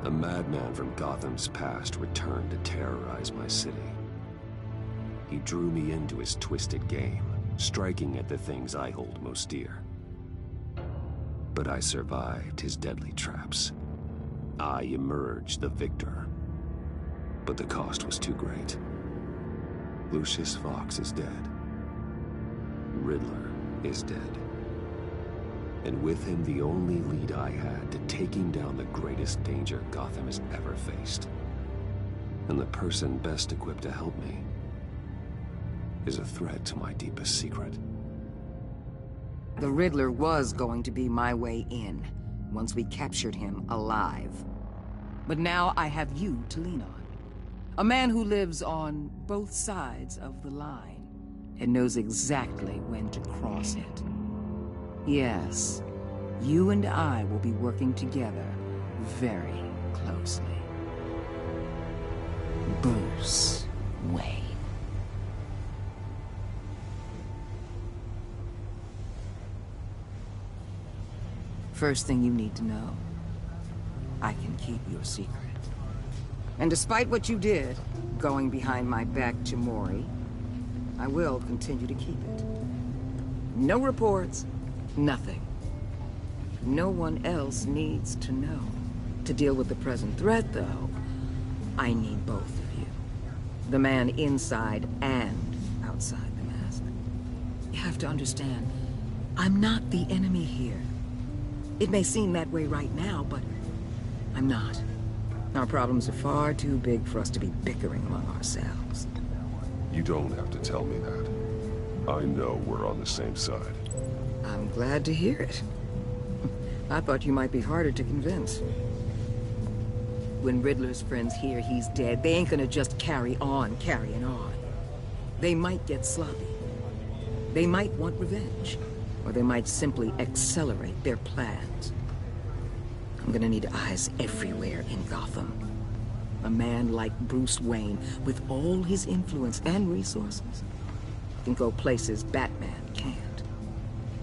A madman from Gotham's past returned to terrorize my city. He drew me into his twisted game, striking at the things I hold most dear. But I survived his deadly traps. I emerged the victor. But the cost was too great. Lucius Fox is dead. Riddler is dead. And with him, the only lead I had to taking down the greatest danger Gotham has ever faced. And the person best equipped to help me is a threat to my deepest secret. The Riddler was going to be my way in, once we captured him alive. But now I have you to lean on. A man who lives on both sides of the line and knows exactly when to cross it. Yes, you and I will be working together very closely. Bruce Wayne. First thing you need to know, I can keep your secret. And despite what you did, going behind my back to Mori, I will continue to keep it. No reports, nothing. No one else needs to know. To deal with the present threat, though, I need both of you. The man inside and outside the mask. You have to understand, I'm not the enemy here. It may seem that way right now, but I'm not. Our problems are far too big for us to be bickering among ourselves. You don't have to tell me that. I know we're on the same side. I'm glad to hear it. I thought you might be harder to convince. When Riddler's friends hear he's dead, they ain't gonna just carry on carrying on. They might get sloppy. They might want revenge. Or they might simply accelerate their plans. I'm gonna need eyes everywhere in Gotham. A man like Bruce Wayne, with all his influence and resources, can go places Batman can't.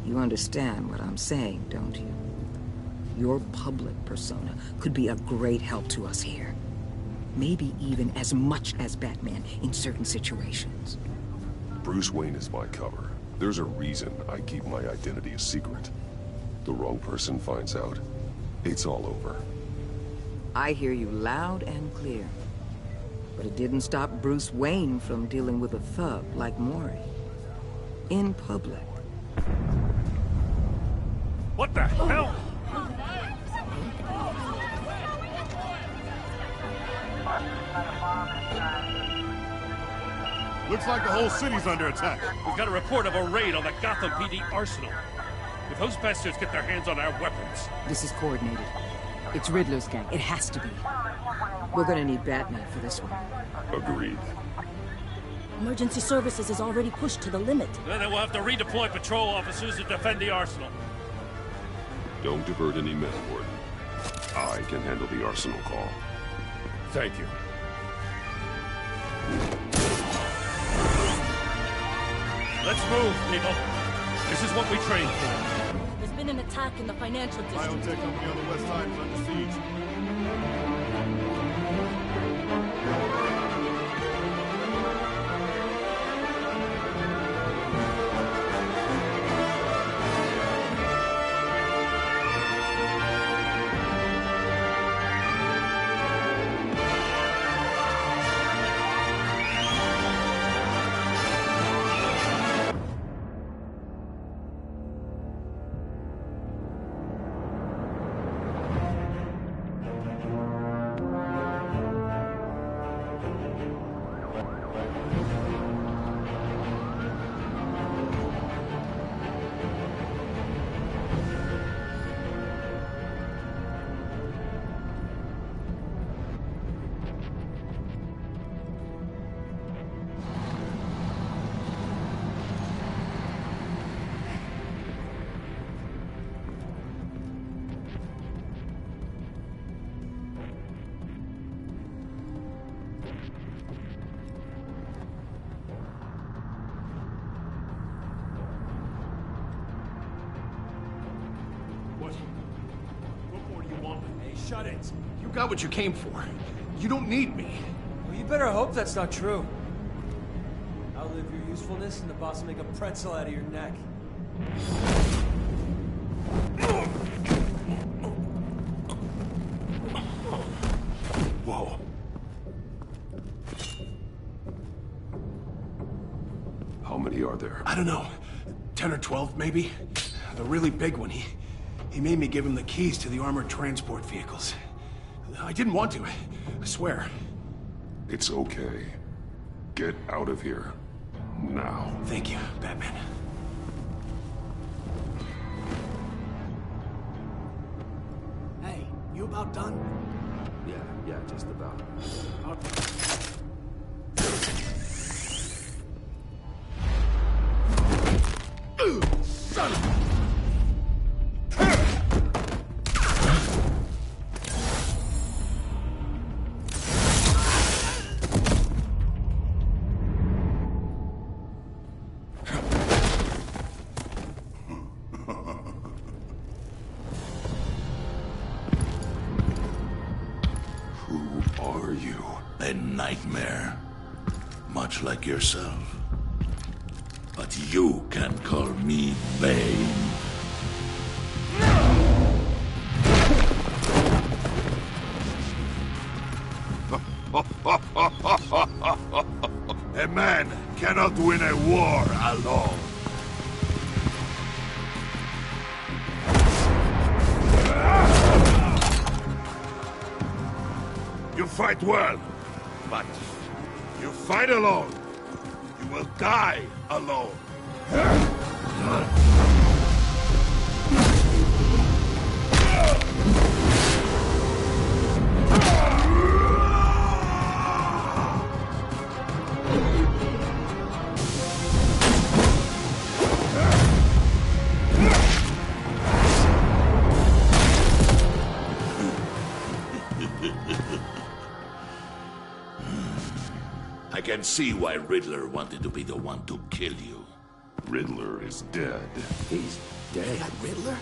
You understand what I'm saying, don't you? Your public persona could be a great help to us here. Maybe even as much as Batman in certain situations. Bruce Wayne is my cover. There's a reason I keep my identity a secret. The wrong person finds out, it's all over. I hear you loud and clear. But it didn't stop Bruce Wayne from dealing with a thug like Mori. In public. What the hell? Looks like the whole city's under attack. We've got a report of a raid on the Gotham PD arsenal. If those bastards get their hands on our weapons... This is coordinated. It's Riddler's gang. It has to be. We're gonna need Batman for this one. Agreed. Emergency services is already pushed to the limit. Then we'll have to redeploy patrol officers to defend the arsenal. Don't divert any men, Warden. I can handle the arsenal call. Thank you. Let's move, people. This is what we trained for. There's been an attack in the financial district. Biotech company on the west side is under siege. shut it. You got what you came for. You don't need me. Well, you better hope that's not true. Outlive your usefulness and the boss will make a pretzel out of your neck. Whoa. How many are there? I don't know. 10 or 12, maybe? The really big one, he made me give him the keys to the armored transport vehicles. I didn't want to, I swear. It's okay. Get out of here. Now. Thank you, Batman. Hey, you about done? Yeah, just about. Son of a... Who are you? A nightmare. Much like yourself. But you can call me Bane. A man cannot win a war alone. You fight well, but you fight alone. You will die alone. I can see why Riddler wanted to be the one to kill you. Riddler is dead. He's dead? Riddler?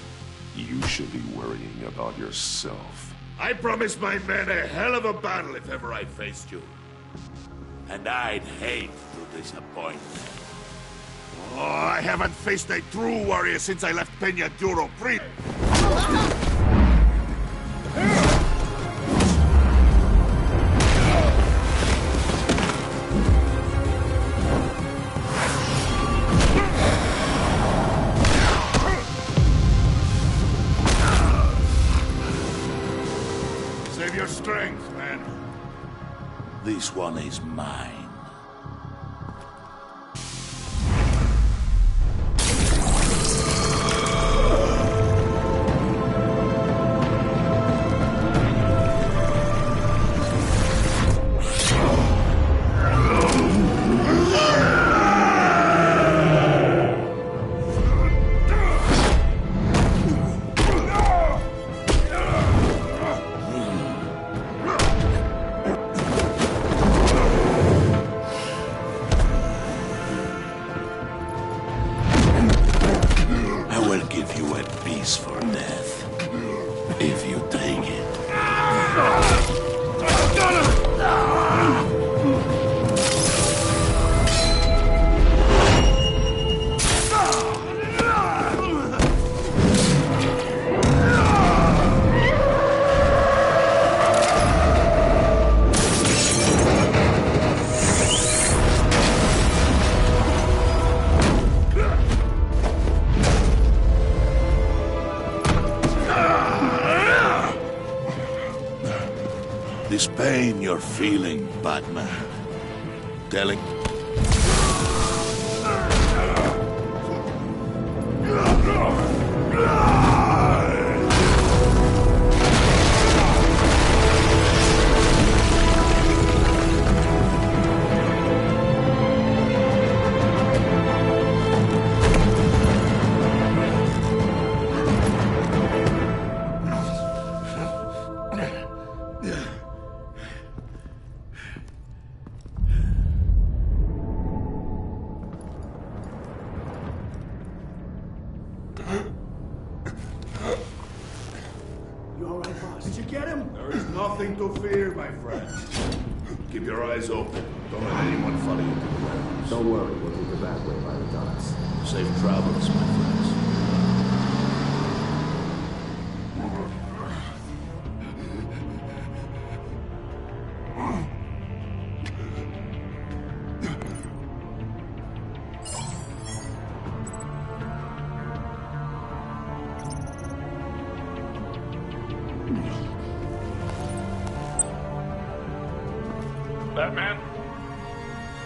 You should be worrying about yourself. I promised my men a hell of a battle if ever I faced you. And I'd hate to disappoint. Oh, I haven't faced a true warrior since I left Peña Duro Pre. Save your strength, man. This one is mine. For death, if you take it. This pain you're feeling, Batman. Telling... Huh? get him? There is nothing to fear, my friend. Keep your eyes open. Don't let anyone follow you to the warehouse. Don't worry, we'll take the back way by the docks. Safe travels, my friends. Batman?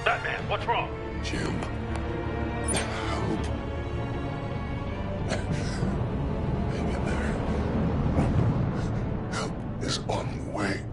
Batman, what's wrong? Jim. Help. Hang in there. Help is on the way.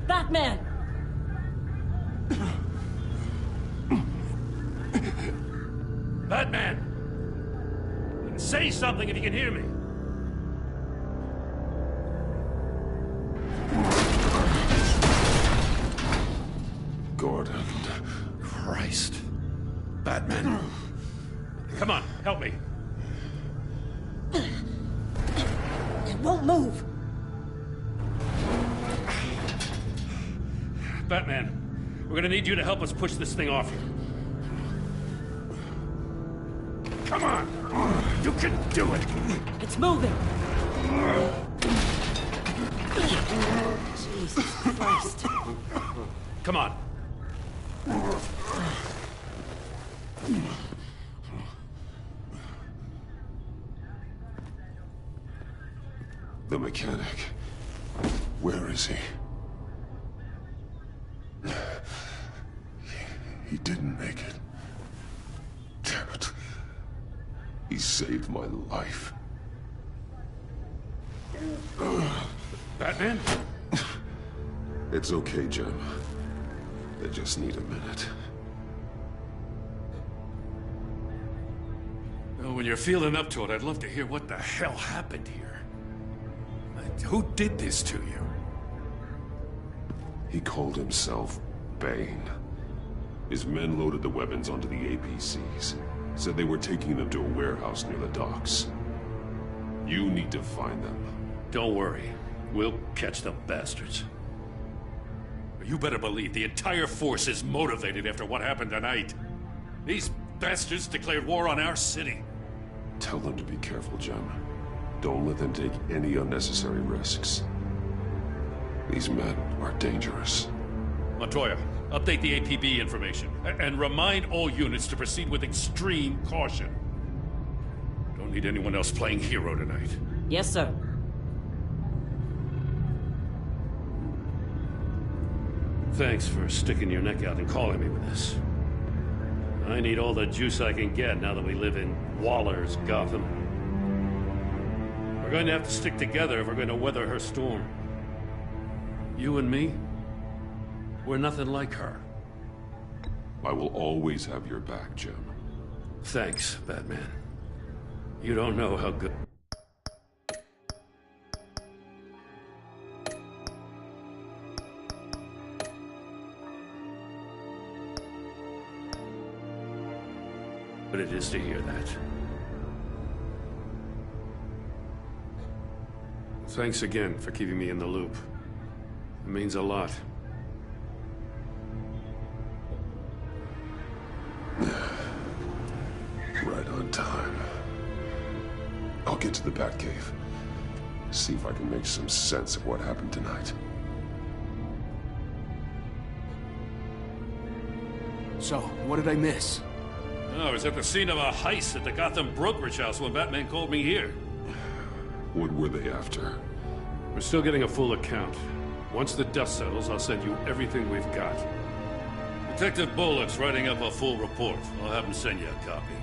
Batman! Batman! Say something if you can hear me. Gordon. Christ. Batman. Come on, help me. It won't move. Batman, we're gonna need you to help us push this thing off here. Come on! You can do it! It's moving. Jesus Christ. Come on. The mechanic. Where is he? He didn't make it. Damn it. He saved my life. Batman? It's okay, Jim. They just need a minute. Well, when you're feeling up to it, I'd love to hear what the hell happened here. Who did this to you? He called himself Bane. His men loaded the weapons onto the APCs. Said they were taking them to a warehouse near the docks. You need to find them. Don't worry. We'll catch the bastards. You better believe the entire force is motivated after what happened tonight. These bastards declared war on our city. Tell them to be careful, Jim. Don't let them take any unnecessary risks. These men are dangerous. Montoya, update the APB information. And remind all units to proceed with extreme caution. Don't need anyone else playing hero tonight. Yes, sir. Thanks for sticking your neck out and calling me with this. I need all the juice I can get now that we live in Waller's Gotham. We're going to have to stick together if we're going to weather her storm. You and me, we're nothing like her. I will always have your back, Jim. Thanks, Batman. You don't know how good... But it is to hear that. Thanks again for keeping me in the loop. It means a lot. Right on time. I'll get to the Batcave. See if I can make some sense of what happened tonight. So, what did I miss? I was at the scene of a heist at the Gotham brokerage house when Batman called me here. What were they after? We're still getting a full account. Once the dust settles, I'll send you everything we've got. Detective Bullock's writing up a full report. I'll have him send you a copy.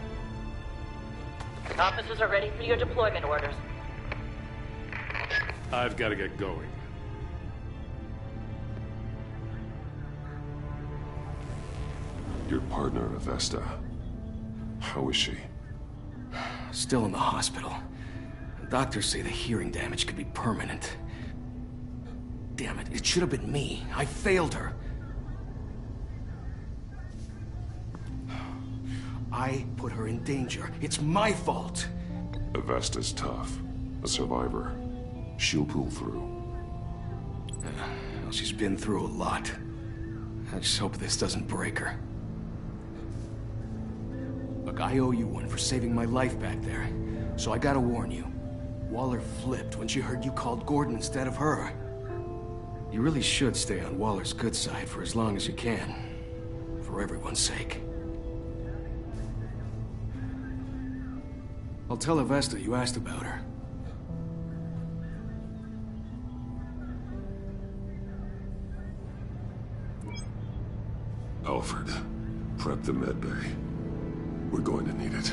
Officers are ready for your deployment orders. I've got to get going. Your partner, Avesta. How is she? Still in the hospital. Doctors say the hearing damage could be permanent. Damn it, it should have been me. I failed her. I put her in danger. It's my fault. Avesta's tough. A survivor. She'll pull through. Well, she's been through a lot. I just hope this doesn't break her. Look, I owe you one for saving my life back there. So I gotta warn you. Waller flipped when she heard you called Gordon instead of her. You really should stay on Waller's good side for as long as you can. For everyone's sake. I'll tell Avesta you asked about her. Alfred, prep the med bay. We're going to need it.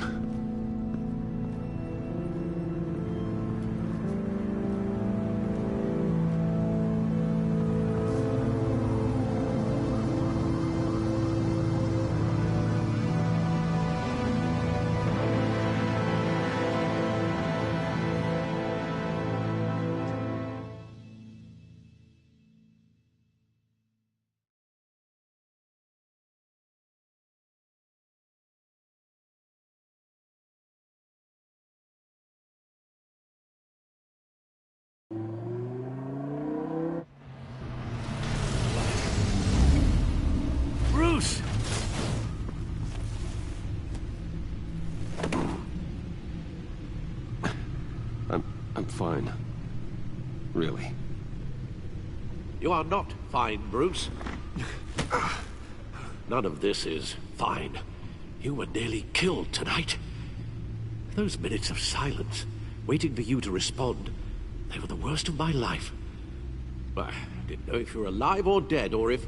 Bruce! I'm fine. Really. You are not fine, Bruce. None of this is fine. You were nearly killed tonight. Those minutes of silence, waiting for you to respond, they were the worst of my life. I didn't know if you were alive or dead, or if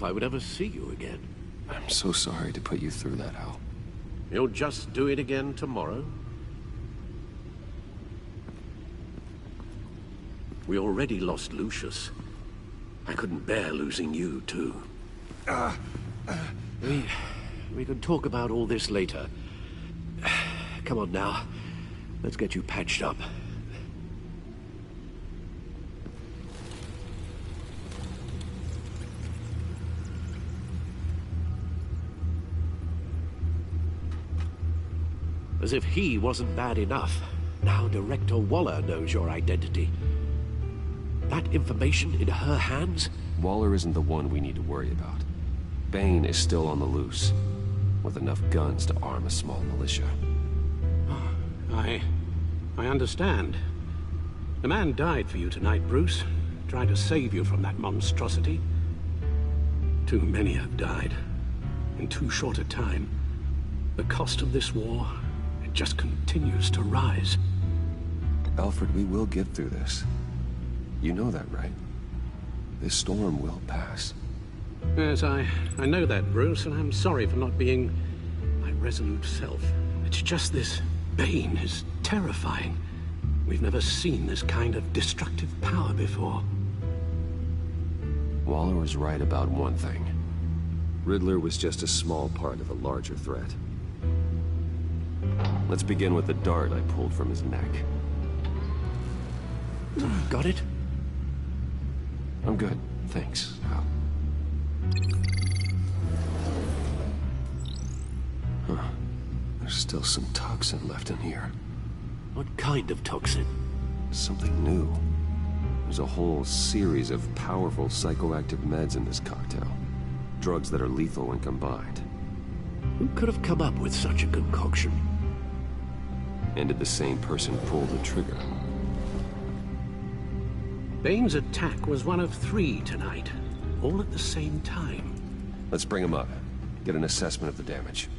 I would ever see you again. I'm so sorry to put you through that, Al. You'll just do it again tomorrow? We already lost Lucius. I couldn't bear losing you, too. We can talk about all this later. Come on now. Let's get you patched up. As if he wasn't bad enough, now Director Waller knows your identity. That information in her hands? Waller isn't the one we need to worry about. Bane is still on the loose, with enough guns to arm a small militia. I understand. The man died for you tonight, Bruce. Trying to save you from that monstrosity. Too many have died. In too short a time. The cost of this war, it just continues to rise. Alfred, we will get through this. You know that, right? This storm will pass. Yes, I know that, Bruce, and I'm sorry for not being my resolute self. It's just this Bane is terrifying. We've never seen this kind of destructive power before. Waller was right about one thing. Riddler was just a small part of a larger threat. Let's begin with the dart I pulled from his neck. Got it? I'm good, thanks, Al. Huh. There's still some toxin left in here. What kind of toxin? Something new. There's a whole series of powerful psychoactive meds in this cocktail. Drugs that are lethal when combined. Who could have come up with such a concoction? And did the same person pull the trigger? Bane's attack was one of 3 tonight, all at the same time. Let's bring him up. Get an assessment of the damage.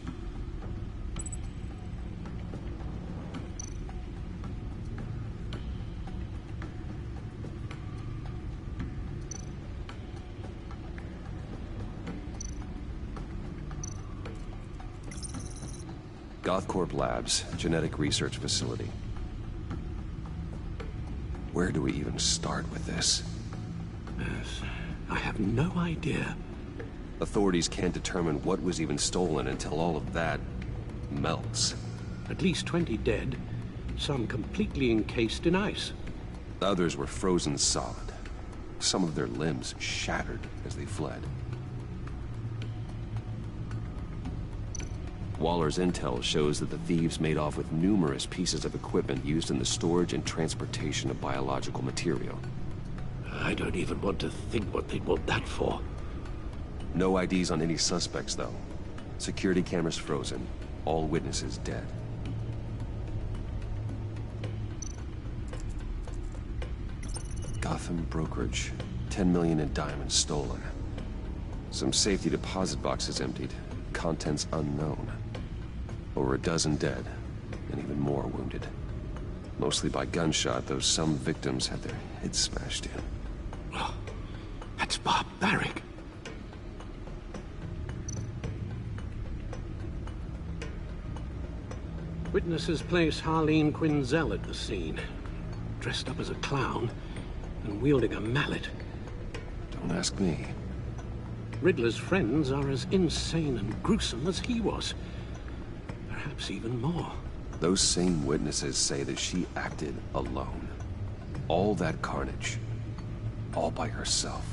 Gothcorp Labs, genetic research facility. Where do we even start with this? Yes, I have no idea. Authorities can't determine what was even stolen until all of that melts. At least 20 dead, some completely encased in ice. Others were frozen solid. Some of their limbs shattered as they fled. Waller's intel shows that the thieves made off with numerous pieces of equipment used in the storage and transportation of biological material. I don't even want to think what they'd want that for. No IDs on any suspects, though. Security cameras frozen. All witnesses dead. Gotham brokerage. 10 million in diamonds stolen. Some safety deposit boxes emptied. Contents unknown. Over a dozen dead, and even more wounded. Mostly by gunshot, though some victims had their heads smashed in. Oh, that's barbaric. Witnesses place Harleen Quinzel at the scene, dressed up as a clown and wielding a mallet. Don't ask me. Riddler's friends are as insane and gruesome as he was. Perhaps even more. Those same witnesses say that she acted alone. All that carnage. All by herself.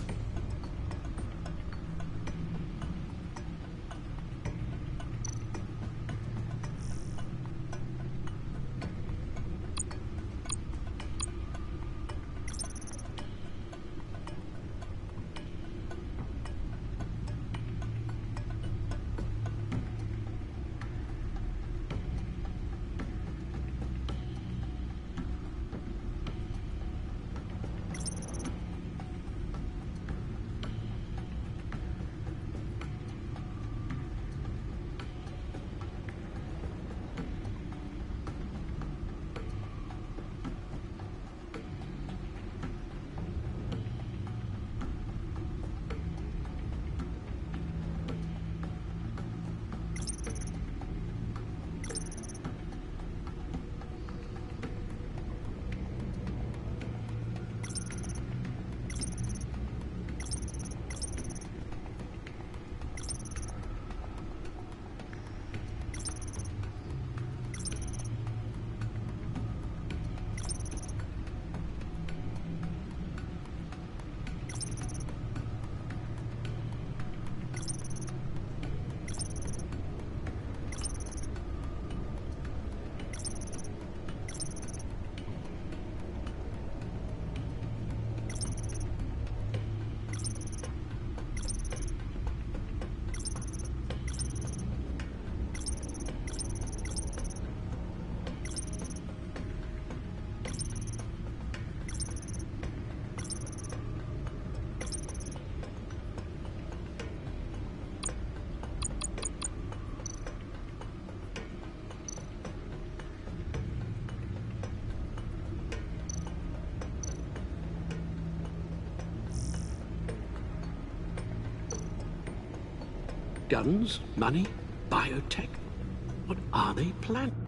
Guns, money, biotech. What are they planning?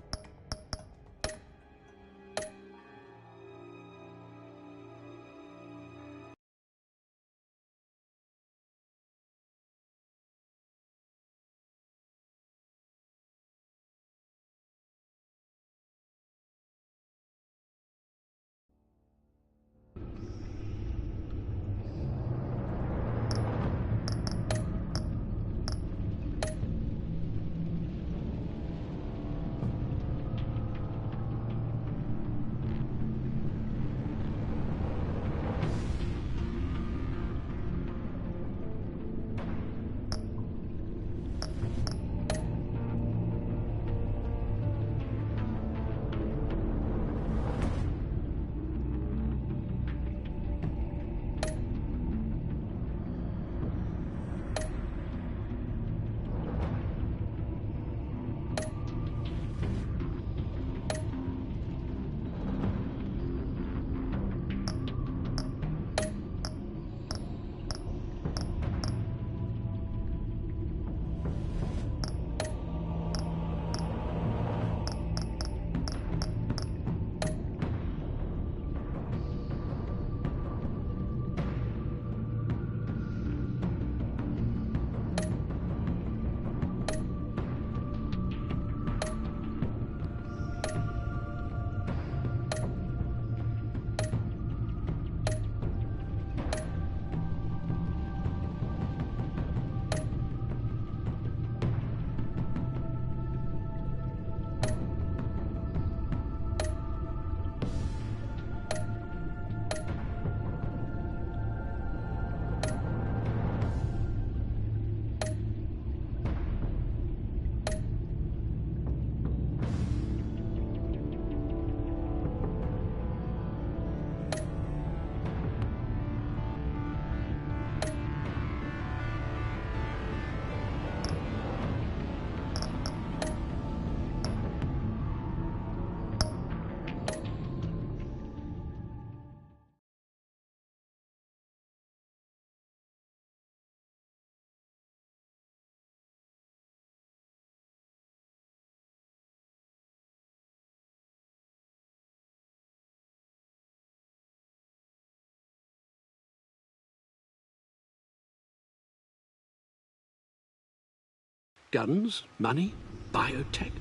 Guns? Money? Biotech?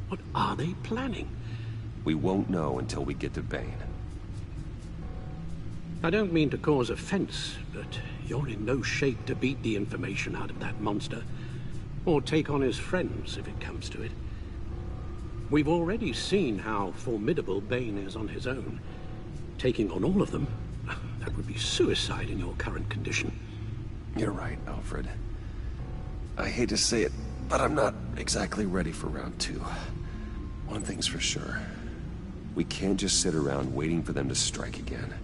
What are they planning? We won't know until we get to Bane. I don't mean to cause offense, but you're in no shape to beat the information out of that monster, or take on his friends if it comes to it. We've already seen how formidable Bane is on his own. Taking on all of them, that would be suicide in your current condition. You're right, Alfred. I hate to say it, but I'm not exactly ready for round 2. One thing's for sure. We can't just sit around waiting for them to strike again.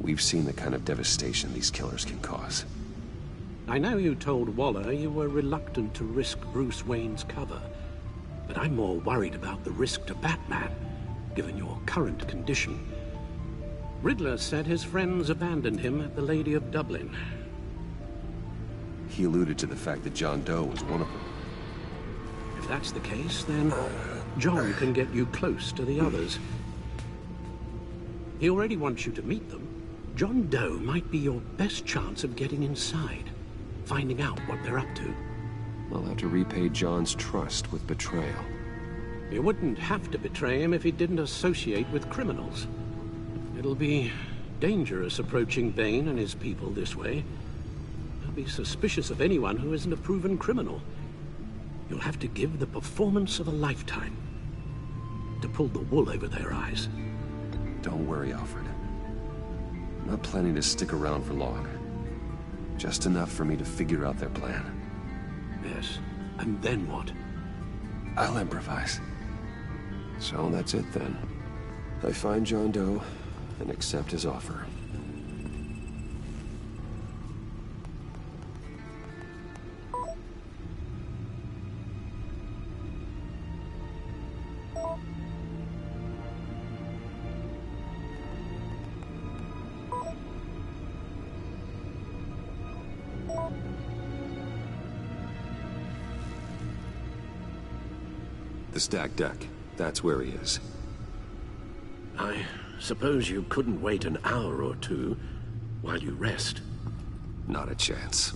We've seen the kind of devastation these killers can cause. I know you told Waller you were reluctant to risk Bruce Wayne's cover, but I'm more worried about the risk to Batman, given your current condition. Riddler said his friends abandoned him at the Lady of Dublin. He alluded to the fact that John Doe was one of them. If that's the case, then John can get you close to the others. He already wants you to meet them. John Doe might be your best chance of getting inside, finding out what they're up to. I'll have to repay John's trust with betrayal. You wouldn't have to betray him if he didn't associate with criminals. It'll be dangerous approaching Bane and his people this way. They'll be suspicious of anyone who isn't a proven criminal. You'll have to give the performance of a lifetime to pull the wool over their eyes. Don't worry, Alfred. I'm not planning to stick around for long. Just enough for me to figure out their plan. Yes, and then what? I'll improvise. So that's it then. I find John Doe and accept his offer. The stacked deck. That's where he is. I suppose you couldn't wait an hour or two while you rest? Not a chance.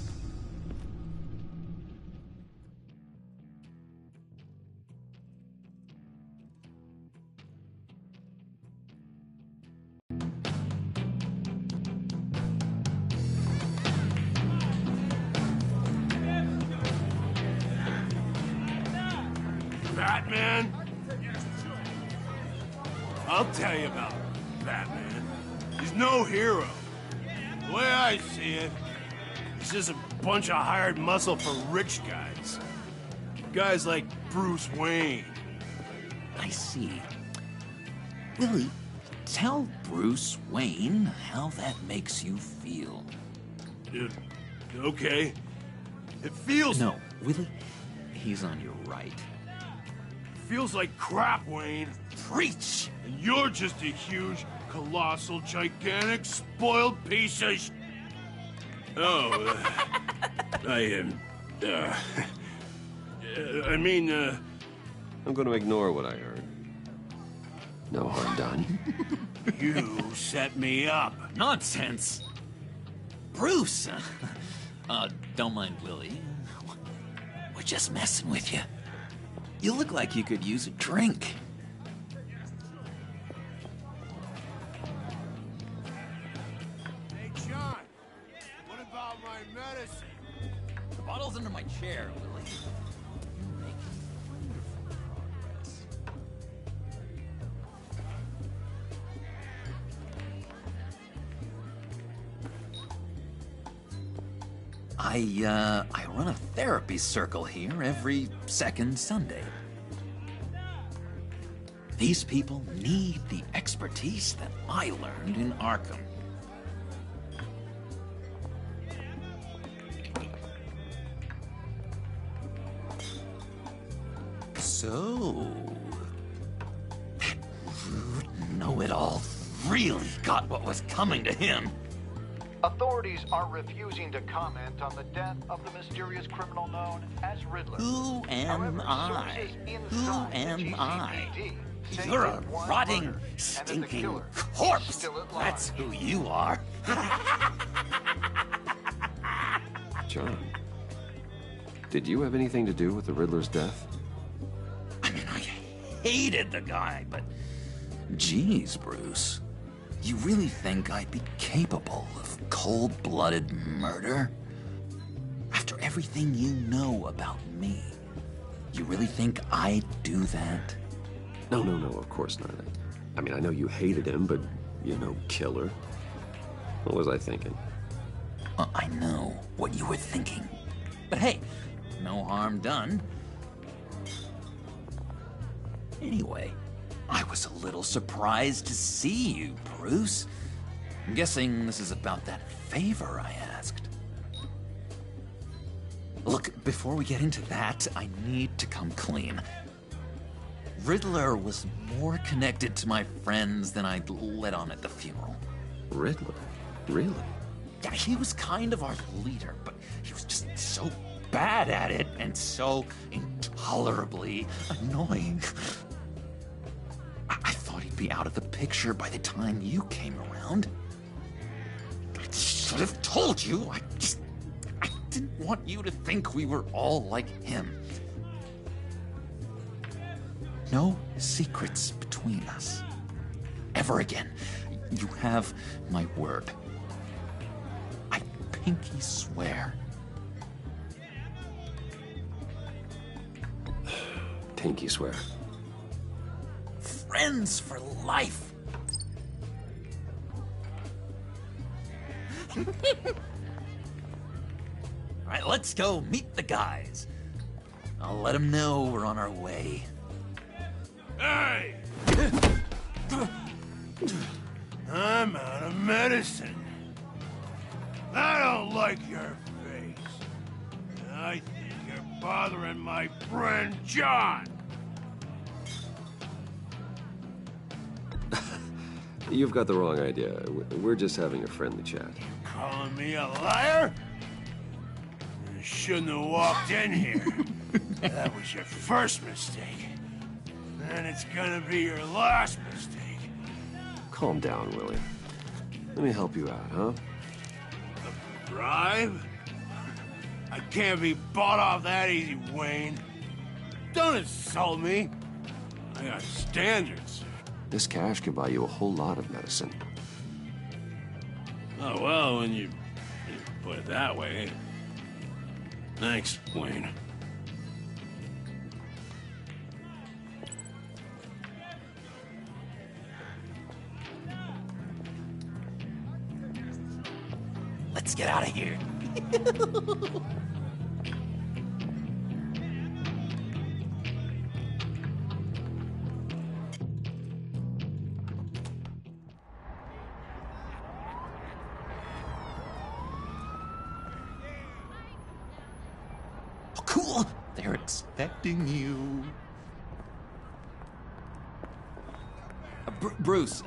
Batman? I'll tell you about Batman. He's no hero. The way I see it, he's just a bunch of hired muscle for rich guys. Guys like Bruce Wayne. I see. Willie, tell Bruce Wayne how that makes you feel. Okay. It feels... No, Willie, he's on your right. Feels like crap, Wayne. Preach! And you're just a huge, colossal, gigantic, spoiled piece of sh... Oh, I'm gonna ignore what I heard. No harm done. You set me up. Nonsense! Bruce! Don't mind Willie. We're just messing with you. You look like you could use a drink. Hey, John. What about my medicine? The bottle's under my chair, Willie. You're making wonderful progress. I run a therapy circle here every second Sunday. These people need the expertise that I learned in Arkham. So, that rude know-it-all really got what was coming to him. Authorities are refusing to comment on the death of the mysterious criminal known as Riddler. Who am I? Who am I? You're a rotting, stinking corpse. That's who you are. John, Did you have anything to do with the Riddler's death? I mean, I hated the guy, but... Geez, Bruce. You really think I'd be capable of cold-blooded murder? After everything you know about me, you really think I'd do that? No, of course not. I mean, I know you hated him, but you're no killer. What was I thinking? I know what you were thinking. But hey, no harm done. Anyway, I was a little surprised to see you, Bruce. I'm guessing this is about that favor I asked. Look, before we get into that, I need to come clean. Riddler was more connected to my friends than I'd let on at the funeral. Riddler? Really? Yeah, he was kind of our leader, but he was just so bad at it and so intolerably annoying. I thought he'd be out of the picture by the time you came around. I should have told you. I didn't want you to think we were all like him. No secrets between us. Ever again. You have my word. I pinky swear. Pinky swear. Friends for life. All right, let's go meet the guys. I'll let them know we're on our way. Hey! I'm out of medicine. I don't like your face. I think you're bothering my friend John. You've got the wrong idea. We're just having a friendly chat. Calling me a liar? You shouldn't have walked in here. That was your first mistake. And it's gonna be your last mistake. Calm down, Willie. Let me help you out, huh? A bribe? I can't be bought off that easy, Wayne. Don't insult me. I got standards. This cash can buy you a whole lot of medicine. Oh, well, when you put it that way. Thanks, Wayne. Let's get out of here. Oh, cool. They're expecting you. Bruce,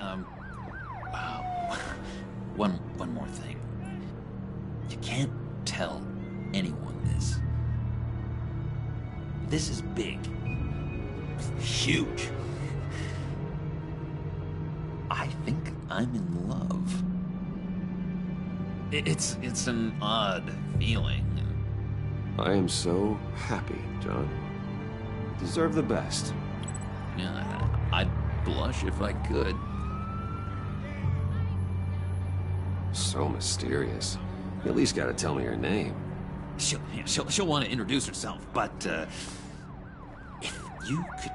one more thing. You can't tell anyone this. This is big. Huge. I think I'm in love. It's an odd feeling. I am so happy, John. You deserve the best. Yeah, I'd blush if I could. So mysterious. You at least gotta tell me her name. She'll want to introduce herself, but if you could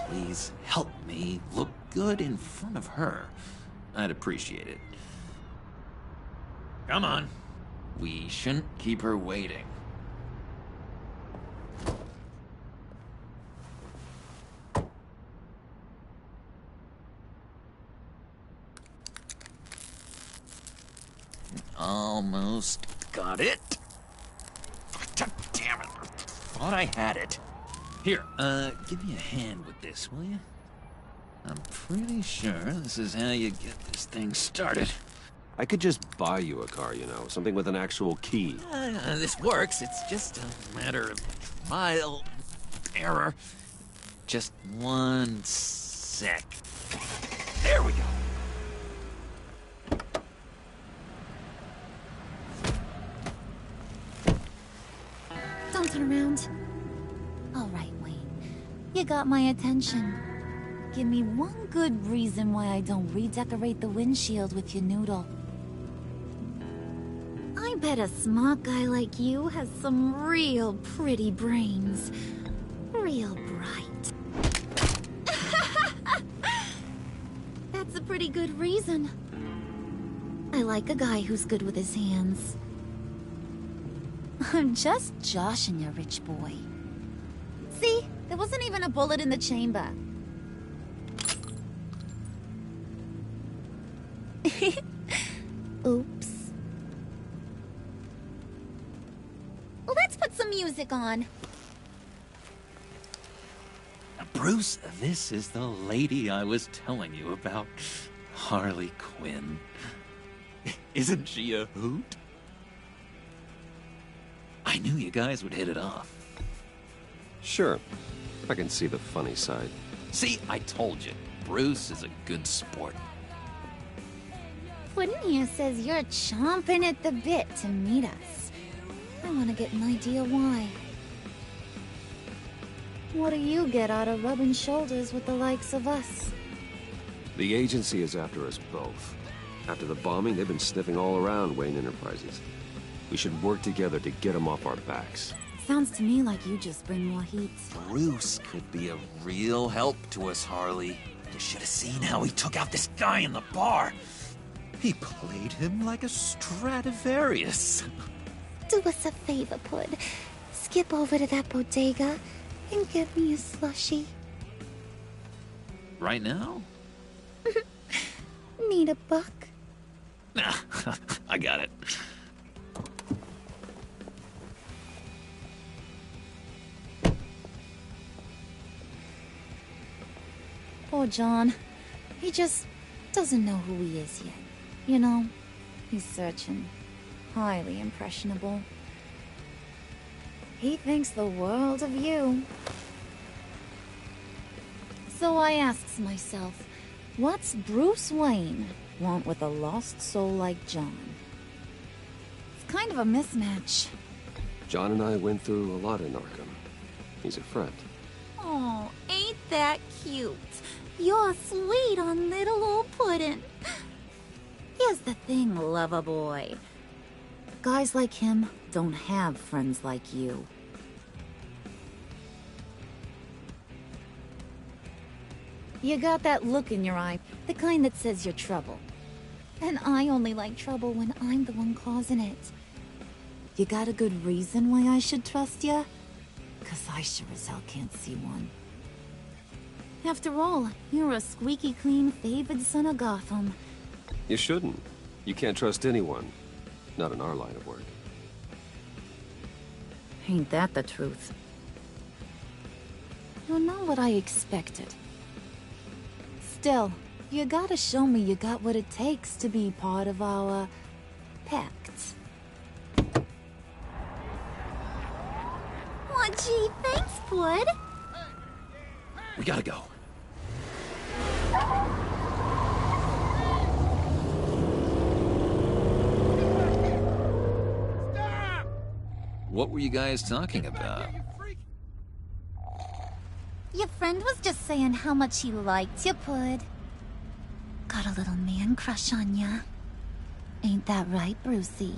please help me look good in front of her, I'd appreciate it. Come on. We shouldn't keep her waiting. Almost got it. God damn it. Thought I had it. Here, give me a hand with this, will you? I'm pretty sure this is how you get this thing started. I could just buy you a car, you know, something with an actual key. This works. It's just a matter of trial and error. Just one sec. There we go. Don't turn around? All right, Wayne. You got my attention. Give me one good reason why I don't redecorate the windshield with your noodle. I bet a smart guy like you has some real pretty brains. Real bright. That's a pretty good reason. I like a guy who's good with his hands. I'm just joshing you, rich boy. See? There wasn't even a bullet in the chamber. Oops. Well, let's put some music on. Bruce, this is the lady I was telling you about. Harley Quinn. Isn't she a hoot? I knew you guys would hit it off. Sure. I can see the funny side. See, I told you. Bruce is a good sport. Puddin' here says you're chomping at the bit to meet us. I want to get an idea why. What do you get out of rubbing shoulders with the likes of us? The agency is after us both. After the bombing, they've been sniffing all around Wayne Enterprises. We should work together to get them off our backs. Sounds to me like you just bring more heat. Bruce could be a real help to us, Harley. You should have seen how he took out this guy in the bar. He played him like a Stradivarius. Do us a favor, Pud. Skip over to that bodega and get me a slushie. Right now? Need a buck? I got it. Poor John. He just doesn't know who he is yet. You know, he's searching. Highly impressionable. He thinks the world of you. So I asks myself, what's Bruce Wayne want with a lost soul like John? It's kind of a mismatch. John and I went through a lot in Arkham. He's a friend. Oh, ain't that cute? You're sweet on little old Puddin'. Here's the thing, lover boy. Guys like him don't have friends like you. You got that look in your eye, the kind that says you're trouble. And I only like trouble when I'm the one causing it. You got a good reason why I should trust you? 'Cause I sure as hell can't see one. After all, you're a squeaky clean favored son of Gotham. You shouldn't. You can't trust anyone. Not in our line of work. Ain't that the truth? You're not what I expected. Still, you gotta show me you got what it takes to be part of our pact. Aw, gee, thanks, Pud. We gotta go. What were you guys talking about? Your friend was just saying how much he liked you, Pud. Got a little man crush on ya. Ain't that right, Brucey?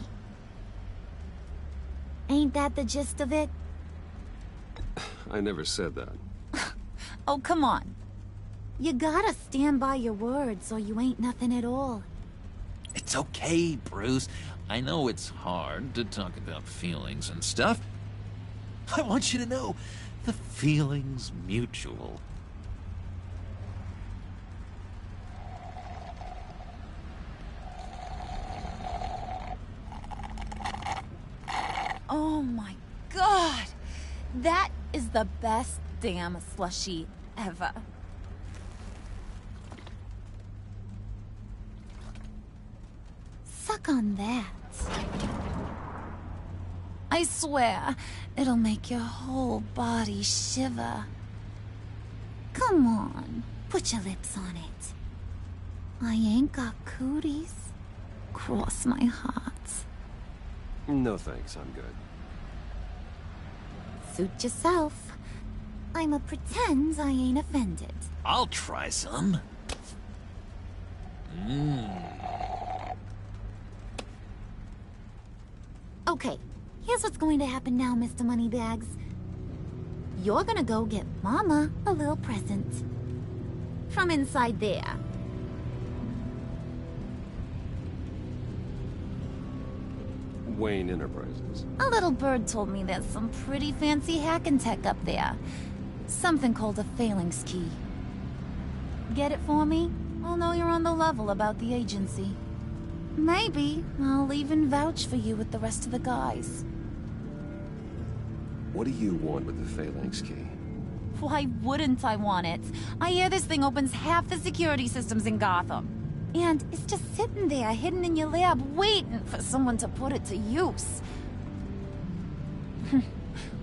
Ain't that the gist of it? I never said that. Oh, come on. You gotta stand by your words or you ain't nothing at all. It's okay, Bruce. I know it's hard to talk about feelings and stuff. I want you to know the feeling's mutual. Oh my god! That is the best damn slushie ever. Suck on that. I swear, it'll make your whole body shiver. Come on, put your lips on it. I ain't got cooties. Cross my heart. No thanks, I'm good. Suit yourself. I'ma pretend I ain't offended. I'll try some. Okay, here's what's going to happen now, Mr. Moneybags. You're gonna go get Mama a little present. From inside there. Wayne Enterprises. A little bird told me there's some pretty fancy hacking tech up there. Something called a phalanx key. Get it for me? I'll know you're on the level about the agency. Maybe I'll even vouch for you with the rest of the guys. What do you want with the phalanx key? Why wouldn't I want it? I hear this thing opens half the security systems in Gotham. And it's just sitting there, hidden in your lab, waiting for someone to put it to use.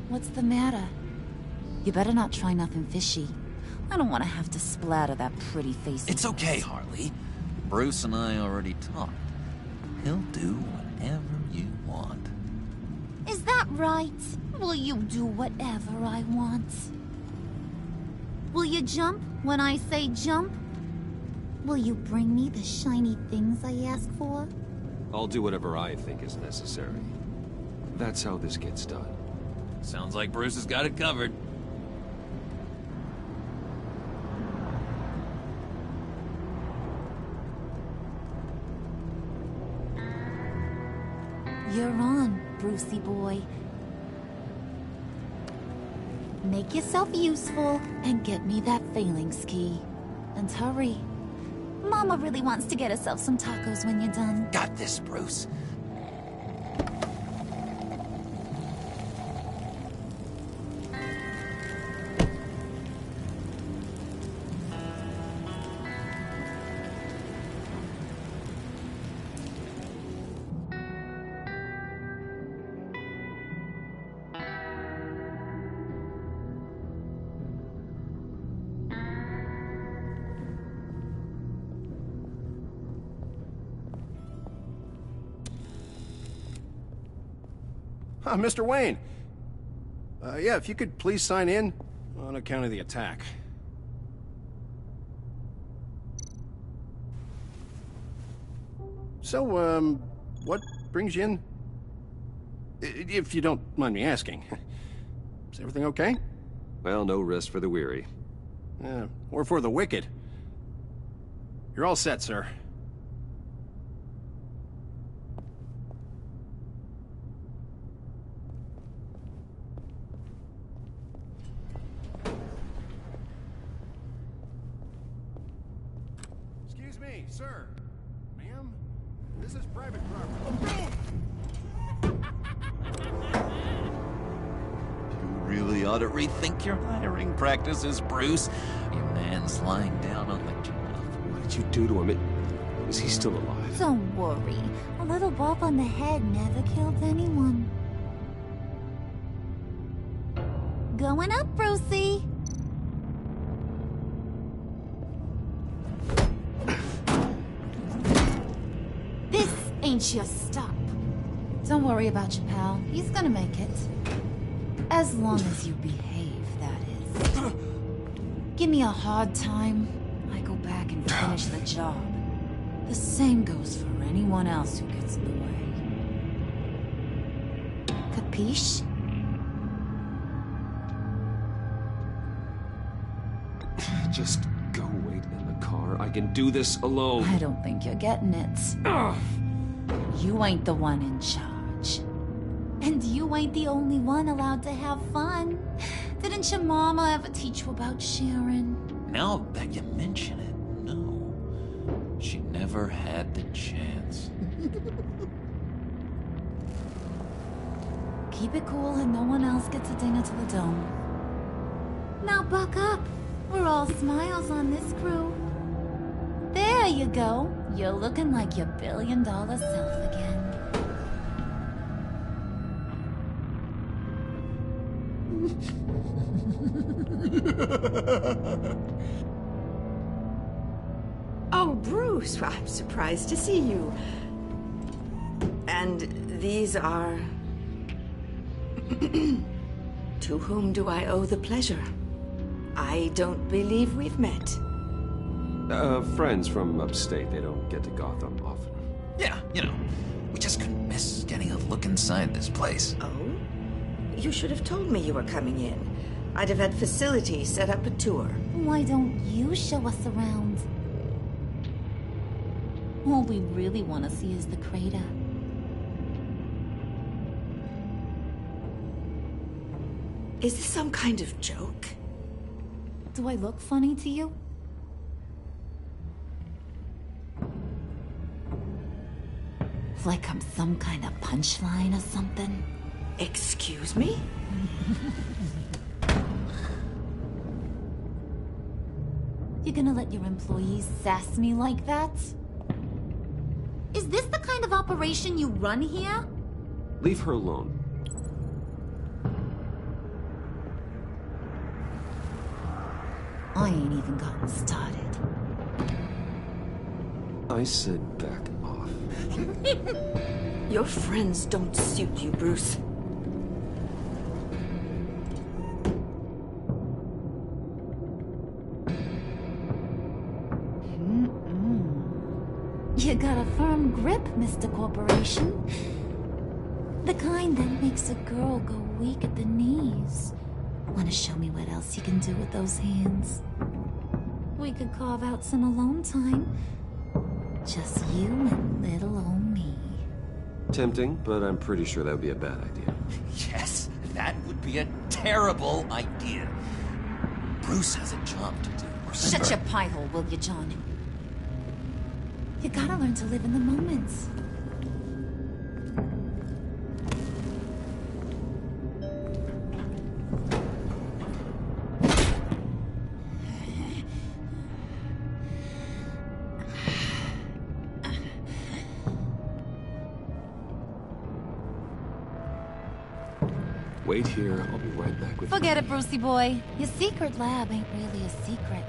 What's the matter? You better not try nothing fishy. I don't want to have to splatter that pretty face. It's okay, Harley. Bruce and I already talked. He'll do whatever you want. Is that right? Will you do whatever I want? Will you jump when I say jump? Will you bring me the shiny things I ask for? I'll do whatever I think is necessary. That's how this gets done. Sounds like Bruce has got it covered. You're on, Brucey boy. Make yourself useful and get me that phalanx key. And hurry. Mama really wants to get herself some tacos when you're done. Got this, Bruce. Mr. Wayne. Yeah, if you could please sign in on account of the attack. So, what brings you in? If you don't mind me asking. Is everything okay? Well, no rest for the weary. Or for the wicked. You're all set, sir. Excuse me, sir. Ma'am, this is private property. You really ought to rethink your hiring practices, Bruce. Your man's lying down on the job. What did you do to him? Is he still alive? Don't worry. A little bump on the head never killed anyone. Going up, Brucey. This ain't your stop. Don't worry about your pal. He's gonna make it. As long as you behave, that is. Give me a hard time, I go back and finish the job. The same goes for anyone else who gets in the way. Capiche? Just go wait in the car. I can do this alone. I don't think you're getting it. You ain't the one in charge. And you ain't the only one allowed to have fun. Didn't your mama ever teach you about sharing? Now that you mention it, no. She never had the chance. Keep it cool and no one else gets a dinner to the dome. Now buck up. We're all smiles on this crew. There you go. You're looking like your billion-dollar self again. Oh, Bruce, I'm surprised to see you. And these are... To whom do I owe the pleasure? I don't believe we've met. Friends from upstate. They don't get to Gotham often. Yeah, you know, we just couldn't miss getting a look inside this place. Oh? You should have told me you were coming in. I'd have had facilities set up a tour. Why don't you show us around? All we really want to see is the crater. Is this some kind of joke? Do I look funny to you? Like I'm some kind of punchline or something? Excuse me? You gonna let your employees sass me like that? Is this the kind of operation you run here? Leave her alone. I ain't even gotten started. I said back off. Your friends don't suit you, Bruce. You got a firm grip, Mr. Corporation. The kind that makes a girl go weak at the knees. Wanna show me what else you can do with those hands? We could carve out some alone time. Just you and little old me. Tempting, but I'm pretty sure that would be a bad idea. Yes, that would be a terrible idea. Bruce has a job to do. Shut your pie hole, will you, John? You gotta learn to live in the moment. Wait here, I'll be right back with you. Forget it, Brucey boy. Your secret lab ain't really a secret.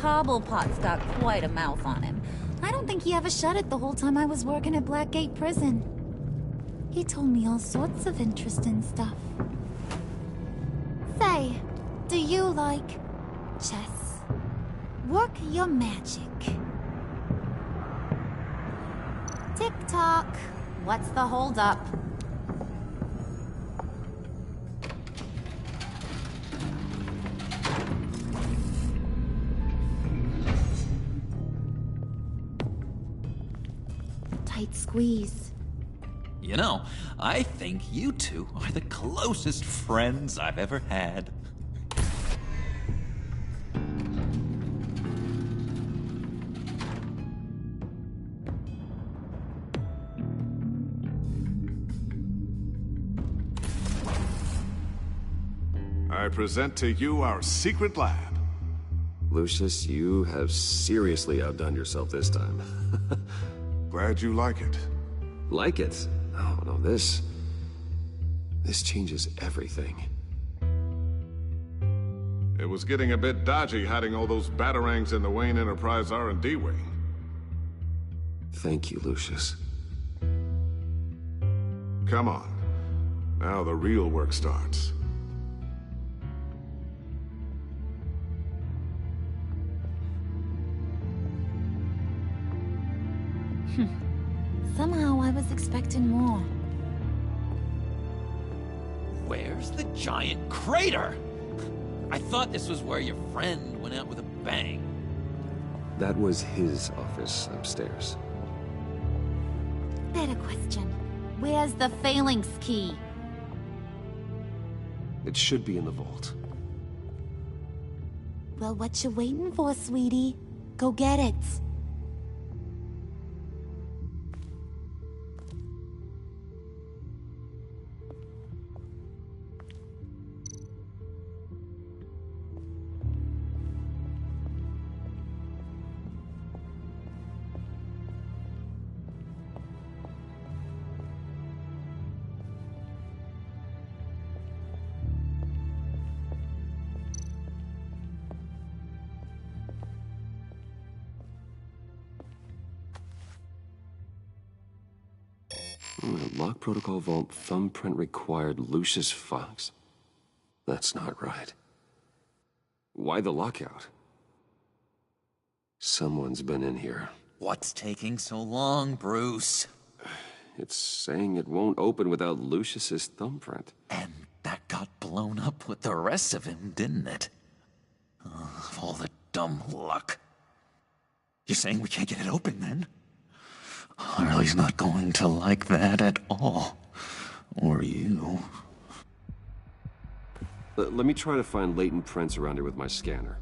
Cobblepot's got quite a mouth on him. I don't think he ever shut it the whole time I was working at Blackgate Prison. He told me all sorts of interesting stuff. Say, do you like chess? Work your magic. Tick-tock. What's the holdup? Tight squeeze. You know, I think you two are the closest friends I've ever had. I present to you our secret lab. Lucius, you have seriously outdone yourself this time. Glad you like it. Like it? Oh, no, this changes everything. It was getting a bit dodgy hiding all those batarangs in the Wayne Enterprise R&D wing. Thank you, Lucius. Come on. Now the real work starts. Somehow I was expecting more. Where's the giant crater? I thought this was where your friend went out with a bang. That was his office upstairs. Better question. Where's the phalanx key? It should be in the vault. Well, what you waiting for, sweetie? Go get it. Lock protocol vault thumbprint required Lucius Fox. That's not right. Why the lockout? Someone's been in here. What's taking so long, Bruce? It's saying it won't open without Lucius's thumbprint. And that got blown up with the rest of him, didn't it? All the dumb luck. You're saying we can't get it open, then? Harley's not going to like that at all. Or you. Let me try to find latent prints around here with my scanner.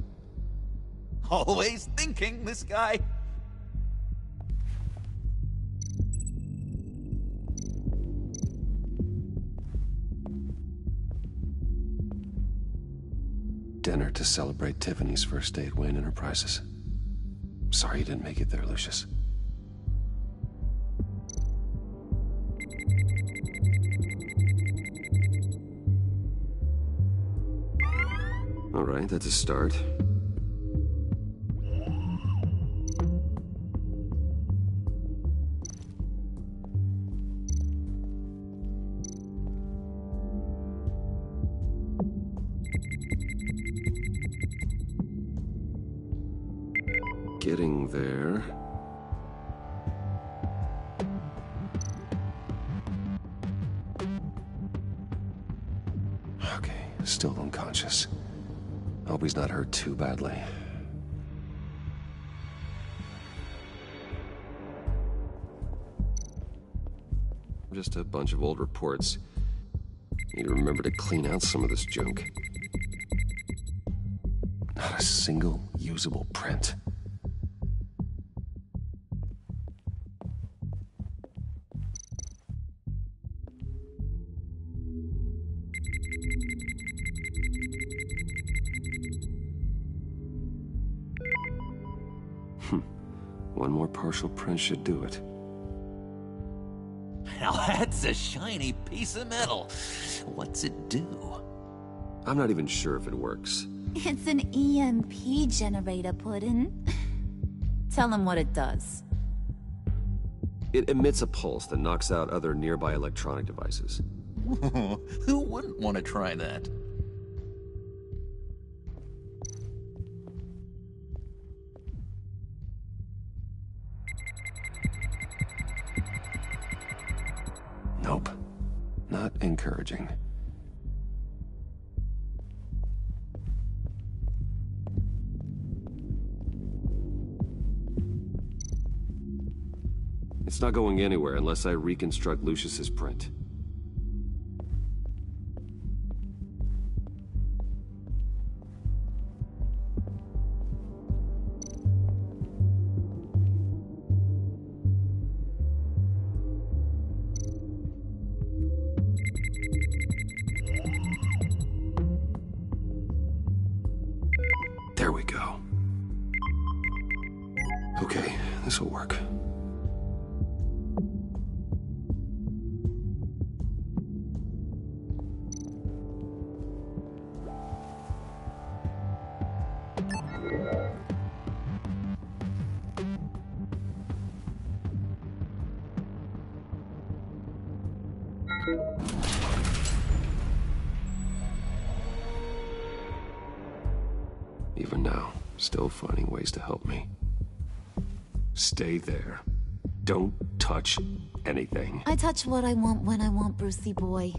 Always thinking, this guy. Dinner to celebrate Tiffany's first day at Wayne Enterprises. Sorry you didn't make it there, Lucius. All right, that's a start. Getting there. Okay, still unconscious. Hope he's not hurt too badly. Just a bunch of old reports. Need to remember to clean out some of this junk. Not a single usable print. One more partial print should do it. Now that's a shiny piece of metal. What's it do? I'm not even sure if it works. It's an EMP generator, Puddin'. Tell him what it does. It emits a pulse that knocks out other nearby electronic devices. Who wouldn't want to try that? Nope. Not encouraging. It's not going anywhere unless I reconstruct Lucius's print. There we go. Okay, this'll work. Even now, still finding ways to help me. Stay there. Don't touch anything. I touch what I want when I want, Brucey boy.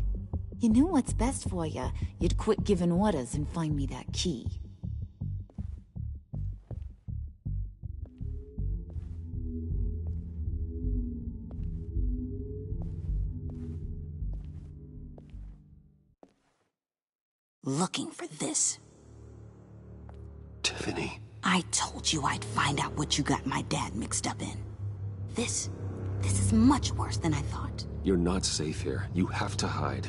You knew what's best for you. You'd quit giving orders and find me that key. Looking for this. Tiffany. I told you I'd find out what you got my dad mixed up in. This is much worse than I thought. You're not safe here. You have to hide.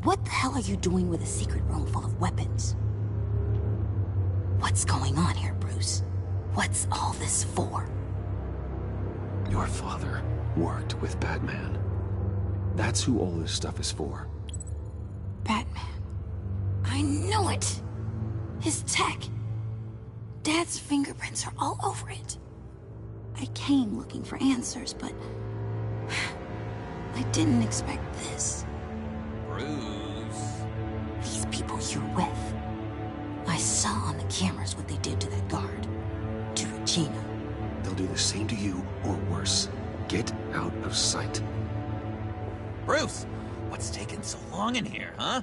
What the hell are you doing with a secret room full of weapons? What's going on here, Bruce? What's all this for? Your father worked with Batman. That's who all this stuff is for. Batman. I knew it! His tech. Dad's fingerprints are all over it. I came looking for answers, but I didn't expect this. Bruce. These people you're with. I saw on the cameras what they did to that guard. To Regina. They'll do the same to you, or worse. Get out of sight. Bruce, what's taking so long in here, huh?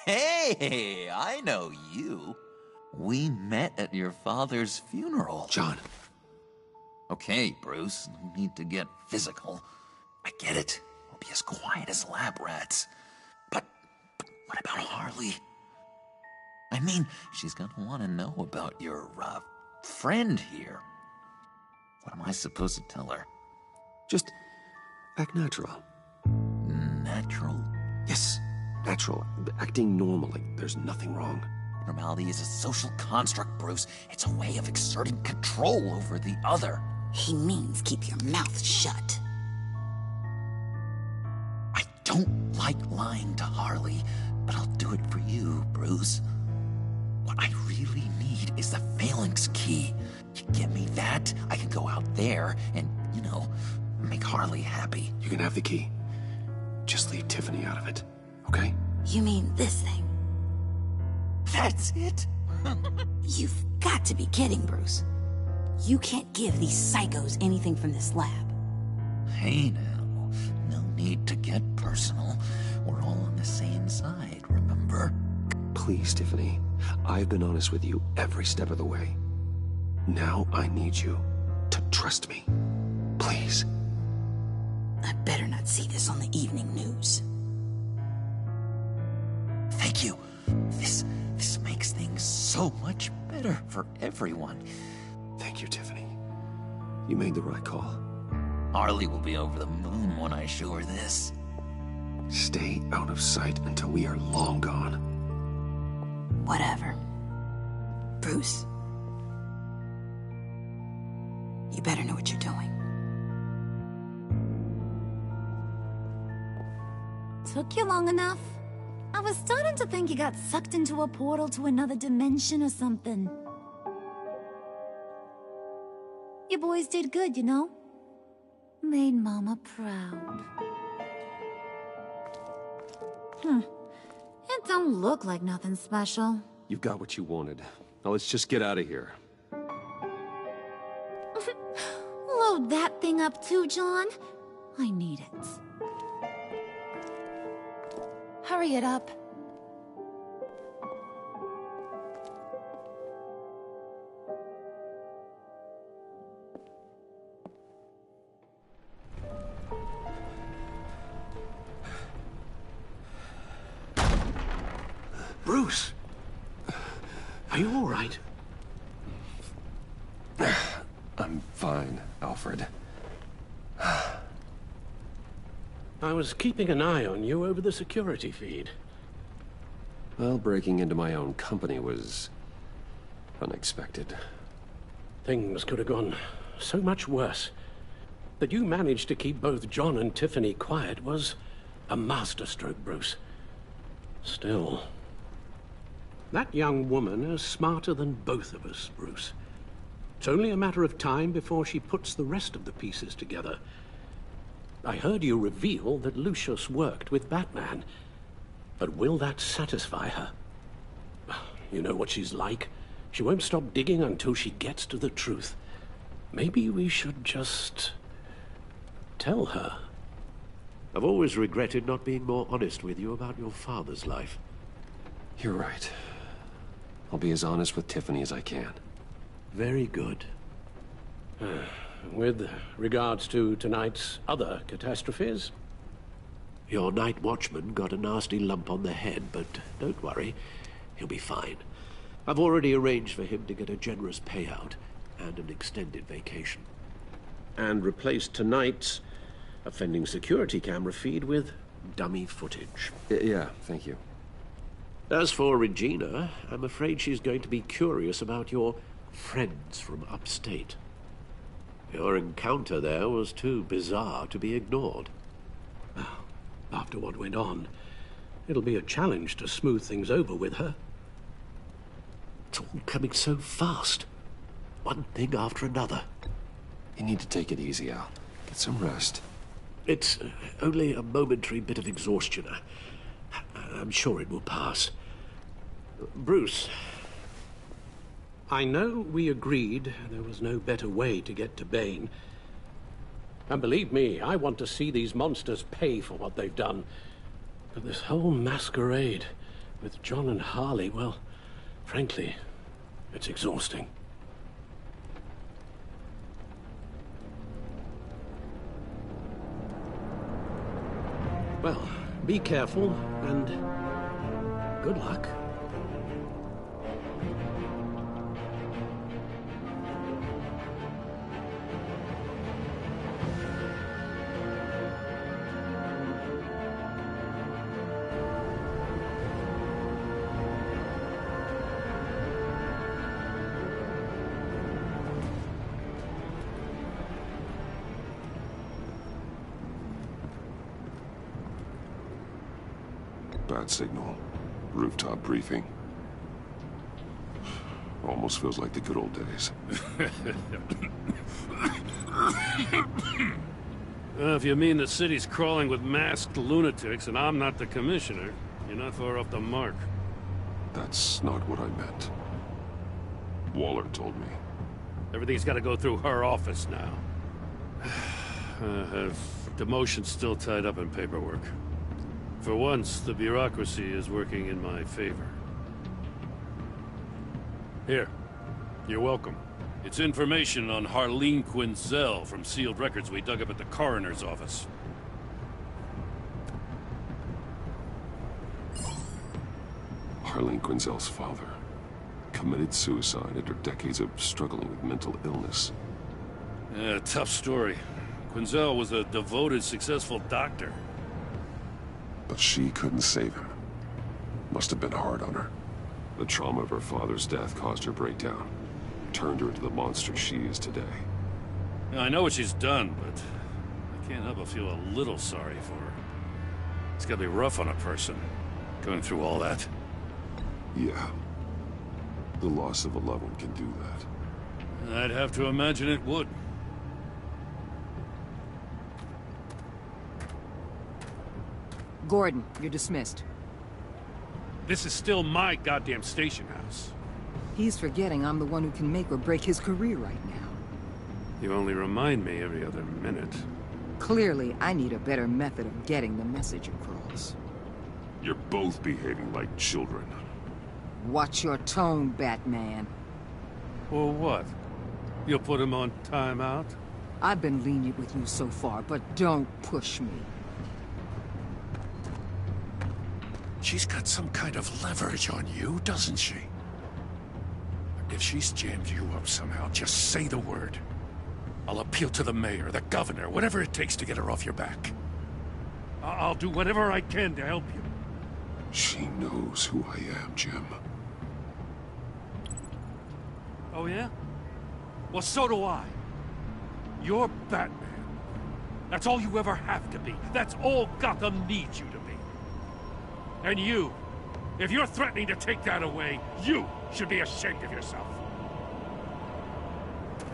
Hey, I know you. We met at your father's funeral. John. Okay, Bruce, no need to get physical. I get it. We'll be as quiet as lab rats. But what about Harley? I mean, she's gonna want to know about your, friend here. What am I supposed to tell her? Just act natural. Natural? Yes, natural. Acting normally. There's nothing wrong. Normality is a social construct, Bruce. It's a way of exerting control over the other. He means keep your mouth shut. I don't like lying to Harley, but I'll do it for you, Bruce. What I really need is the phalanx key. You give me that, I can go out there and, make Harley happy. You can have the key. Just leave Tiffany out of it, okay? You mean this thing? That's it? You've got to be kidding, Bruce. You can't give these psychos anything from this lab. Hey now, no need to get personal. We're all on the same side, remember? Please, Tiffany. I've been honest with you every step of the way. Now I need you to trust me. Please. I better not see this on the evening news. Thank you. This makes things so much better for everyone. Thank you, Tiffany. You made the right call. Harley will be over the moon when I show her this. Stay out of sight until we are long gone. Whatever. Bruce. You better know what you're doing. Took you long enough? I was starting to think you got sucked into a portal to another dimension or something. You boys did good, Made Mama proud. It don't look like nothing special. You've got what you wanted. Now let's just get out of here. Load that thing up too, John. I need it. Hurry it up. Bruce! Are you all right? I'm fine, Alfred. I was keeping an eye on you over the security feed. Well, breaking into my own company was unexpected. Things could have gone so much worse. That you managed to keep both John and Tiffany quiet was a masterstroke, Bruce. Still, that young woman is smarter than both of us, Bruce. It's only a matter of time before she puts the rest of the pieces together. I heard you reveal that Lucius worked with Batman. But will that satisfy her? You know what she's like. She won't stop digging until she gets to the truth. Maybe we should just tell her. I've always regretted not being more honest with you about your father's life. You're right. I'll be as honest with Tiffany as I can. Very good. With regards to tonight's other catastrophes? Your night watchman got a nasty lump on the head, but don't worry, he'll be fine. I've already arranged for him to get a generous payout and an extended vacation. And replaced tonight's offending security camera feed with dummy footage. Yeah, thank you. As for Regina, I'm afraid she's going to be curious about your friends from upstate. Your encounter there was too bizarre to be ignored. Well, after what went on, it'll be a challenge to smooth things over with her. It's all coming so fast. One thing after another. You need to take it easy, Al. Get some rest. It's only a momentary bit of exhaustion. I'm sure it will pass. Bruce, I know we agreed there was no better way to get to Bane. And believe me, I want to see these monsters pay for what they've done. But this whole masquerade with John and Harley, well, frankly, it's exhausting. Well, be careful, and good luck. Bad signal. Rooftop briefing. Almost feels like the good old days. If you mean the city's crawling with masked lunatics and I'm not the commissioner, you're not far off the mark. That's not what I meant. Waller told me. Everything's got to go through her office now. Demotion's still tied up in paperwork. For once, the bureaucracy is working in my favor. Here. You're welcome. It's information on Harleen Quinzel from sealed records we dug up at the coroner's office. Harleen Quinzel's father committed suicide after decades of struggling with mental illness. Yeah, tough story. Quinzel was a devoted, successful doctor. But she couldn't save him. Must have been hard on her. The trauma of her father's death caused her breakdown. Turned her into the monster she is today. Yeah, I know what she's done, but I can't help but feel a little sorry for her. It's gotta be rough on a person, going through all that. Yeah. The loss of a loved one can do that. I'd have to imagine it would. Gordon, you're dismissed. This is still my goddamn station house. He's forgetting I'm the one who can make or break his career right now. You only remind me every other minute. Clearly, I need a better method of getting the message across. You're both behaving like children. Watch your tone, Batman. Or what? You'll put him on timeout? I've been lenient with you so far, but don't push me. She's got some kind of leverage on you, doesn't she? If she's jammed you up somehow, just say the word. I'll appeal to the mayor, the governor, whatever it takes to get her off your back. I'll do whatever I can to help you. She knows who I am, Jim. Oh, yeah? Well, so do I. You're Batman. That's all you ever have to be. That's all Gotham needs you to be. And you, if you're threatening to take that away, you should be ashamed of yourself.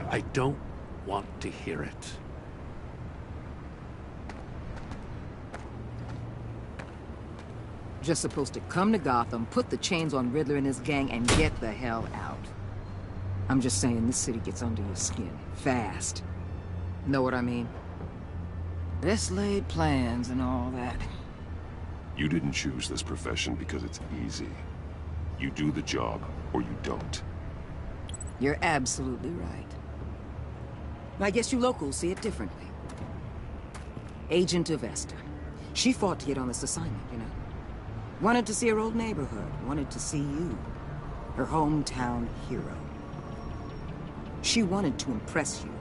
I don't want to hear it. Just supposed to come to Gotham, put the chains on Riddler and his gang, and get the hell out. I'm just saying, this city gets under your skin. Fast. Know what I mean? Best laid plans and all that. You didn't choose this profession because it's easy. You do the job, or you don't. You're absolutely right. I guess you locals see it differently. Agent of Esther. She fought to get on this assignment, you know. Wanted to see her old neighborhood. Wanted to see you. Her hometown hero. She wanted to impress you.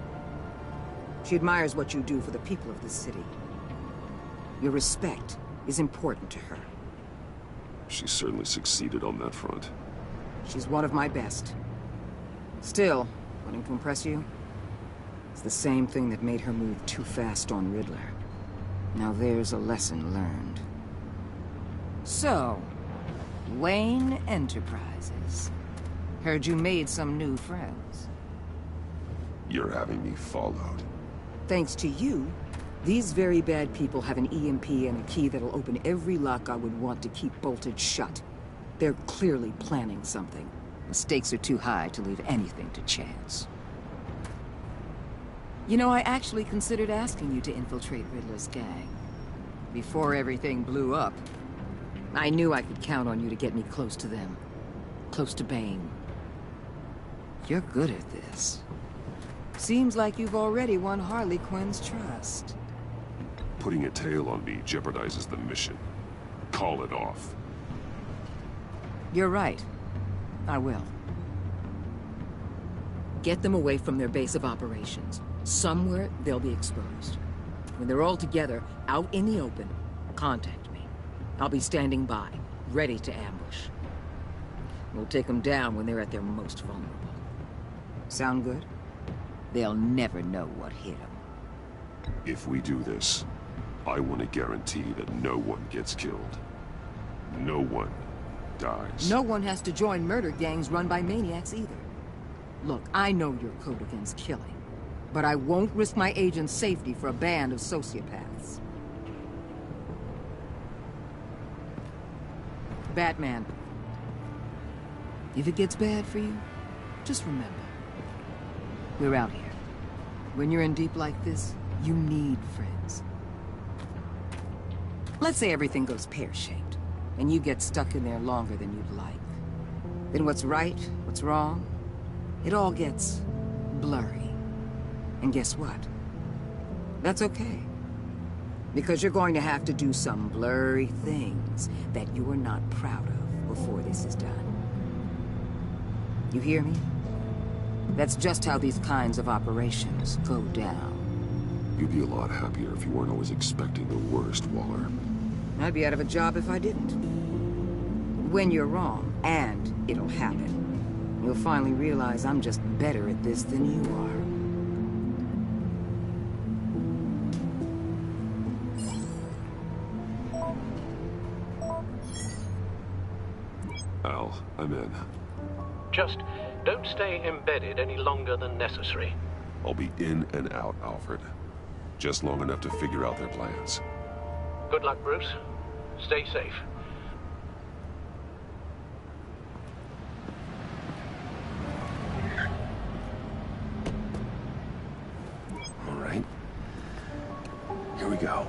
She admires what you do for the people of this city. Your respect is important to her. She certainly succeeded on that front. She's one of my best. Still, wanting to impress you? It's the same thing that made her move too fast on Riddler. Now there's a lesson learned. So, Wayne Enterprises. Heard you made some new friends. You're having me followed. Thanks to you, These very bad people have an EMP and a key that'll open every lock I would want to keep bolted shut. They're clearly planning something. The stakes are too high to leave anything to chance. You know, I actually considered asking you to infiltrate Riddler's gang. Before everything blew up, I knew I could count on you to get me close to them. Close to Bane. You're good at this. Seems like you've already won Harley Quinn's trust. Putting a tail on me jeopardizes the mission. Call it off. You're right. I will. Get them away from their base of operations. Somewhere they'll be exposed. When they're all together, out in the open, contact me. I'll be standing by, ready to ambush. We'll take them down when they're at their most vulnerable. Sound good? They'll never know what hit them. If we do this, I want to guarantee that no one gets killed. No one dies. No one has to join murder gangs run by maniacs either. Look, I know your code against killing, but I won't risk my agent's safety for a band of sociopaths. Batman, if it gets bad for you, just remember, we're out here. When you're in deep like this, you need friends. Let's say everything goes pear-shaped, and you get stuck in there longer than you'd like. Then what's right, what's wrong, it all gets blurry. And guess what? That's okay. Because you're going to have to do some blurry things that you're not proud of before this is done. You hear me? That's just how these kinds of operations go down. You'd be a lot happier if you weren't always expecting the worst, Waller. I'd be out of a job if I didn't. When you're wrong, and it'll happen, you'll finally realize I'm just better at this than you are. Al, I'm in. Just don't stay embedded any longer than necessary. I'll be in and out, Alfred. Just long enough to figure out their plans. Good luck, Bruce. Stay safe. All right. Here we go.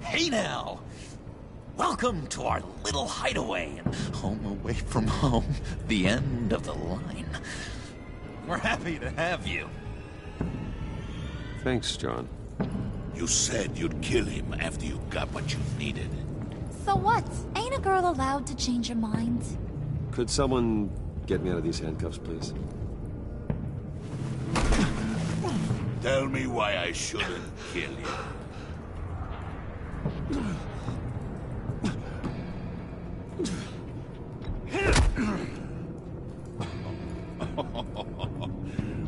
Hey now! Welcome to our little hideaway and home away from home, the end of the line. We're happy to have you. Thanks, John. You said you'd kill him after you got what you needed. So what? Ain't a girl allowed to change her mind? Could someone get me out of these handcuffs, please? Tell me why I shouldn't kill you.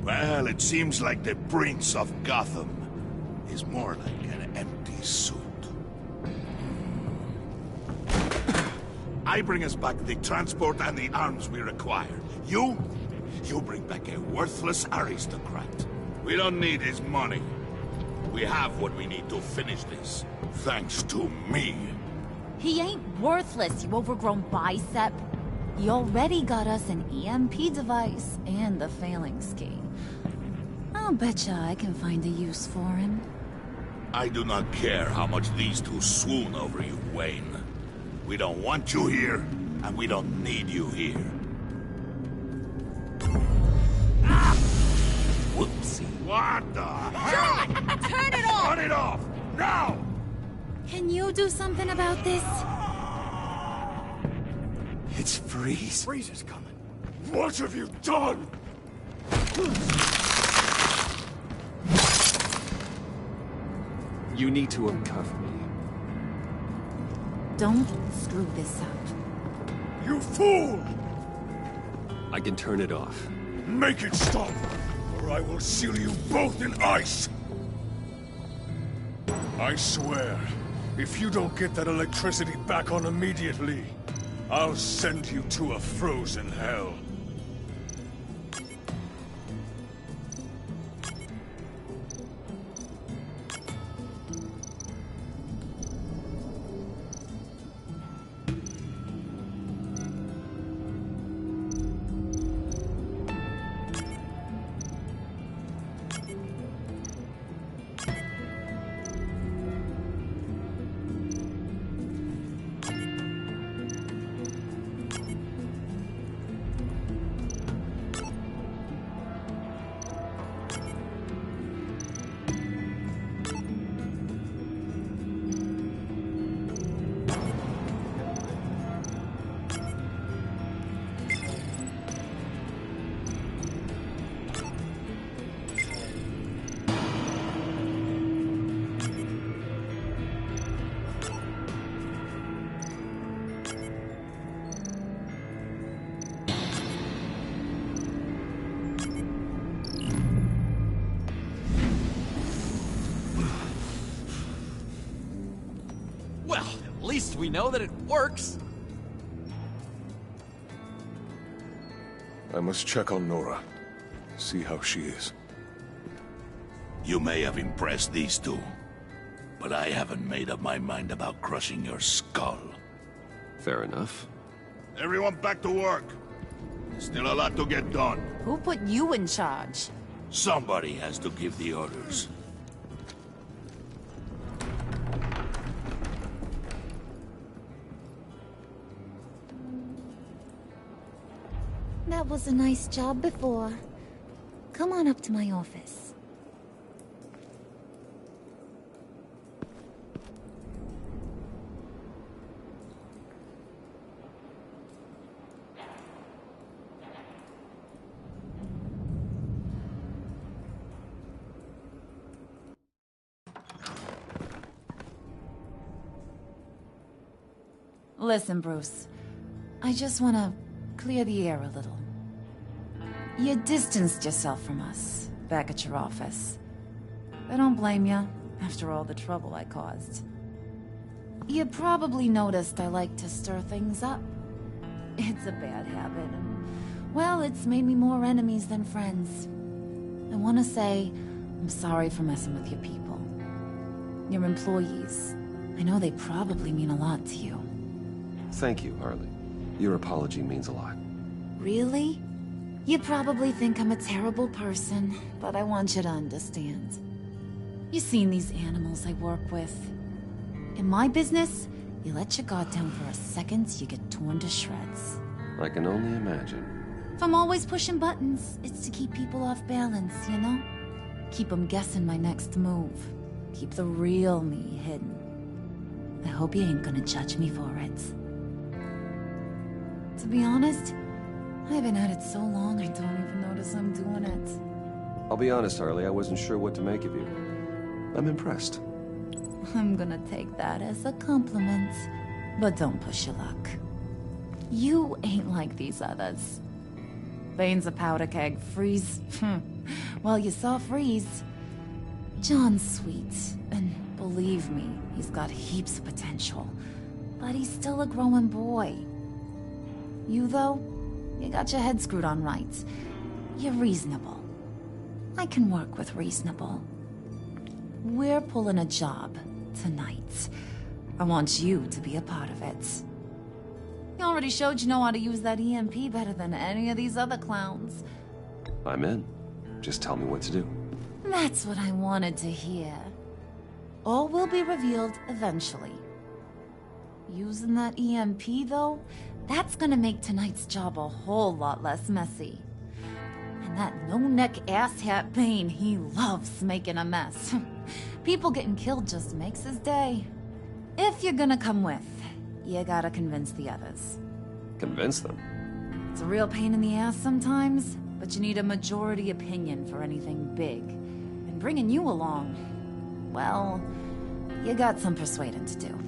Well, it seems like the Prince of Gotham is more like an empty suit. I bring us back the transport and the arms we require. You bring back a worthless aristocrat. We don't need his money. We have what we need to finish this, thanks to me. He ain't worthless, you overgrown bicep. He already got us an EMP device and the phalanx key. I'll betcha I can find a use for him. I do not care how much these two swoon over you, Wayne. We don't want you here, and we don't need you here. Ah! Whoopsie. What the hell? Turn it off! Turn it off! Now! Can you do something about this? It's Freeze. Freeze is coming. What have you done? You need to uncuff me. Don't screw this up. You fool! I can turn it off. Make it stop, or I will seal you both in ice! I swear, if you don't get that electricity back on immediately, I'll send you to a frozen hell. Well, at least we know that it works. I must check on Nora. See how she is. You may have impressed these two, but I haven't made up my mind about crushing your skull. Fair enough. Everyone back to work. There's still a lot to get done. Who put you in charge? Somebody has to give the orders. That was a nice job before. Come on up to my office. Listen, Bruce. I just want to clear the air a little. You distanced yourself from us, back at your office. I don't blame you, after all the trouble I caused. You probably noticed I like to stir things up. It's a bad habit, and, well, it's made me more enemies than friends. I want to say I'm sorry for messing with your people. Your employees. I know they probably mean a lot to you. Thank you, Harley. Your apology means a lot. Really? You probably think I'm a terrible person, but I want you to understand. You've seen these animals I work with. In my business, you let your guard down for a second, you get torn to shreds. I can only imagine. If I'm always pushing buttons, it's to keep people off balance, you know? Keep them guessing my next move. Keep the real me hidden. I hope you ain't gonna judge me for it. To be honest, I've been at it so long I don't even notice I'm doing it. I'll be honest, Harley, I wasn't sure what to make of you. I'm impressed. I'm gonna take that as a compliment. But don't push your luck. You ain't like these others. Bane's a powder keg. Freeze. Well, you saw Freeze. John's sweet, and believe me, he's got heaps of potential. But he's still a growing boy. You, though, you got your head screwed on right. You're reasonable. I can work with reasonable. We're pulling a job tonight. I want you to be a part of it. You already showed you know how to use that EMP better than any of these other clowns. I'm in. Just tell me what to do. That's what I wanted to hear. All will be revealed eventually. Using that EMP, though, that's gonna make tonight's job a whole lot less messy. And that no-neck asshat Bane, he loves making a mess. People getting killed just makes his day. If you're gonna come with, you gotta convince the others. Convince them? It's a real pain in the ass sometimes, but you need a majority opinion for anything big. And bringing you along, well, You got some persuading to do.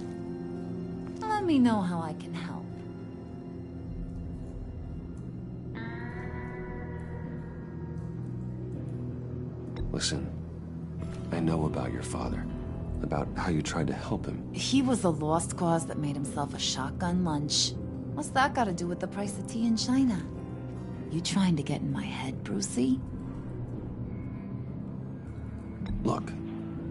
Let me know how I can help. Listen, I know about your father. About how you tried to help him. He was a lost cause that made himself a shotgun lunch. What's that got to do with the price of tea in China? You trying to get in my head, Brucey? Look,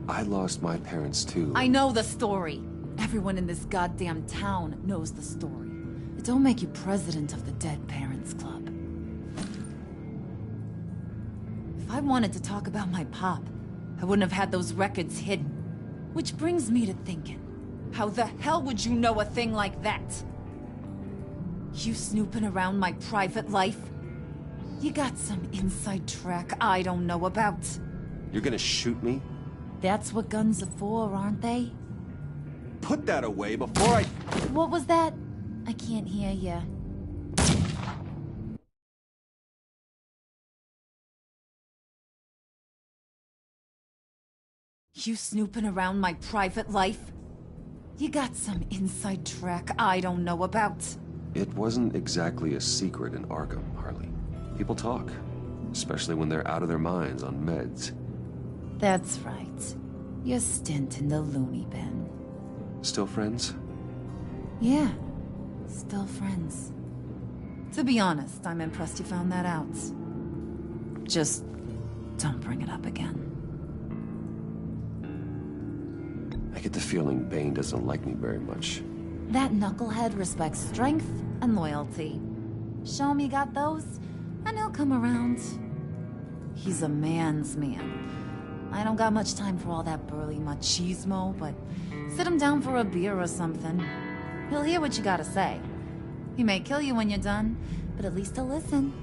I lost my parents too. I know the story. Everyone in this goddamn town knows the story. It don't make you president of the Dead Parents Club. If I wanted to talk about my pop, I wouldn't have had those records hidden. Which brings me to thinking, how the hell would you know a thing like that? You snooping around my private life? You got some inside track I don't know about. You're gonna shoot me? That's what guns are for, aren't they? Put that away before I... What was that? I can't hear ya. You snooping around my private life? You got some inside track I don't know about. It wasn't exactly a secret in Arkham, Harley. People talk, especially when they're out of their minds on meds. That's right. Your stint in the loony bin. Still friends? Yeah, still friends. To be honest, I'm impressed you found that out. Just don't bring it up again. I get the feeling Bane doesn't like me very much. That knucklehead respects strength and loyalty. Show him you got those, and he'll come around. He's a man's man. I don't got much time for all that burly machismo, but sit him down for a beer or something. He'll hear what you gotta say. He may kill you when you're done, but at least he'll listen.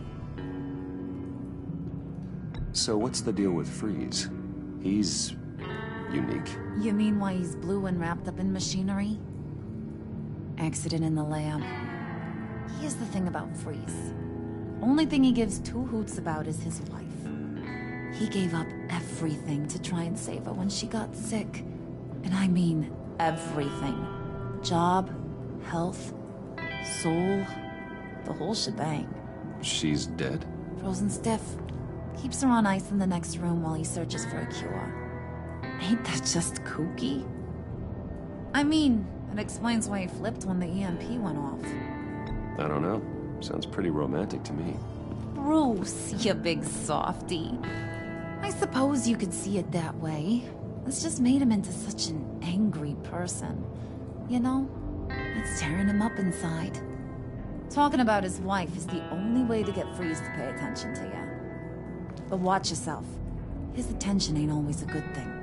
So what's the deal with Freeze? He's... unique. You mean why he's blue and wrapped up in machinery? Accident in the lab. Here's the thing about Freeze. Only thing he gives two hoots about is his wife. He gave up everything to try and save her when she got sick. And I mean everything. Job, health, soul, the whole shebang. She's dead? Frozen stiff. Keeps her on ice in the next room while he searches for a cure. Ain't that just kooky? I mean, it explains why he flipped when the EMP went off. I don't know. Sounds pretty romantic to me. Bruce, you big softy. I suppose you could see it that way. It's just made him into such an angry person. You know? It's tearing him up inside. Talking about his wife is the only way to get Freeze to pay attention to you. But watch yourself. His attention ain't always a good thing.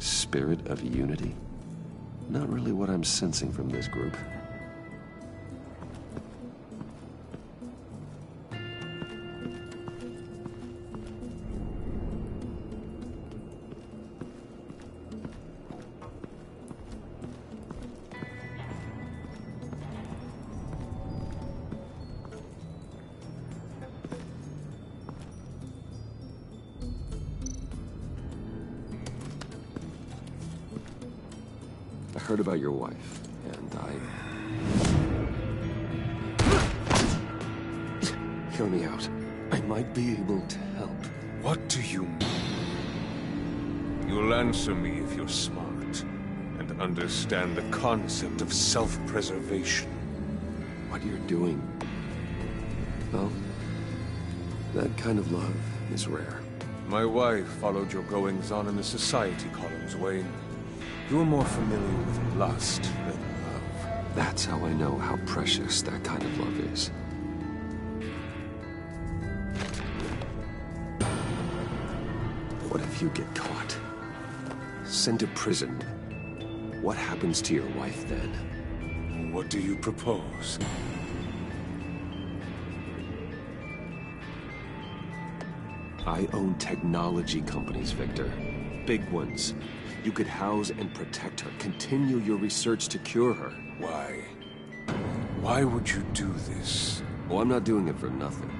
Spirit of unity? Not really what I'm sensing from this group. I heard about your wife, and Hear me out. I might be able to help. What do you mean? You'll answer me if you're smart, and understand the concept of self-preservation. What you're doing Well, that kind of love is rare. My wife followed your goings-on in the society columns, Wayne. You are more familiar with lust than love. That's how I know how precious that kind of love is. What if you get caught? Sent to prison? What happens to your wife then? What do you propose? I own technology companies, Victor. Big ones. You could house and protect her. Continue your research to cure her. Why? Why would you do this? Well, I'm not doing it for nothing.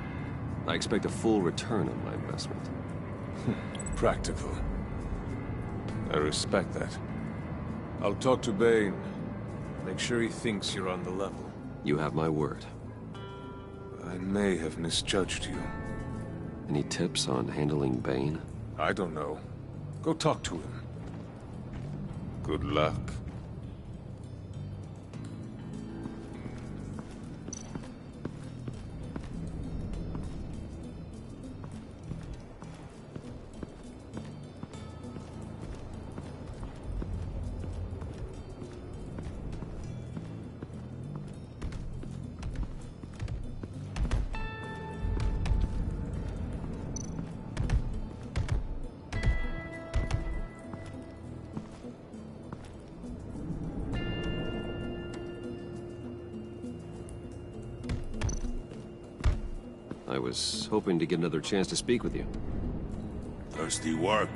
I expect a full return on my investment. Practical. I respect that. I'll talk to Bane. Make sure he thinks you're on the level. You have my word. I may have misjudged you. Any tips on handling Bane? I don't know. Go talk to him. Good luck. I was hoping to get another chance to speak with you. Thirsty work.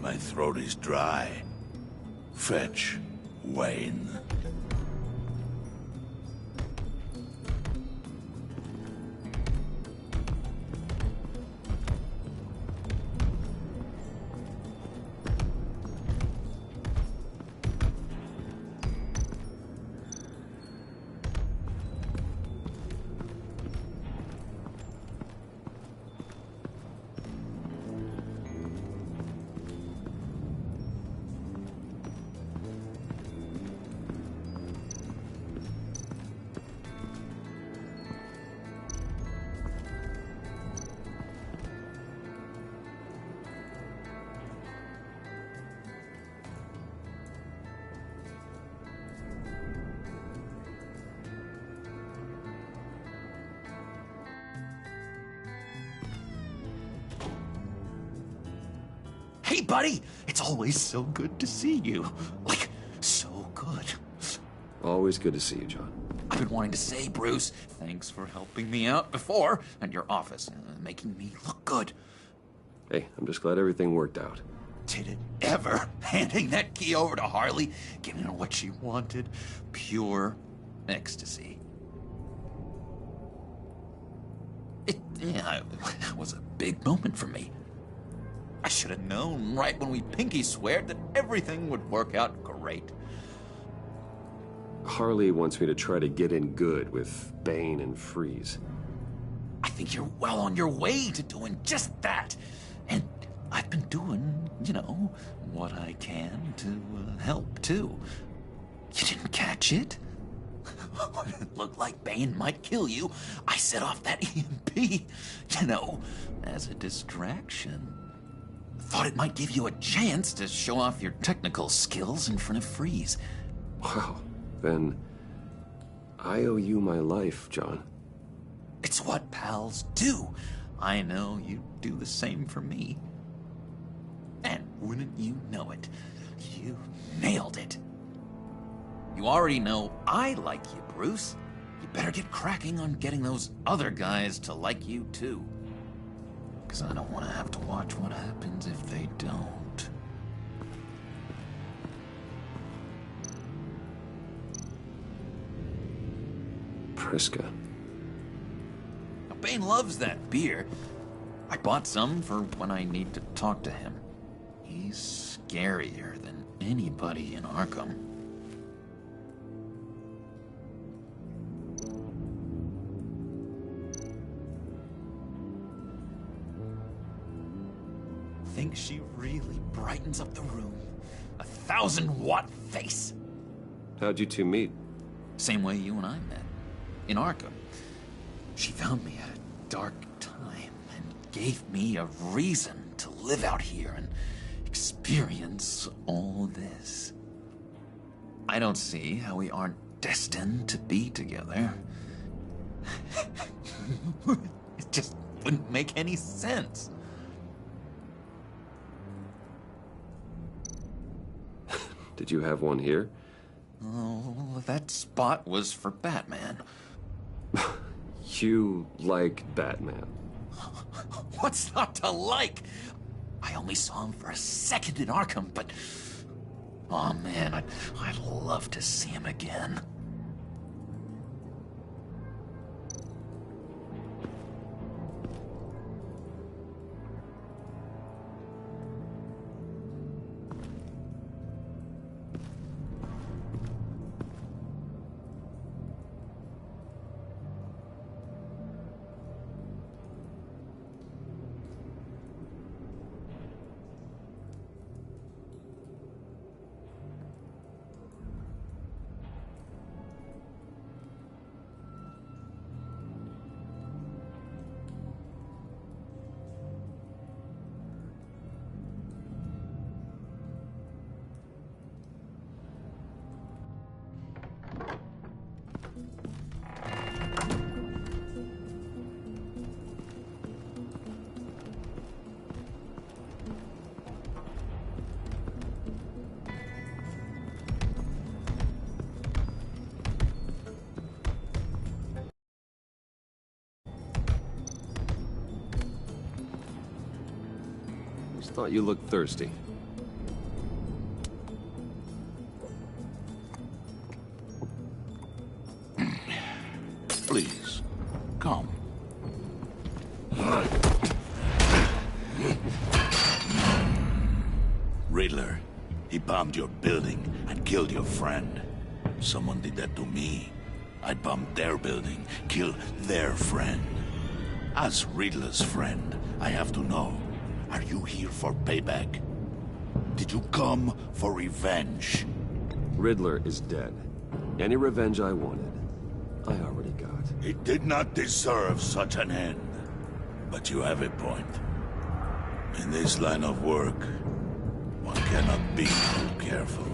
My throat is dry. Fetch, Wayne. Hey, buddy! It's always so good to see you. Like, so good. Always good to see you, John. I've been wanting to say, Bruce, thanks for helping me out before at your office, making me look good. Hey, I'm just glad everything worked out. Did it ever? Handing that key over to Harley, giving her what she wanted. Pure ecstasy. It was a big moment for me. I should have known right when we pinky sweared that everything would work out great. Harley wants me to try to get in good with Bane and Freeze. I think you're well on your way to doing just that. And I've been doing, what I can to help, too. You didn't catch it? When it looked like Bane might kill you, I set off that EMP, as a distraction. Thought it might give you a chance to show off your technical skills in front of Freeze. Wow, then I owe you my life, John. It's what pals do. I know you do the same for me. And wouldn't you know it, you nailed it. You already know I like you, Bruce. You better get cracking on getting those other guys to like you, too. Because I don't want to have to watch what happens if they don't. Priska. Now, Bane loves that beer. I bought some for when I need to talk to him. He's scarier than anybody in Arkham. Think she really brightens up the room. 1,000-watt face. How'd you two meet? Same way you and I met. In Arkham. She found me at a dark time and gave me a reason to live out here and experience all this. I don't see how we aren't destined to be together. It just wouldn't make any sense. Did you have one here? Oh, that spot was for Batman. You like Batman? What's not to like? I only saw him for a second in Arkham, but... oh man, I'd love to see him again. Thought you looked thirsty. Please, come. Riddler, he bombed your building and killed your friend. Someone did that to me. I'd bomb their building, kill their friend. As Riddler's friend, I have to know. Are you here for payback? Did you come for revenge? Riddler is dead. Any revenge I wanted, I already got. He did not deserve such an end. But you have a point. In this line of work, one cannot be too careful.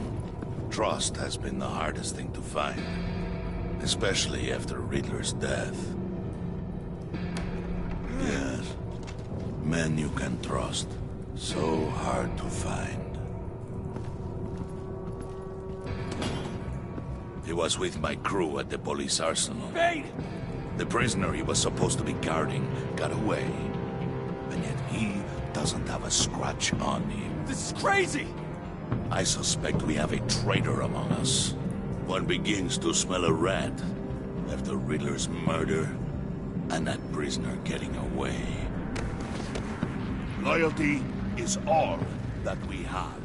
Trust has been the hardest thing to find. Especially after Riddler's death. Yes. Men you can trust. So hard to find. He was with my crew at the police arsenal. Bane! The prisoner he was supposed to be guarding got away. And yet he doesn't have a scratch on him. This is crazy! I suspect we have a traitor among us. One begins to smell a rat after Riddler's murder and that prisoner getting away. Loyalty is all that we have.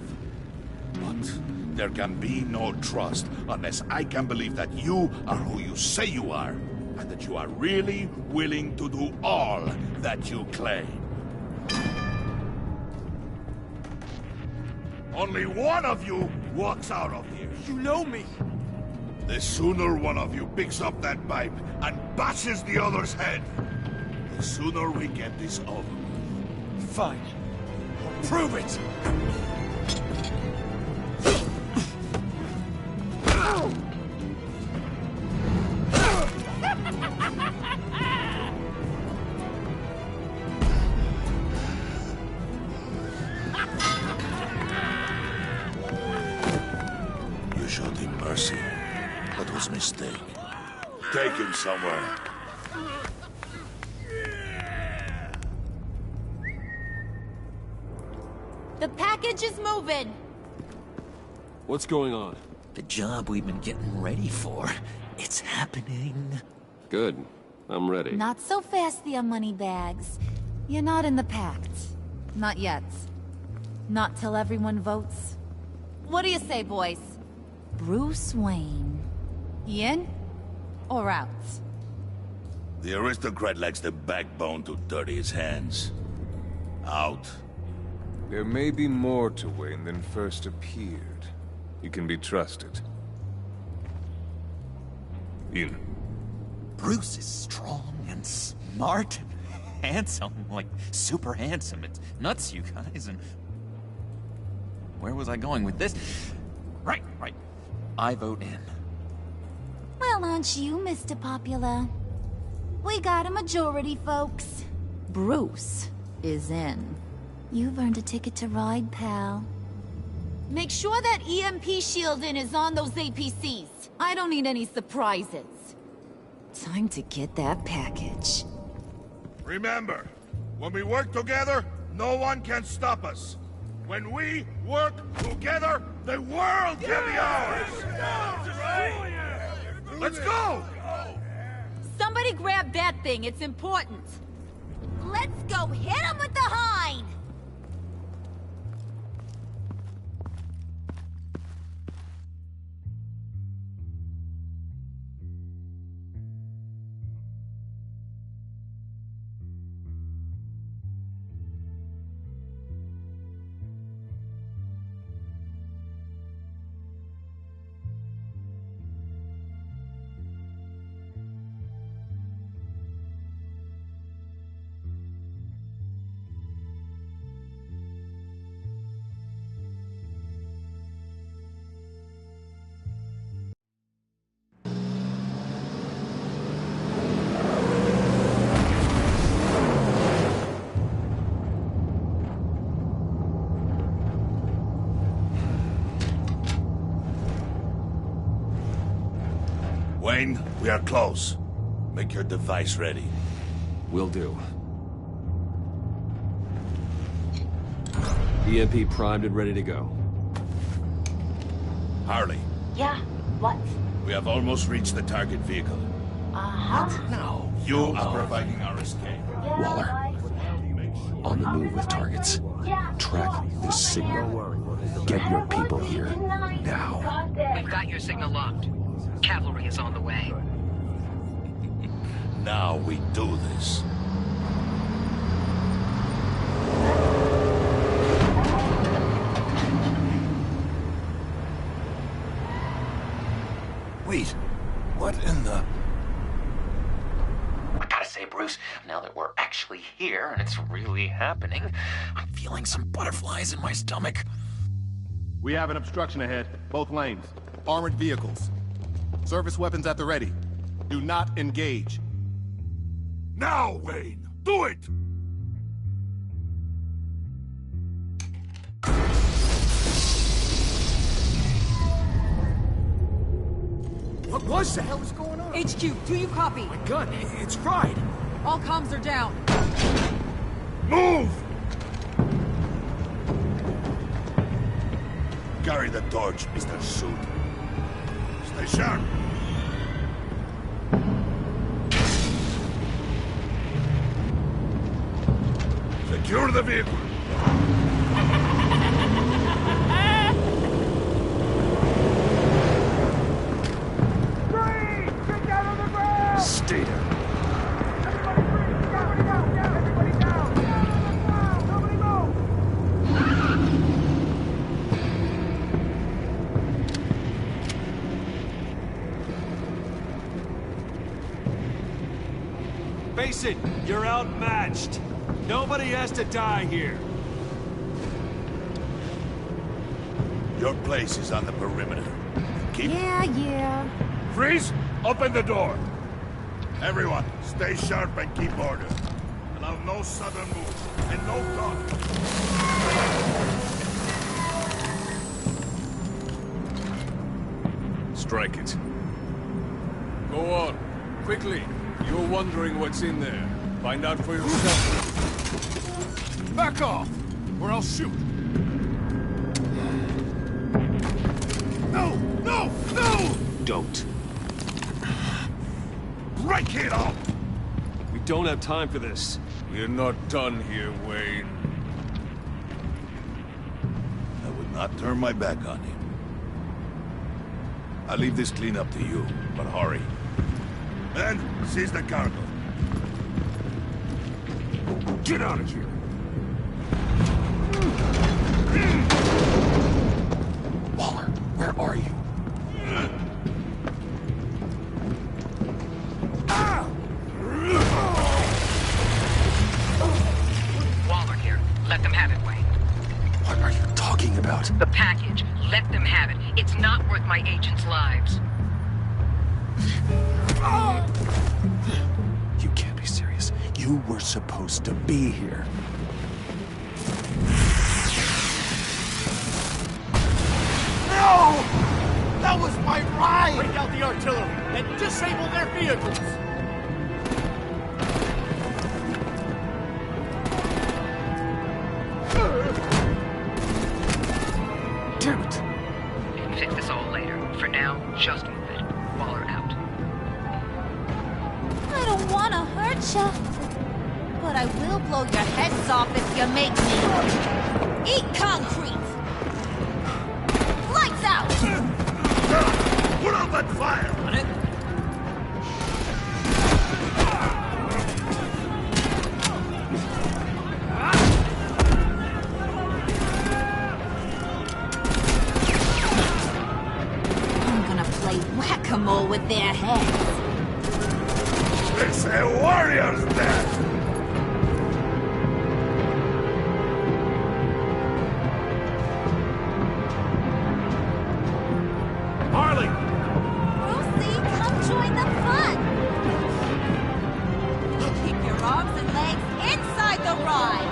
But there can be no trust unless I can believe that you are who you say you are, and that you are really willing to do all that you claim. Only one of you walks out of here. You know me. The sooner one of you picks up that pipe and bashes the other's head, the sooner we get this over. Fine. Prove it! You showed him mercy. That was a mistake. Take him somewhere. The package is moving! What's going on? The job we've been getting ready for. It's happening. Good. I'm ready. Not so fast, the Moneybags. You're not in the pact. Not yet. Not till everyone votes. What do you say, boys? Bruce Wayne. In or out? The aristocrat lacks the backbone to dirty his hands. Out. There may be more to Wayne than first appeared. You can be trusted. In. Bruce is strong and smart and handsome, like super handsome. It's nuts, you guys, and... Where was I going with this? Right. I vote in. Well, aren't you, Mr. Popular? We got a majority, folks. Bruce is in. You've earned a ticket to ride, pal. Make sure that EMP shielding is on those APCs. I don't need any surprises. Time to get that package. Remember, when we work together, no one can stop us. When we work together, the world can be ours! Let's go! Somebody grab that thing, it's important. Let's go hit him with the hind! Wayne, we are close. Make your device ready. Will do. EMP primed and ready to go. Harley. Yeah, what? We have almost reached the target vehicle. Uh-huh. No. You are providing our escape. Waller. On the move with targets. Track this signal. Get your people here. Now. We've got your signal locked. Cavalry is on the way. Now we do this. Wait, what in the... I gotta say, Bruce, now that we're actually here and it's really happening, I'm feeling some butterflies in my stomach. We have an obstruction ahead, both lanes. Armored vehicles. Service weapons at the ready. Do not engage. Now, Wayne! Do it! What was that? What was going on? HQ, do you copy? My gun, it's fried. All comms are down. Move! Carry the torch, Mr. Suit. Stay sharp. Secure the vehicle. Stay there. Face it, you're outmatched. Nobody has to die here. Your place is on the perimeter. Keep... Yeah. Freeze! Open the door! Everyone, stay sharp and keep order. Allow no sudden moves, and no talk. Strike it. Go on. Quickly. You're wondering what's in there. Find out for yourself. Back off, or I'll shoot. No! No! No! Don't. Break it off! We don't have time for this. We're not done here, Wayne. I would not turn my back on him. I'll leave this clean up to you, but hurry. Men, seize the cargo. Get out of here! Waller, where are you? Ah! What? The package. Let them have it. It's not worth my agents' lives. You can't be serious. You were supposed to be here. No! That was my ride! Break out the artillery and disable their vehicles! Damn it! We can fix this all later. For now, just move it. Waller out. I don't want to hurt ya. But I will blow your heads off if you make me. Eat concrete! Lights out! Put out that fire! On it. I'm gonna play whack-a-mole with their heads. It's a warrior's death! Harley! Lucy, come join the fun! Keep your arms and legs inside the ride!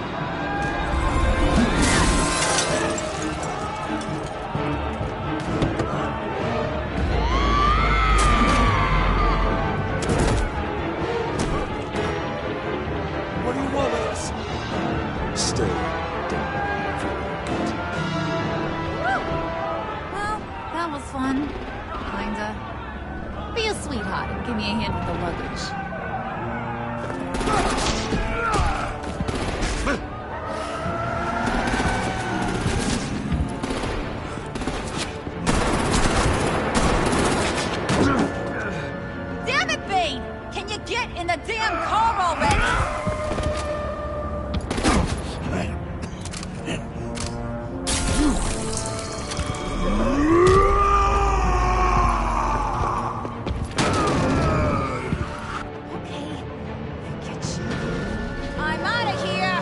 What do you want with us? Stay down. Well, that was fun. Kinda. Be a sweetheart and give me a hand with the luggage. Damn it, Bane! Can you get in the damn car already? Okay, forget you. I'm out of here!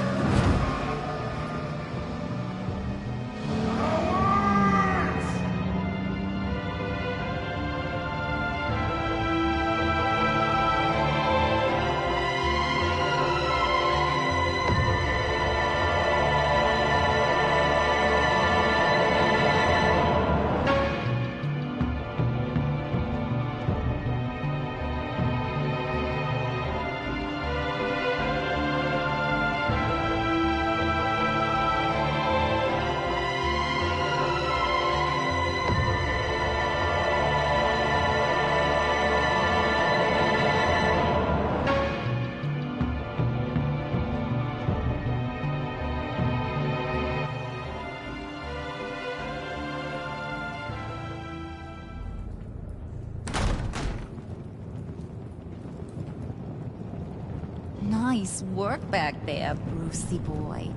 Nice work back there, Brucey boy.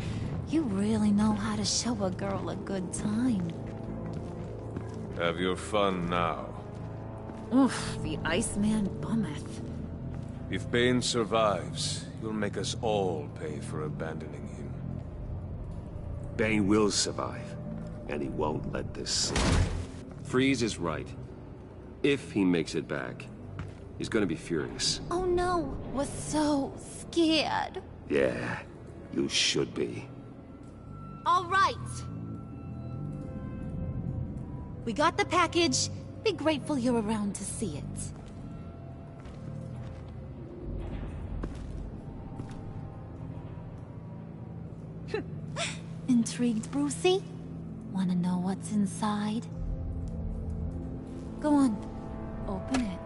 You really know how to show a girl a good time. Have your fun now. Oof, the Iceman bummeth. If Bane survives, he'll make us all pay for abandoning him. Bane will survive, and he won't let this slide. Freeze is right. If he makes it back, he's gonna be furious. Oh no, we're so scared. Yeah, you should be. All right. We got the package. Be grateful you're around to see it. Intrigued, Brucey? Wanna know what's inside? Go on, open it.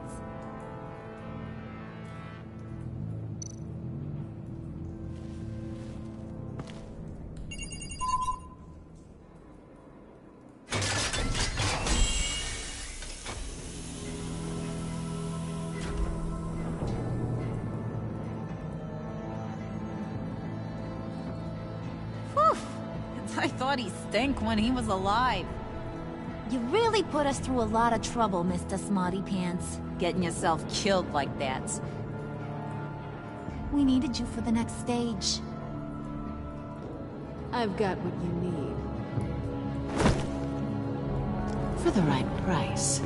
I thought he stank when he was alive. You really put us through a lot of trouble, Mr. Smarty Pants, getting yourself killed like that. We needed you for the next stage. I've got what you need. For the right price.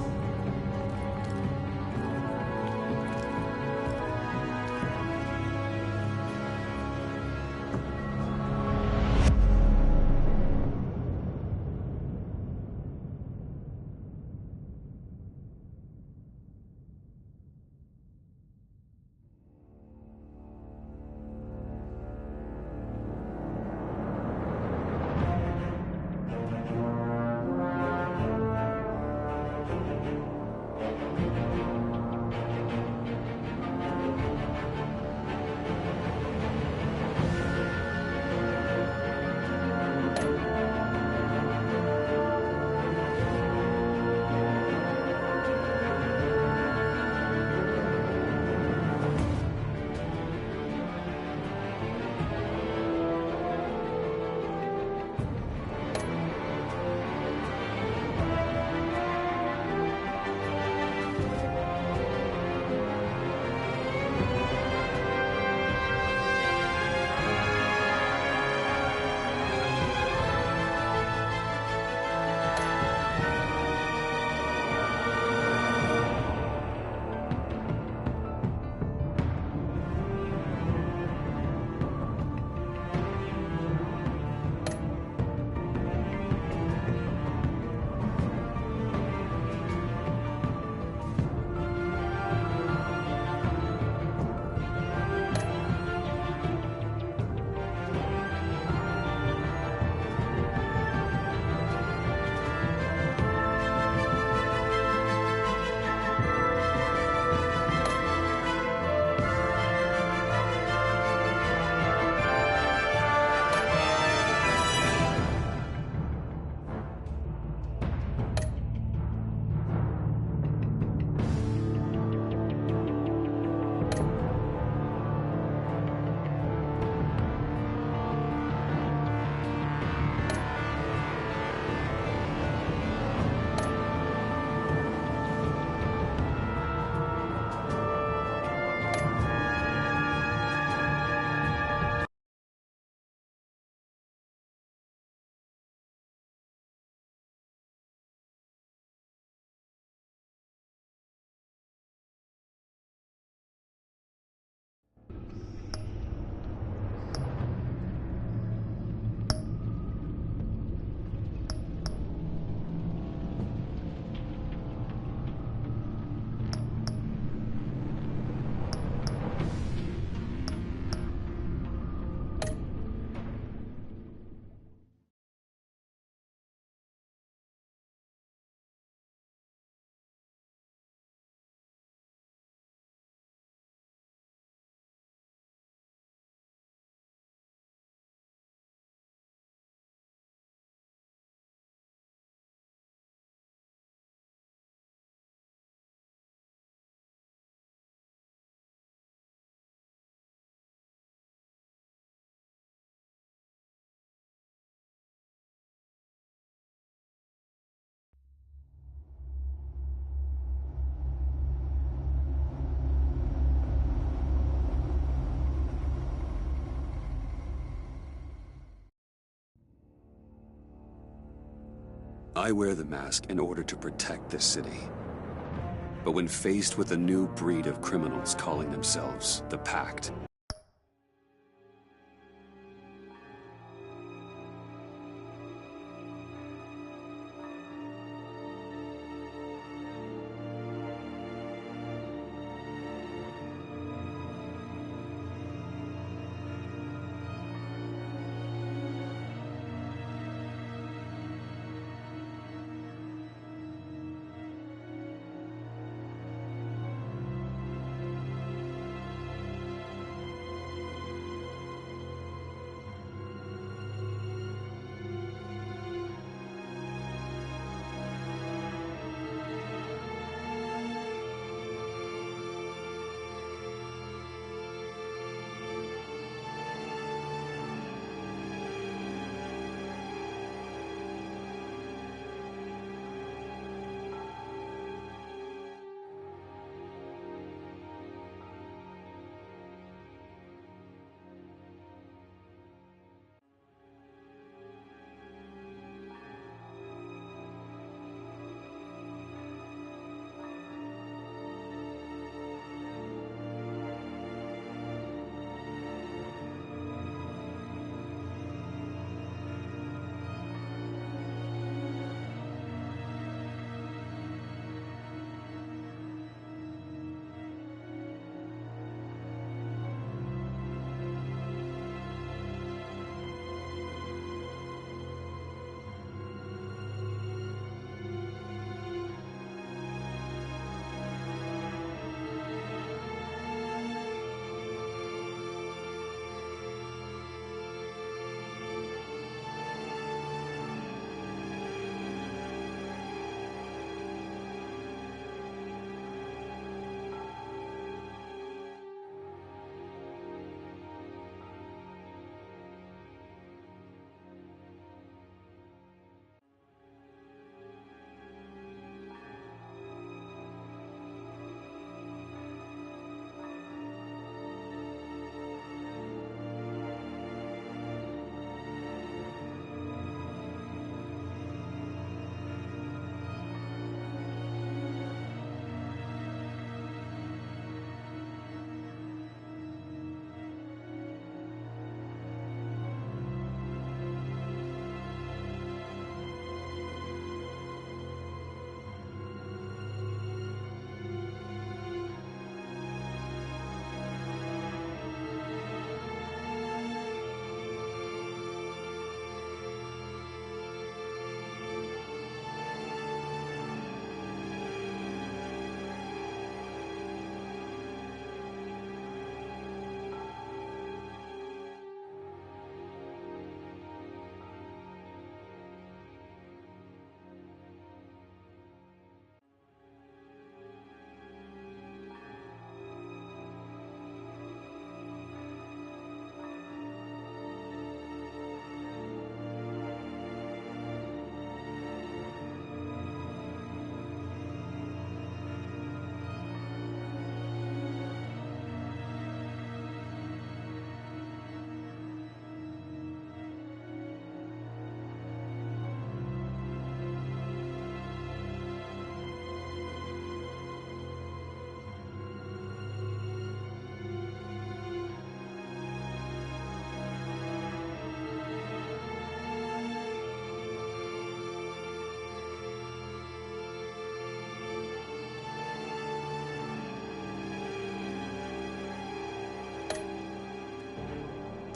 I wear the mask in order to protect the city. But when faced with a new breed of criminals calling themselves the Pact,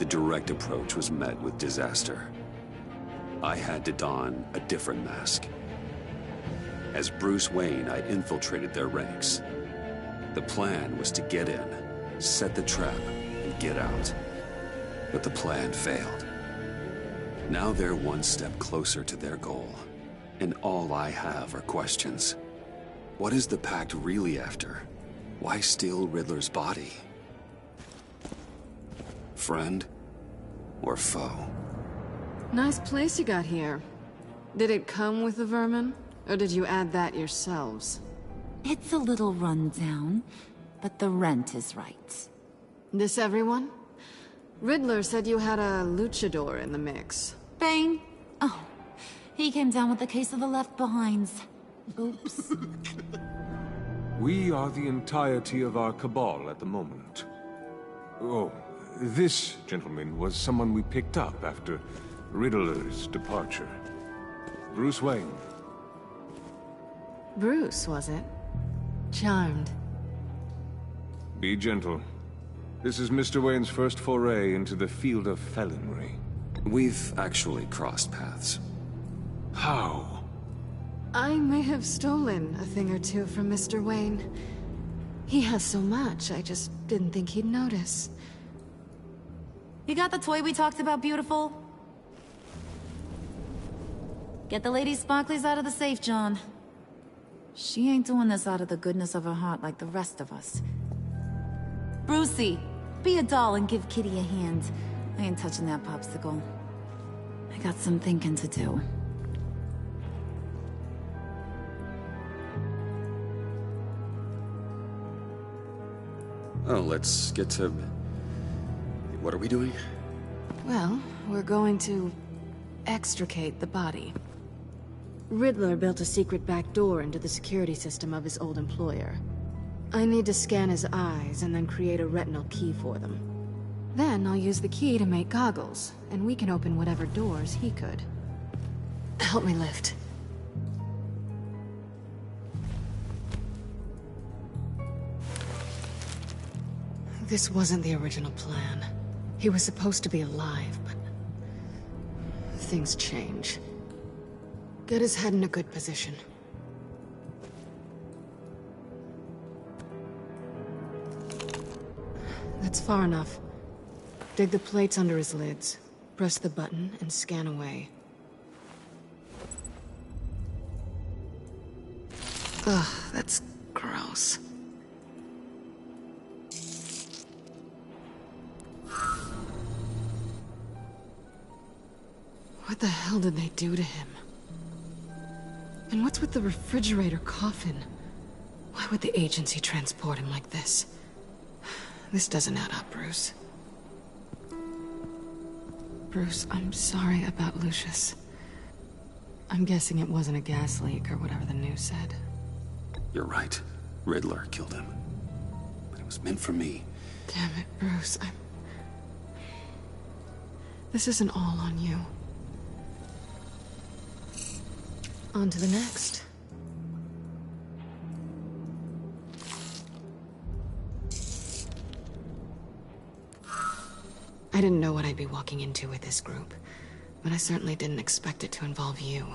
the direct approach was met with disaster. I had to don a different mask. As Bruce Wayne, I infiltrated their ranks. The plan was to get in, set the trap, and get out. But the plan failed. Now they're one step closer to their goal, and all I have are questions. What is the Pact really after? Why steal Riddler's body? Friend or foe? Nice place you got here. Did it come with the vermin? Or did you add that yourselves? It's a little rundown, but the rent is right. This everyone? Riddler said you had a luchador in the mix. Bane? Oh, he came down with a case of the left-behinds. Oops. We are the entirety of our cabal at the moment. Oh, this gentleman was someone we picked up after Riddler's departure. Bruce Wayne. Bruce, was it? Charmed. Be gentle. This is Mr. Wayne's first foray into the field of felonry. We've actually crossed paths. How? I may have stolen a thing or two from Mr. Wayne. He has so much, I just didn't think he'd notice. You got the toy we talked about, beautiful? Get the lady sparklies out of the safe, John. She ain't doing this out of the goodness of her heart like the rest of us. Brucey, be a doll and give Kitty a hand. I ain't touching that popsicle. I got some thinking to do. Oh, let's get to... What are we doing? Well, we're going to extricate the body. Riddler built a secret back door into the security system of his old employer. I need to scan his eyes and then create a retinal key for them. Then I'll use the key to make goggles, and we can open whatever doors he could. Help me lift. This wasn't the original plan. He was supposed to be alive, but... things change. Get his head in a good position. That's far enough. Dig the plates under his lids. Press the button and scan away. Ugh, that's gross. What the hell did they do to him? And what's with the refrigerator coffin? Why would the agency transport him like this? This doesn't add up, Bruce. Bruce, I'm sorry about Lucius. I'm guessing it wasn't a gas leak or whatever the news said. You're right. Riddler killed him. But it was meant for me. Damn it, Bruce. This isn't all on you. On to the next. I didn't know what I'd be walking into with this group, but I certainly didn't expect it to involve you.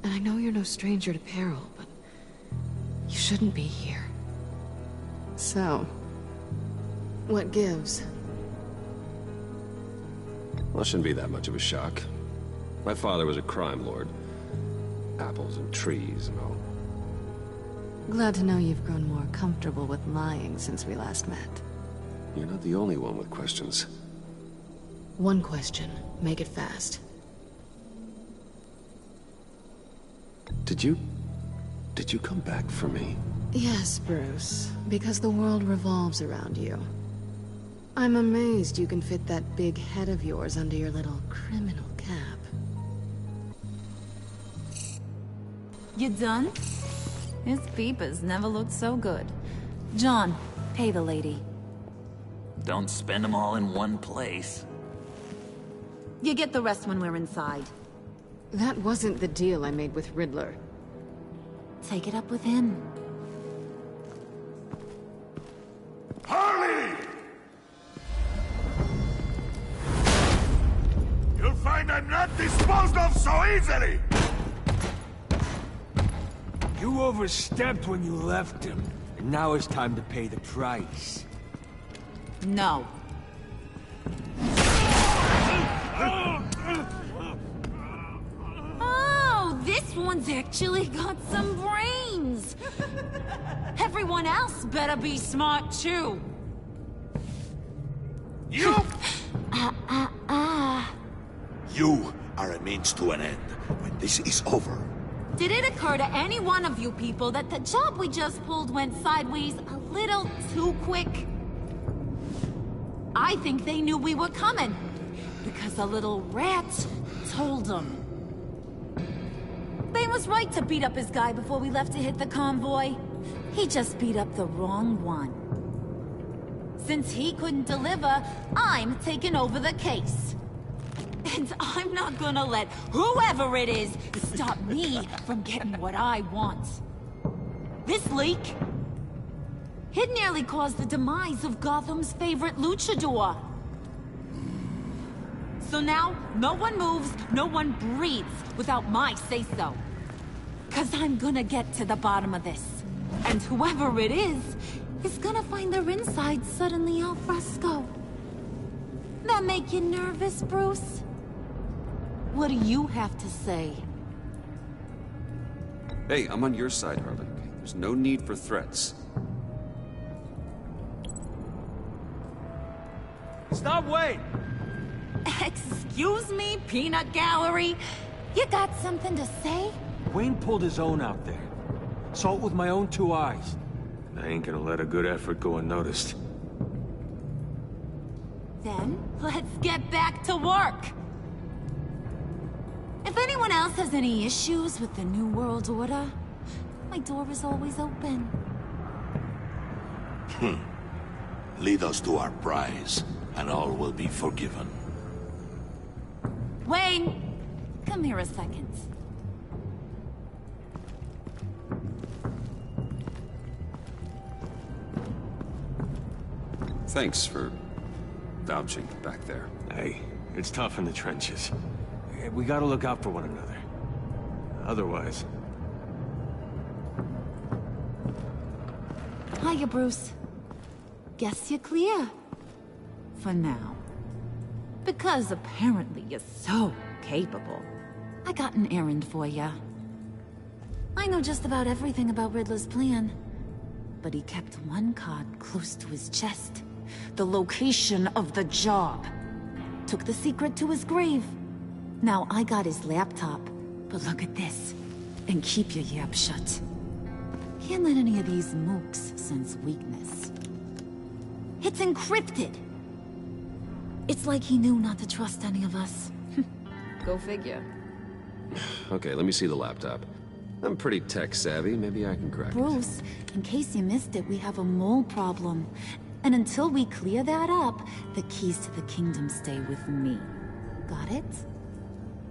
And I know you're no stranger to peril, but you shouldn't be here. So, what gives? Well, it shouldn't be that much of a shock. My father was a crime lord. Apples and trees and all. Glad to know you've grown more comfortable with lying since we last met. You're not the only one with questions. One question. Make it fast. Did you come back for me? Yes, Bruce. Because the world revolves around you. I'm amazed you can fit that big head of yours under your little criminal cap. You done? His peepers never looked so good. John, pay the lady. Don't spend them all in one place. You get the rest when we're inside. That wasn't the deal I made with Riddler. Take it up with him. Harley! not disposed of so easily! You overstepped when you left him, and now it's time to pay the price. No. Oh, this one's actually got some brains. Everyone else better be smart too. You! You are a means to an end. When this is over, Did it occur to any one of you people that the job we just pulled went sideways a little too quick? I think they knew we were coming, because a little rat told them. They was right to beat up his guy before we left to hit the convoy. He just beat up the wrong one. Since he couldn't deliver, I'm taking over the case. And I'm not gonna let whoever it is stop me from getting what I want. This leak, it nearly caused the demise of Gotham's favorite luchador. So now, no one moves, no one breathes without my say-so. 'Cause I'm gonna get to the bottom of this. And whoever it is gonna find their inside suddenly al fresco. That make you nervous, Bruce? What do you have to say? Hey, I'm on your side, Harley. There's no need for threats. Stop, wait! Excuse me, Peanut Gallery? You got something to say? Wayne pulled his own out there. Saw it with my own 2 eyes. I ain't gonna let a good effort go unnoticed. Then, let's get back to work. If anyone else has any issues with the New World Order, my door is always open. Lead us to our prize, and all will be forgiven. Wayne, come here a second. Thanks for vouching back there. Hey, it's tough in the trenches. We gotta look out for one another. Otherwise... Hiya, Bruce. Guess you're clear. For now. Because apparently you're so capable. I got an errand for ya. I know just about everything about Riddler's plan. But he kept one card close to his chest. The location of the job. Took the secret to his grave. Now I got his laptop. But look at this. And keep your yap shut. Can't let any of these mooks sense weakness. It's encrypted. It's like he knew not to trust any of us. Go figure. Okay, let me see the laptop. I'm pretty tech savvy. Maybe I can crack it. Bruce, in case you missed it, we have a mole problem. And until we clear that up, the keys to the kingdom stay with me. Got it?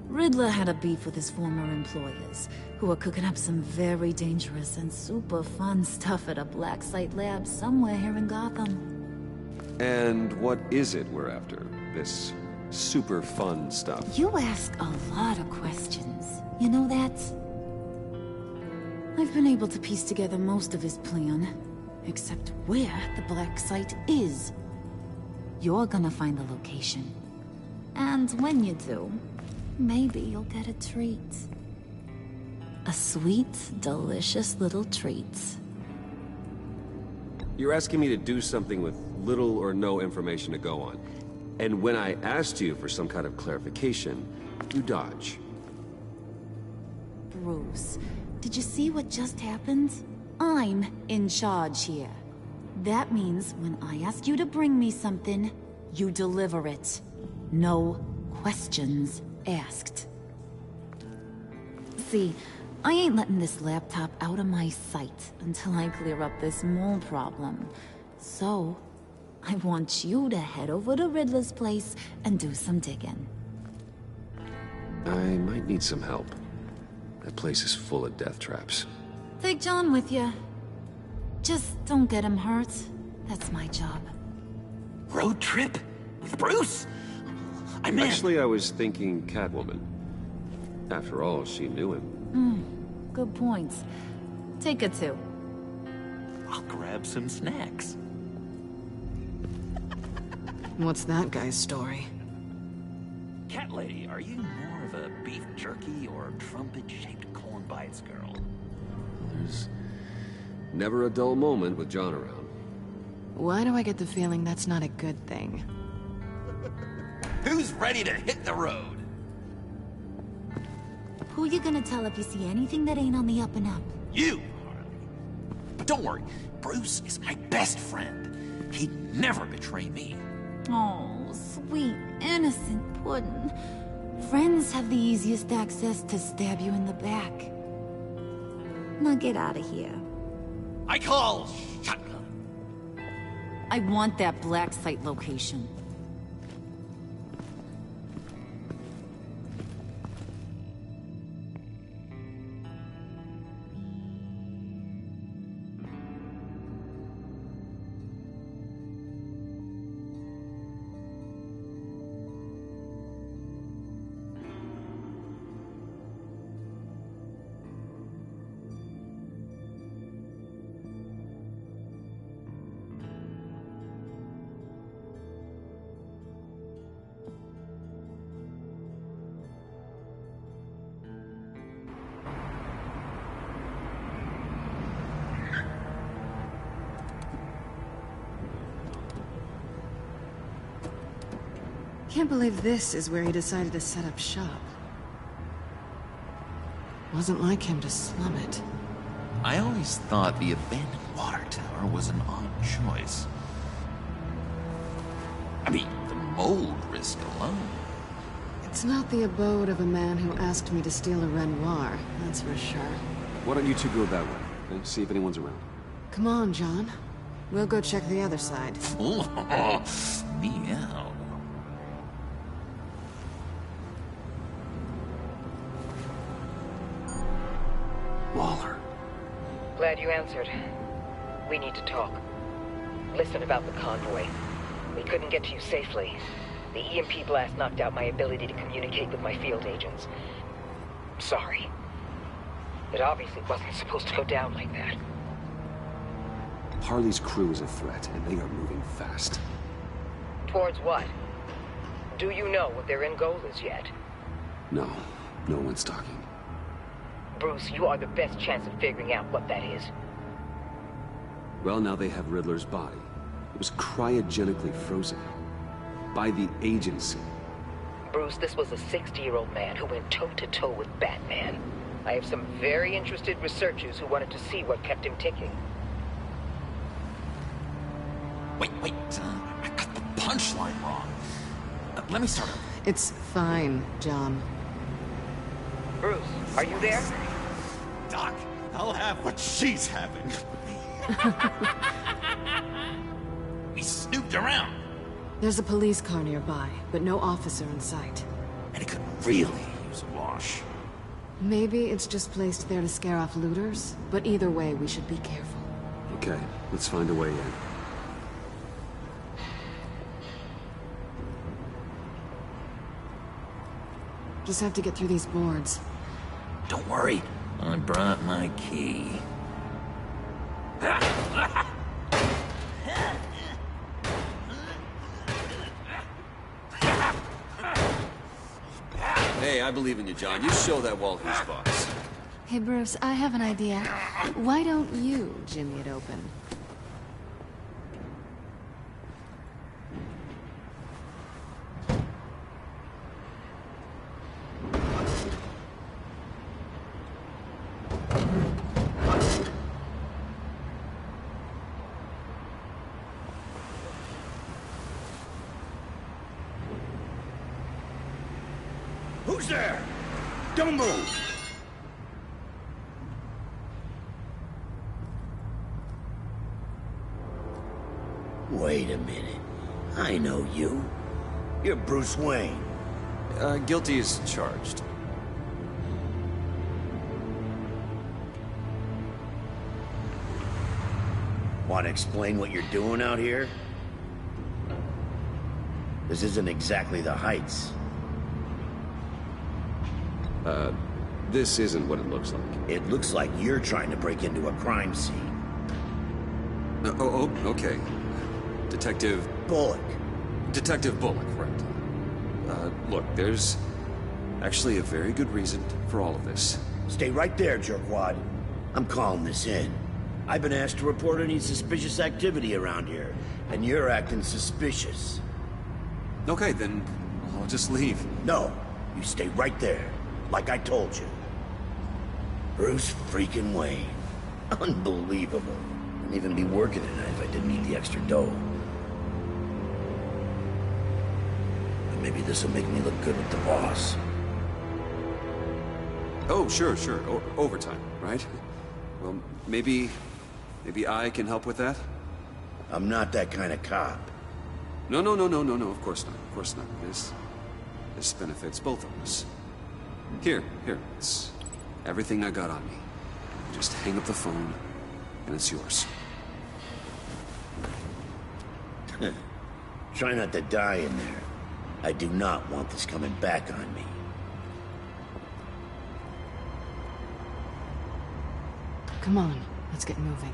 Riddler had a beef with his former employers, who were cooking up some very dangerous and super fun stuff at a black site lab somewhere here in Gotham. And what is it we're after? This super fun stuff? You ask a lot of questions. You know that? I've been able to piece together most of his plan, except where the black site is. You're gonna find the location. And when you do, maybe you'll get a treat. A sweet, delicious little treat. You're asking me to do something with little or no information to go on. And when I asked you for some kind of clarification, you dodge. Bruce, did you see what just happened? I'm in charge here. That means when I ask you to bring me something, you deliver it. No questions asked. See, I ain't letting this laptop out of my sight until I clear up this mole problem. So, I want you to head over to Riddler's place and do some digging. I might need some help. That place is full of death traps. Take John with you. Just don't get him hurt. That's my job. Road trip? With Bruce? I'm in. Actually, I was thinking Catwoman. After all, she knew him. Good points. Take it too. I'll grab some snacks. What's that guy's story? Cat lady, are you more of a beef jerky or trumpet-shaped corn bites girl? There's never a dull moment with John around. Why do I get the feeling that's not a good thing? Who's ready to hit the road? Who you gonna tell if you see anything that ain't on the up and up? You, Harley. But don't worry, Bruce is my best friend. He'd never betray me. Oh, sweet, innocent puddin'. Friends have the easiest access to stab you in the back. Now get out of here. I call shotgun. I want that black site location. Can't believe this is where he decided to set up shop. Wasn't like him to slum it. I always thought the abandoned water tower was an odd choice. I mean, the mold risk alone. It's not the abode of a man who asked me to steal a Renoir, that's for sure. Why don't you two go that way and see if anyone's around? Come on, John. We'll go check the other side. Meow. Waller. Glad you answered. We need to talk. Listen about the convoy. We couldn't get to you safely. The EMP blast knocked out my ability to communicate with my field agents. Sorry. It obviously wasn't supposed to go down like that. Harley's crew is a threat, and they are moving fast. Towards what? Do you know what their end goal is yet? No, no one's talking. Bruce, you are the best chance of figuring out what that is. Well, now they have Riddler's body. It was cryogenically frozen. By the agency. Bruce, this was a 60-year-old man who went toe-to-toe with Batman. I have some very interested researchers who wanted to see what kept him ticking. Wait, I got the punchline wrong. Let me start over. It's fine, John. Bruce, are you there? Doc, I'll have what she's having. We snooped around. There's a police car nearby, but no officer in sight. And it could really use a wash. Maybe it's just placed there to scare off looters, but either way, we should be careful. Okay, let's find a way in. Just have to get through these boards. Don't worry, I brought my key. Hey, I believe in you, John. You show that wall who's boss. Hey, Bruce, I have an idea. Why don't you jimmy it open? Who's there? Don't move! Wait a minute. I know you. You're Bruce Wayne. Guilty as charged. Want to explain what you're doing out here? This isn't exactly the Heights. This isn't what it looks like. It looks like you're trying to break into a crime scene. Okay. Detective... Bullock. Detective Bullock, right. Look, there's actually a very good reason for all of this. Stay right there, jerkwad. I'm calling this in. I've been asked to report any suspicious activity around here, and you're acting suspicious. Okay, then I'll just leave. No, you stay right there, like I told you. Bruce freaking Wayne. Unbelievable. Wouldn't even be working tonight if I didn't need the extra dough. But maybe this will make me look good with the boss. Oh, sure. Overtime, right? Well, maybe I can help with that? I'm not that kind of cop. No, of course not. This benefits both of us. Here, it's everything I got on me. Just hang up the phone, and it's yours. Try not to die in there. I do not want this coming back on me. Come on, let's get moving.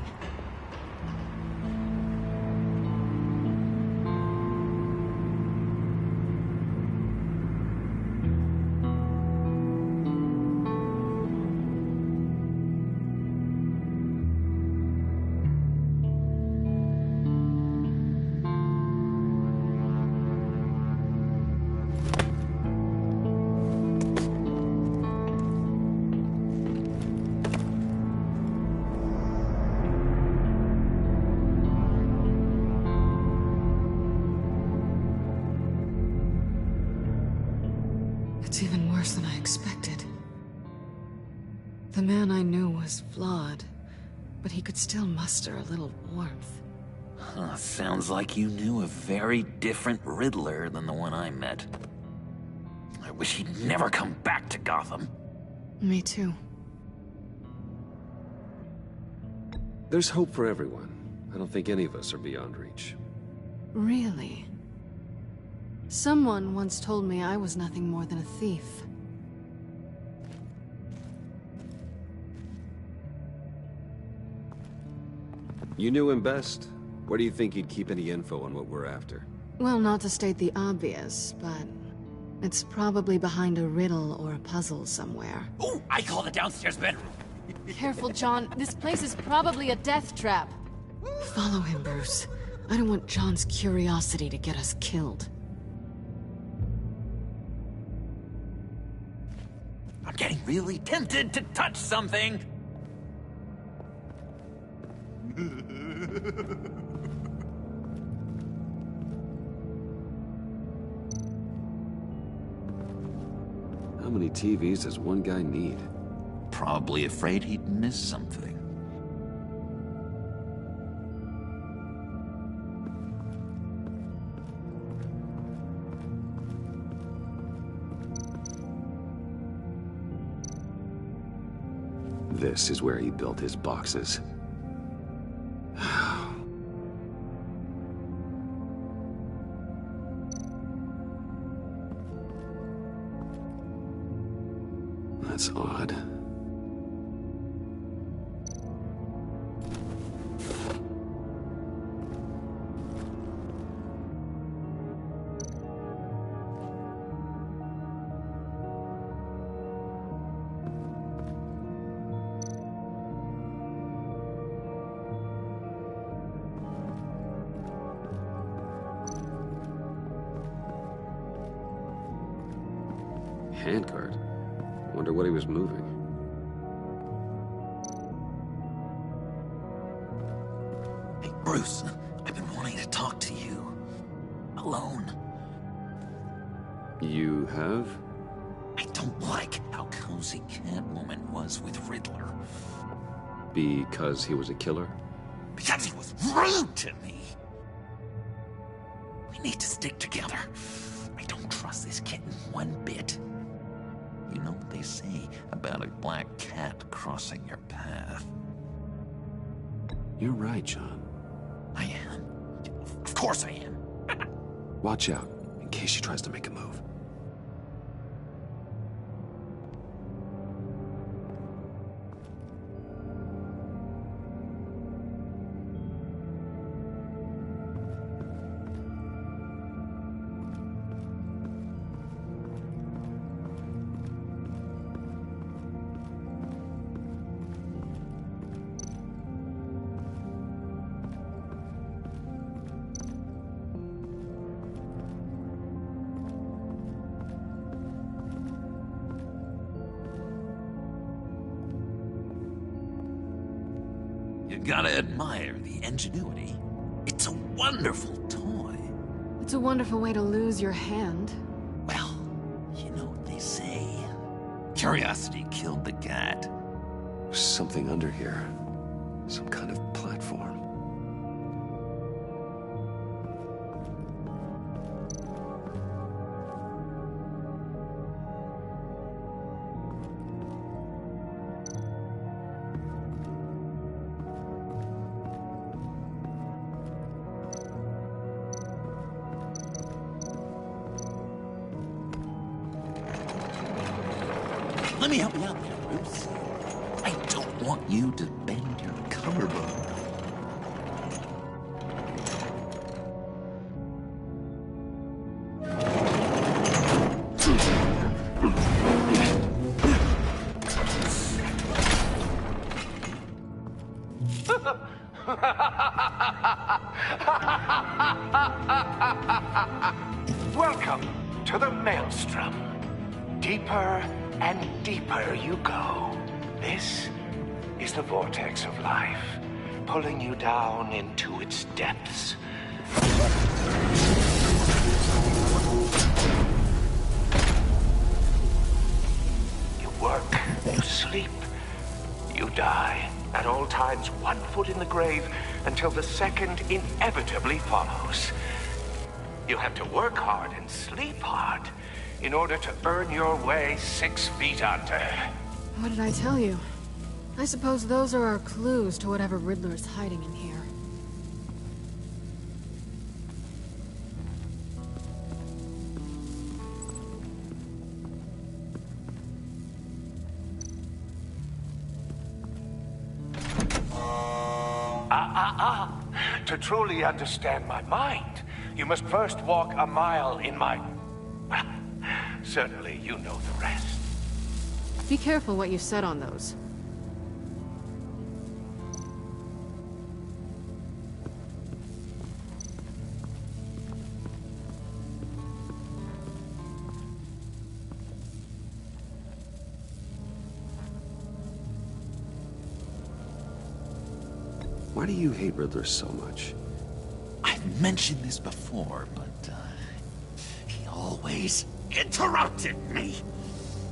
It's even worse than I expected. The man I knew was flawed, but he could still muster a little warmth. Sounds like you knew a very different Riddler than the one I met. I wish he'd never come back to Gotham. Me too. There's hope for everyone. I don't think any of us are beyond reach. Really? Someone once told me I was nothing more than a thief. You knew him best. Where do you think he'd keep any info on what we're after? Well, not to state the obvious, but it's probably behind a riddle or a puzzle somewhere. Oh, I call the downstairs bedroom. Careful, John. This place is probably a death trap. Follow him, Bruce. I don't want John's curiosity to get us killed. I'm getting really tempted to touch something. How many TVs does one guy need? Probably afraid he'd miss something. This is where he built his boxes. That's odd. Handcart. Wonder what he was moving. Hey, Bruce, I've been wanting to talk to you. Alone. You have? I don't like how cozy Catwoman was with Riddler. Because he was a killer? Because he was rude to me. We need to stick together. I don't trust this kitten one bit. You know what they say about a black cat crossing your path? You're right, John. I am. Of course I am. Watch out, and case she tries to make a move. You gotta admire the ingenuity. It's a wonderful toy. It's a wonderful way to lose your hand. Well, you know what they say. Curiosity killed the cat. There's something under here. Some kind of platform. Let me help you out there, Bruce. I don't want you to bend your collarbone. Welcome to the Maelstrom. Deeper and deeper you go. This is the vortex of life, pulling you down into its depths. You work, you sleep, you die. At all times, 1 foot in the grave until the second inevitably follows. You have to work hard and sleep hard in order to earn your way 6 feet under. What did I tell you? I suppose those are our clues to whatever Riddler's hiding in here. To truly understand my mind, you must first walk a mile in my... Well, certainly you know the rest. Be careful what you said on those. Why do you hate Riddler so much? I've mentioned this before, but he always interrupted me.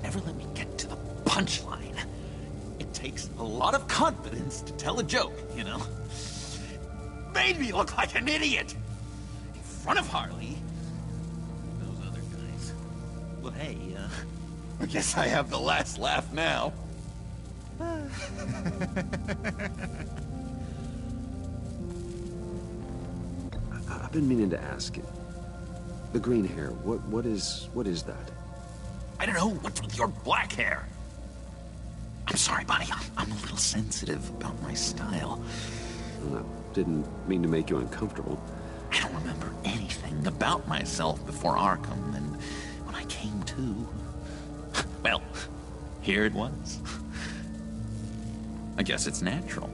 Never let me get to the punchline. It takes a lot of confidence to tell a joke, you know? Made me look like an idiot in front of Harley and those other guys. Well, hey, I guess I have the last laugh now. I've been meaning to ask you. The green hair, what is that? I don't know, what's with your black hair? I'm sorry, buddy, I'm a little sensitive about my style. Well, I didn't mean to make you uncomfortable. I don't remember anything about myself before Arkham, and when I came to... Well, here it was. I guess it's natural.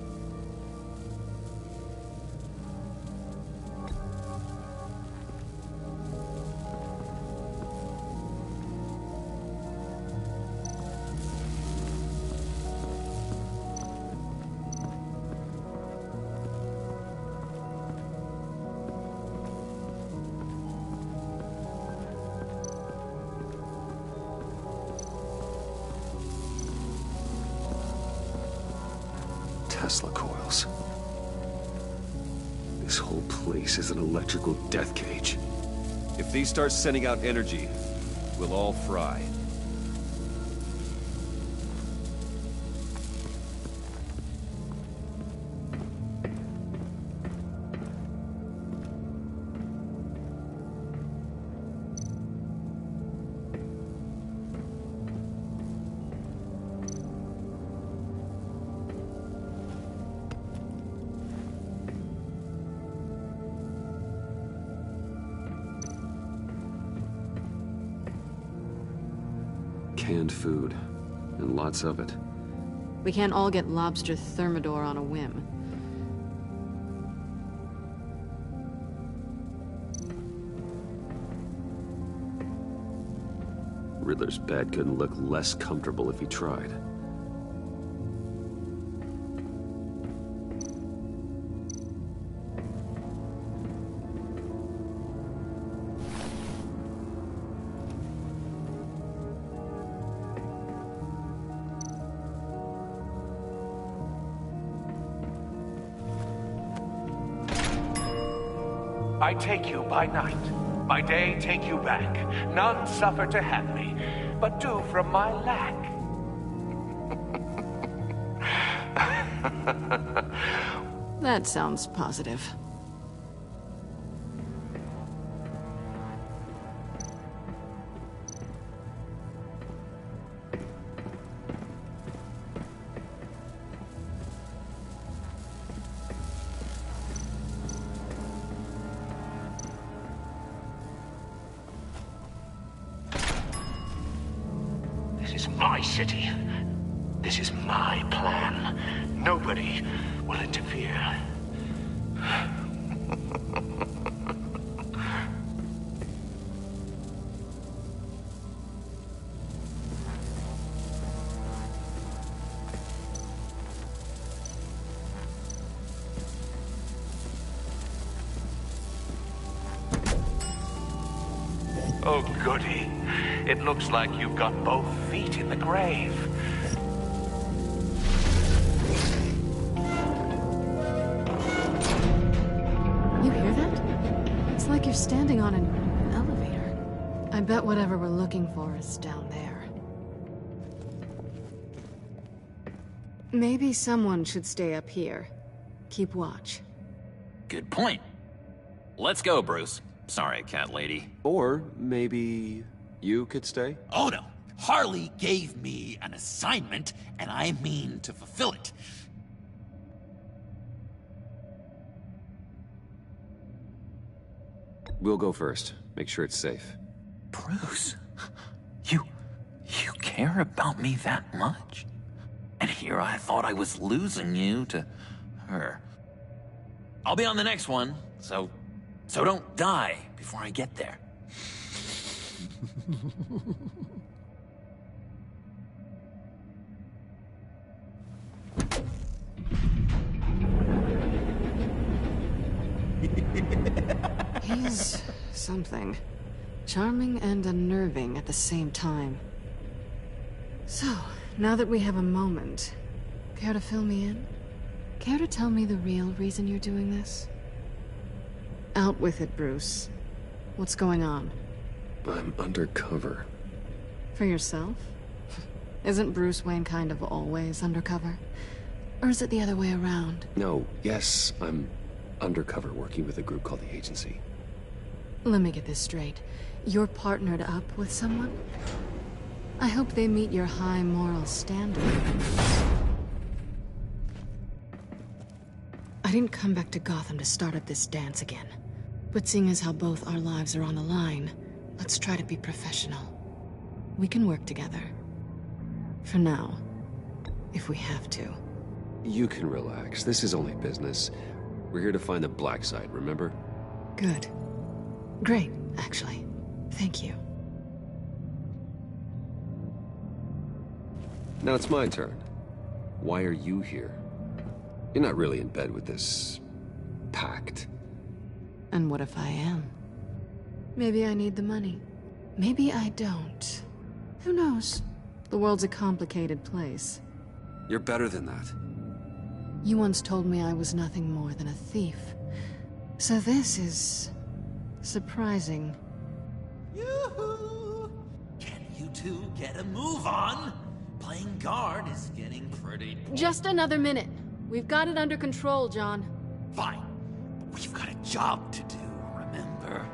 Tesla coils. This whole place is an electrical death cage. If these start sending out energy, we'll all fry. canned food, and lots of it. We can't all get lobster thermidor on a whim. Riddler's bed couldn't look less comfortable if he tried. I take you by night. By day, take you back. None suffer to have me, but do from my lack. That sounds positive. This is my city. This is my plan. Nobody will interfere. Oh, goody. It looks like you've got both feet in the grave. You hear that? It's like you're standing on an elevator. I bet whatever we're looking for is down there. Maybe someone should stay up here. Keep watch. Good point. Let's go, Bruce. Sorry, cat lady. Or maybe you could stay? Oh no. Harley gave me an assignment, and I mean to fulfill it. We'll go first. Make sure it's safe. Bruce, you care about me that much? And here I thought I was losing you to her. I'll be on the next one, so don't die before I get there. He's something. Charming and unnerving at the same time. So, now that we have a moment, care to fill me in? Care to tell me the real reason you're doing this? Out with it, Bruce. What's going on? I'm undercover. For yourself? Isn't Bruce Wayne kind of always undercover? Or is it the other way around? No, yes, I'm undercover working with a group called the Agency. Let me get this straight. You're partnered up with someone? I hope they meet your high moral standard. I didn't come back to Gotham to start up this dance again. But seeing as how both our lives are on the line, let's try to be professional. We can work together. For now. If we have to. You can relax. This is only business. We're here to find the black side, remember? Good. Great, actually. Thank you. Now it's my turn. Why are you here? You're not really in bed with this pact. And what if I am? Maybe I need the money. Maybe I don't. Who knows? The world's a complicated place. You're better than that. You once told me I was nothing more than a thief. So this is... surprising. Yoo-hoo! Can you two get a move on? Playing guard is getting pretty... Just another minute. We've got it under control, John. Fine. But we've got a job to do, remember?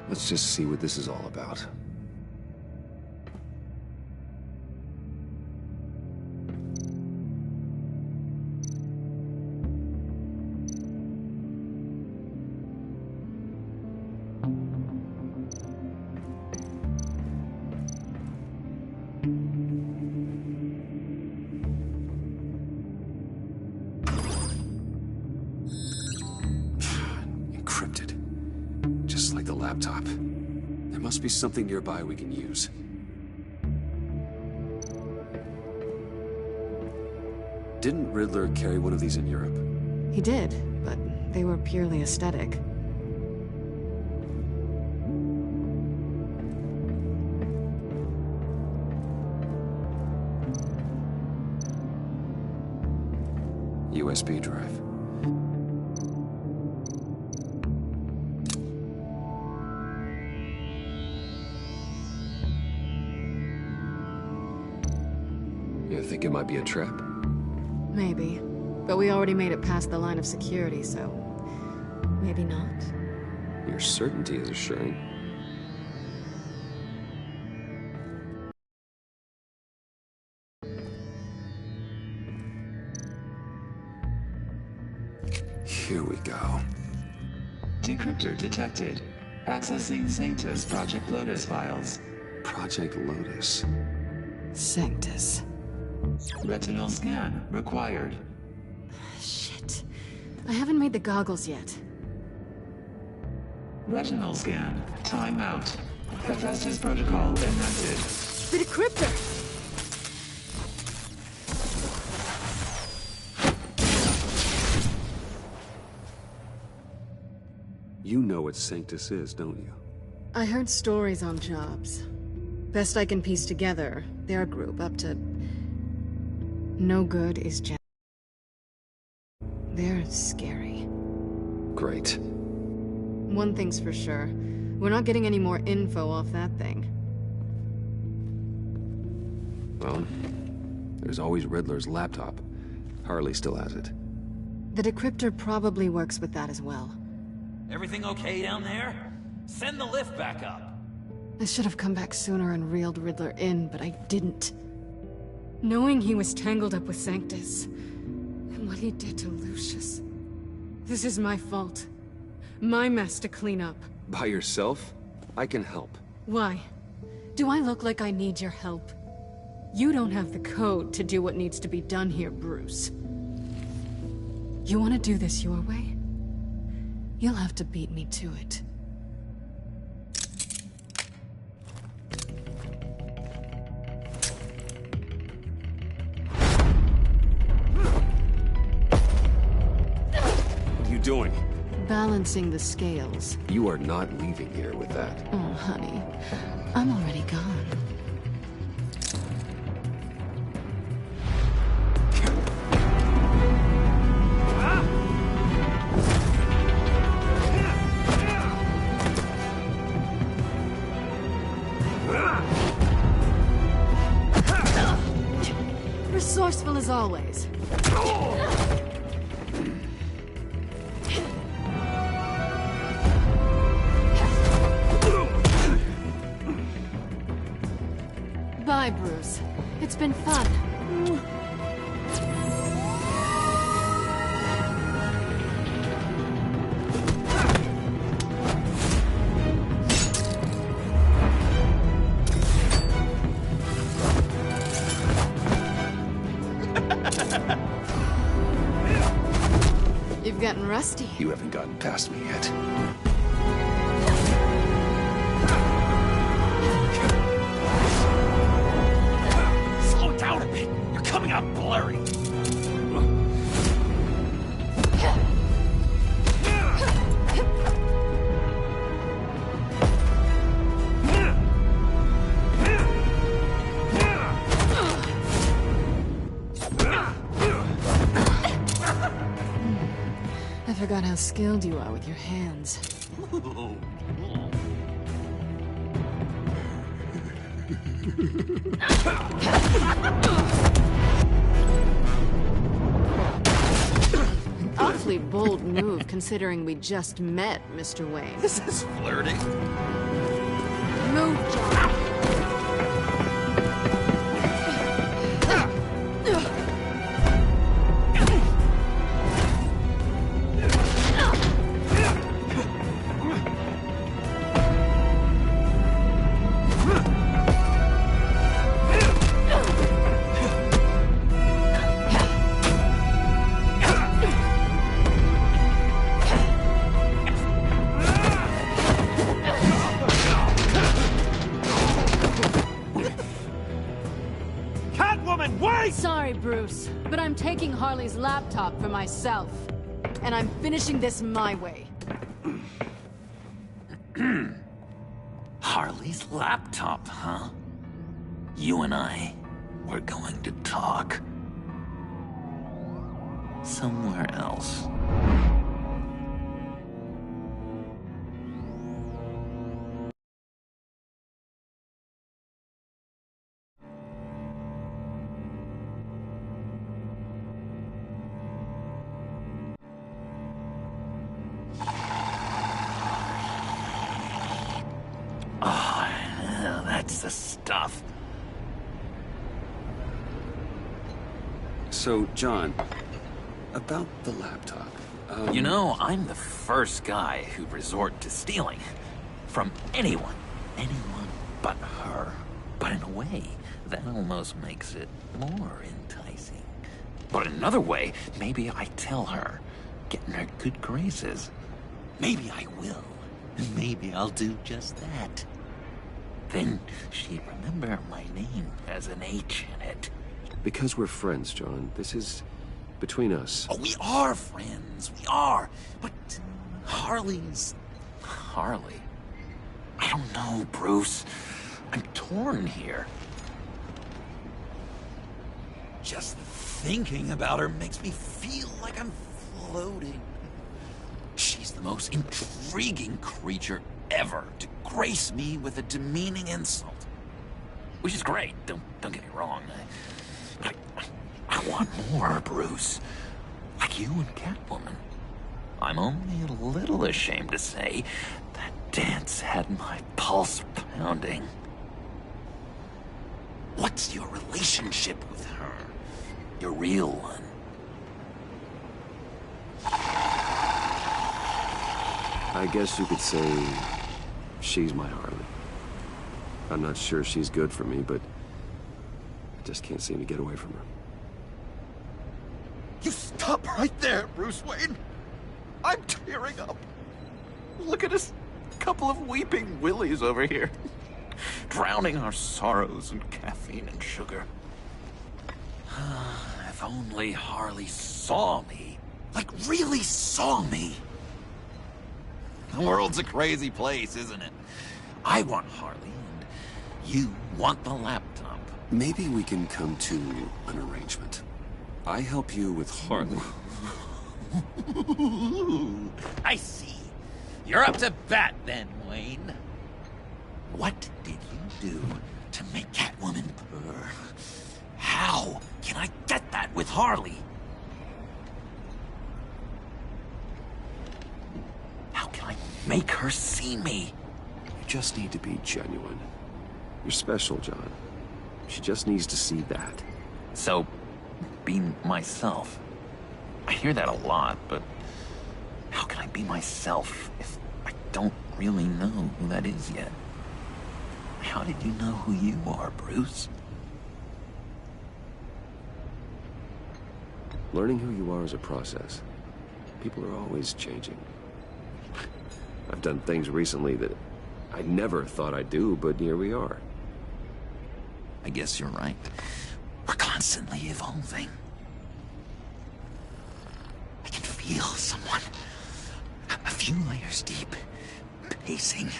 Let's just see what this is all about. just like the laptop. There must be something nearby we can use. Didn't Riddler carry one of these in Europe? He did, but they were purely aesthetic. USB drive. You think it might be a trap? Maybe. But we already made it past the line of security, so... maybe not. Your certainty is assuring. Here we go. Decryptor detected. Accessing Sanctus Project Lotus files. Project Lotus. Sanctus. Retinal scan required. Shit. I haven't made the goggles yet. Retinal scan. Timeout. Hephaestus protocol enacted. The decryptor! You know what Sanctus is, don't you? I heard stories on jobs. Best I can piece together, their group up to... no good is just... they're scary. Great. One thing's for sure. We're not getting any more info off that thing. Well, there's always Riddler's laptop. Harley still has it. The decryptor probably works with that as well. Everything okay down there? Send the lift back up. I should have come back sooner and reeled Riddler in, but I didn't. Knowing he was tangled up with Sanctus, and what he did to Lucius. This is my fault. My mess to clean up. By yourself? I can help. Why? Do I look like I need your help? You don't have the code to do what needs to be done here, Bruce. You want to do this your way? You'll have to beat me to it. What are you doing? Balancing the scales. You are not leaving here with that. Oh, honey. I'm already gone. Resourceful as always. Bye, Bruce. It's been fun. You've gotten rusty. You haven't gotten past me yet. Slow down a bit. You're coming out blurry. I forgot how skilled you are with your hands. An awfully bold move, considering we just met, Mr. Wayne. This is flirting. Move, John. Sorry, Bruce, but I'm taking Harley's laptop for myself. And I'm finishing this my way. Harley's laptop, huh? You and I, we're going to talk. Somewhere else. Oh, that's the stuff. So, John, about the laptop. You know, I'm the first guy who'd resort to stealing. From anyone. Anyone but her. But in a way, that almost makes it more enticing. But in another way, maybe I tell her, get in her good graces. Maybe I will. And maybe I'll do just that. Then she'd remember my name has an H in it. Because we're friends, John. This is between us. Oh, we are friends. We are. But Harley's... Harley. I don't know, Bruce. I'm torn here. Just thinking about her makes me feel like I'm floating. She's the most intriguing creature ever to grace me with a demeaning insult. Which is great, don't get me wrong. But I want more, Bruce. Like you and Catwoman. I'm only a little ashamed to say that dance had my pulse pounding. What's your relationship with her? Your real one? I guess you could say she's my Harley. I'm not sure she's good for me, but I just can't seem to get away from her. You stop right there, Bruce Wayne. I'm tearing up. Look at us, couple of weeping willies over here. Drowning our sorrows in caffeine and sugar. If only Harley saw me. Like, really saw me. The world's a crazy place, isn't it? I want Harley, and you want the laptop. Maybe we can come to an arrangement. I help you with Harley. I see. You're up to bat then, Wayne. What did you do to make Catwoman purr? How can I get that with Harley? How can I make her see me? You just need to be genuine. You're special, John. She just needs to see that. So, be myself. I hear that a lot, but how can I be myself if I don't really know who that is yet? How did you know who you are, Bruce? Learning who you are is a process. People are always changing. I've done things recently that I never thought I'd do, but here we are. I guess you're right. We're constantly evolving. I can feel someone a few layers deep, pacing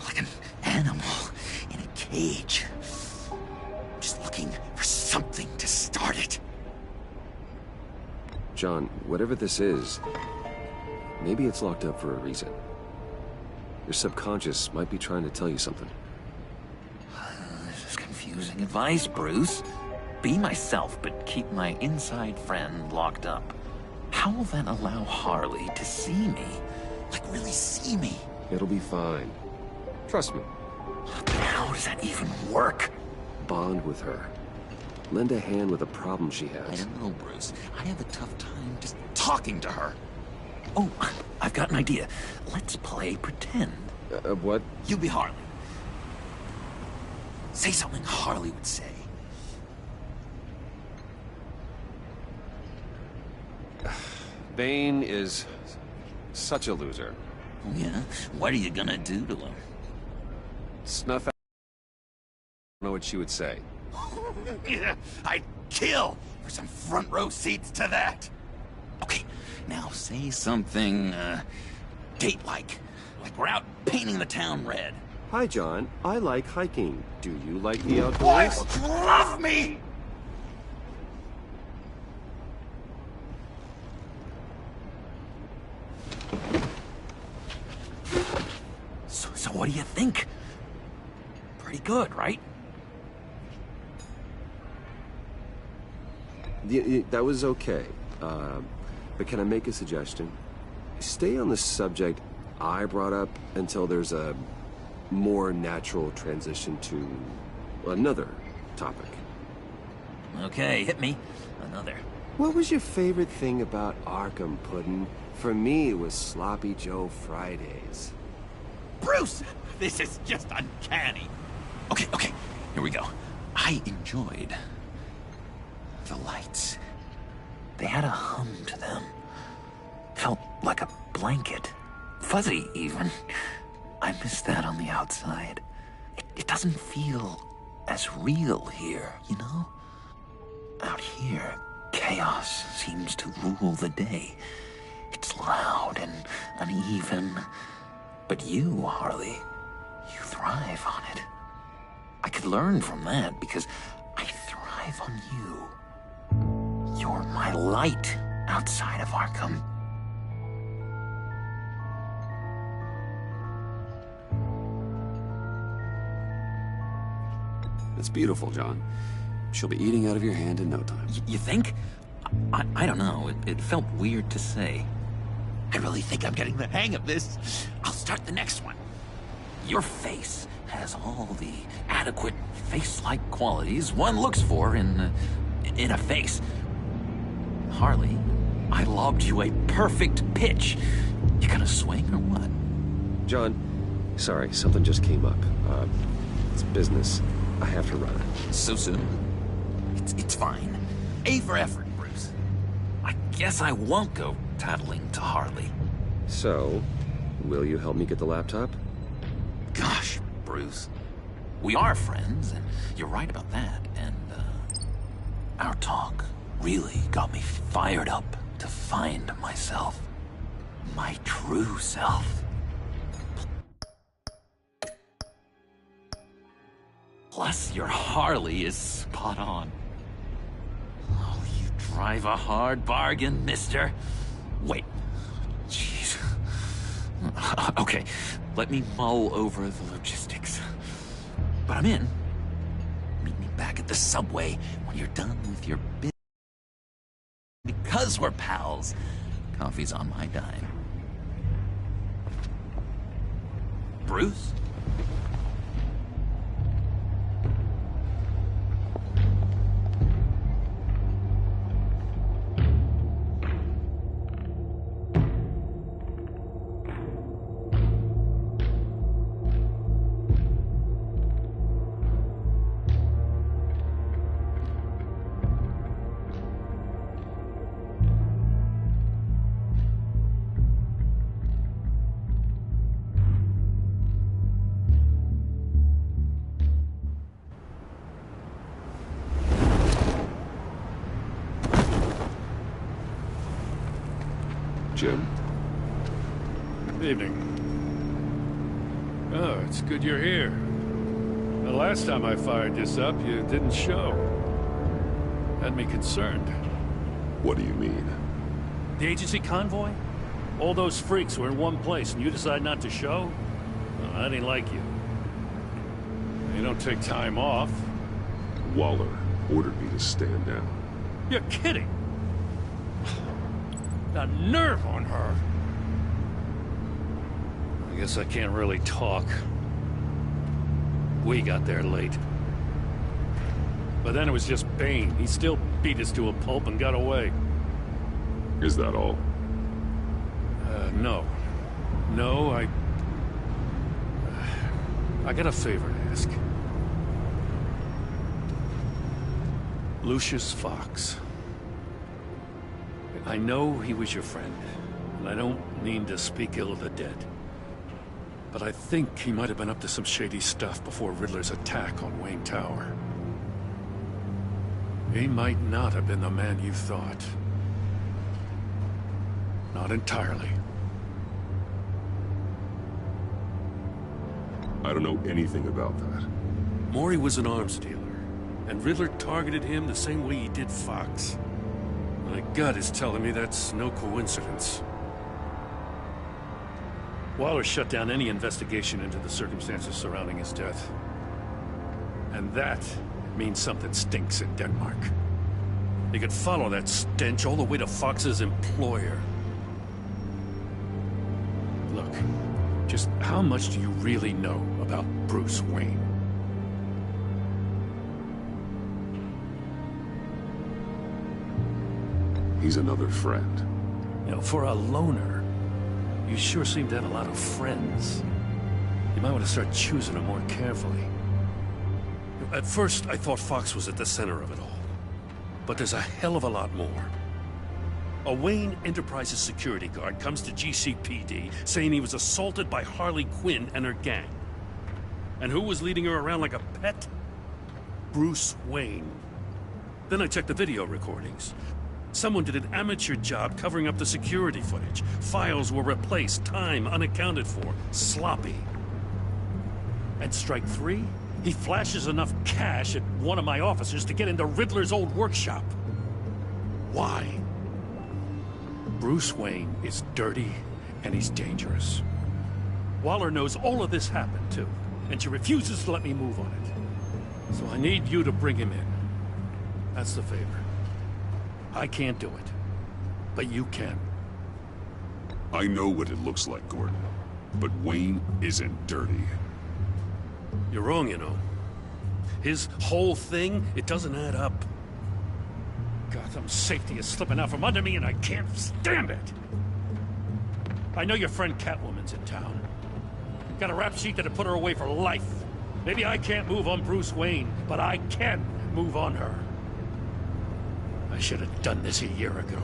like an animal in a cage. Just looking for something to start it. John, whatever this is, maybe it's locked up for a reason. Your subconscious might be trying to tell you something. This is confusing advice, Bruce. Be myself, but keep my inside friend locked up. How will that allow Harley to see me? Like, really see me? It'll be fine. Trust me. But how does that even work? Bond with her. Lend a hand with a problem she has. I don't know, Bruce. I have a tough time just talking to her. Oh, I've got an idea. Let's play pretend. What? You be Harley. Say something Harley would say. Bane is such a loser. Oh, yeah? What are you gonna do to him? Snuff out. I don't know what she would say. Yeah, I kill for some front row seats to that. Okay, now say something, date-like. Like we're out painting the town red. Hi, John. I like hiking. Do you like the outdoors? Boys, love me! So what do you think? Pretty good, right? That was okay. But can I make a suggestion? Stay on the subject I brought up until there's a more natural transition to another topic. Okay, hit me. Another. What was your favorite thing about Arkham, Puddin'? For me, it was Sloppy Joe Fridays. Bruce! This is just uncanny. Okay, here we go. I enjoyed the lights. They had a hum to them. Felt like a blanket. Fuzzy, even. I miss that on the outside. It doesn't feel as real here, you know? Out here, chaos seems to rule the day. It's loud and uneven. But you, Harley, you thrive on it. I could learn from that because I thrive on you. You're my light outside of Arkham. It's beautiful, John. She'll be eating out of your hand in no time. You think? I don't know. It felt weird to say. I really think I'm getting the hang of this. I'll start the next one. Your face has all the adequate face-like qualities one looks for in a face. Harley, I lobbed you a perfect pitch. You gonna swing or what? John, sorry, something just came up. It's business. I have to run. So soon? It's fine. A for effort, Bruce. I guess I won't go tattling to Harley. So, will you help me get the laptop? Gosh, Bruce. We are friends, and you're right about that. And, our talk really got me fired up to find myself. My true self. Plus, your Harley is spot on. Oh, you drive a hard bargain, mister. Wait. Jeez. Okay, let me mull over the logistics. But I'm in. Meet me back at the subway when you're done with your bit. Because we're pals, coffee's on my dime. Bruce? Jim? Evening. Oh, it's good you're here. The last time I fired this up, you didn't show. Had me concerned. What do you mean? The agency convoy? All those freaks were in one place, and you decide not to show? Well, I didn't like you. You don't take time off. Waller ordered me to stand down. You're kidding! The nerve on her! I guess I can't really talk. We got there late. But then it was just Bane. He still beat us to a pulp and got away. Is that all? No. No, I got a favor to ask. Lucius Fox. I know he was your friend, and I don't mean to speak ill of the dead. But I think he might have been up to some shady stuff before Riddler's attack on Wayne Tower. He might not have been the man you thought. Not entirely. I don't know anything about that. Maury was an arms dealer, and Riddler targeted him the same way he did Fox. My gut is telling me that's no coincidence. Waller shut down any investigation into the circumstances surrounding his death. And that means something stinks in Denmark. They could follow that stench all the way to Fox's employer. Look, just how much do you really know about Bruce Wayne? He's another friend. You know, for a loner, you sure seem to have a lot of friends. You might want to start choosing them more carefully. At first, I thought Fox was at the center of it all. But there's a hell of a lot more. A Wayne Enterprises security guard comes to GCPD saying he was assaulted by Harley Quinn and her gang. And who was leading her around like a pet? Bruce Wayne. Then I checked the video recordings. Someone did an amateur job covering up the security footage. Files were replaced, time unaccounted for, sloppy. At strike 3, he flashes enough cash at one of my officers to get into Riddler's old workshop. Why? Bruce Wayne is dirty and he's dangerous. Waller knows all of this happened too, and she refuses to let me move on it. So I need you to bring him in. That's the favor. I can't do it, but you can. I know what it looks like, Gordon, but Wayne isn't dirty. You're wrong, you know. His whole thing, it doesn't add up. Gotham's safety is slipping out from under me and I can't stand it! I know your friend Catwoman's in town. Got a rap sheet that'd put her away for life. Maybe I can't move on Bruce Wayne, but I can move on her. I should have done this a year ago.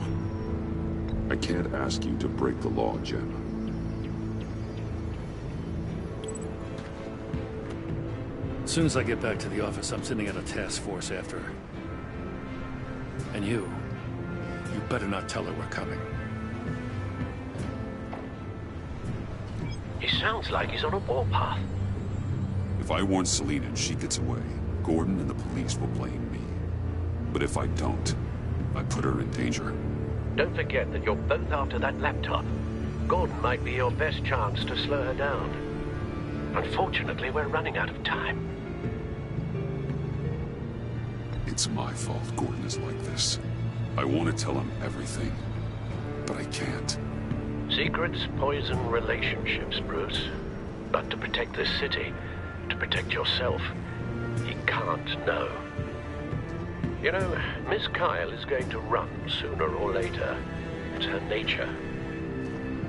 I can't ask you to break the law, Jen. As soon as I get back to the office, I'm sending out a task force after her. And you better not tell her we're coming. He sounds like he's on a warpath. If I warn Selina and she gets away, Gordon and the police will blame me. But if I don't, I put her in danger. Don't forget that you're both after that laptop. Gordon might be your best chance to slow her down. Unfortunately, we're running out of time. It's my fault Gordon is like this. I want to tell him everything, but I can't. Secrets poison relationships, Bruce. But to protect this city, to protect yourself, he can't know. You know, Miss Kyle is going to run sooner or later. It's her nature.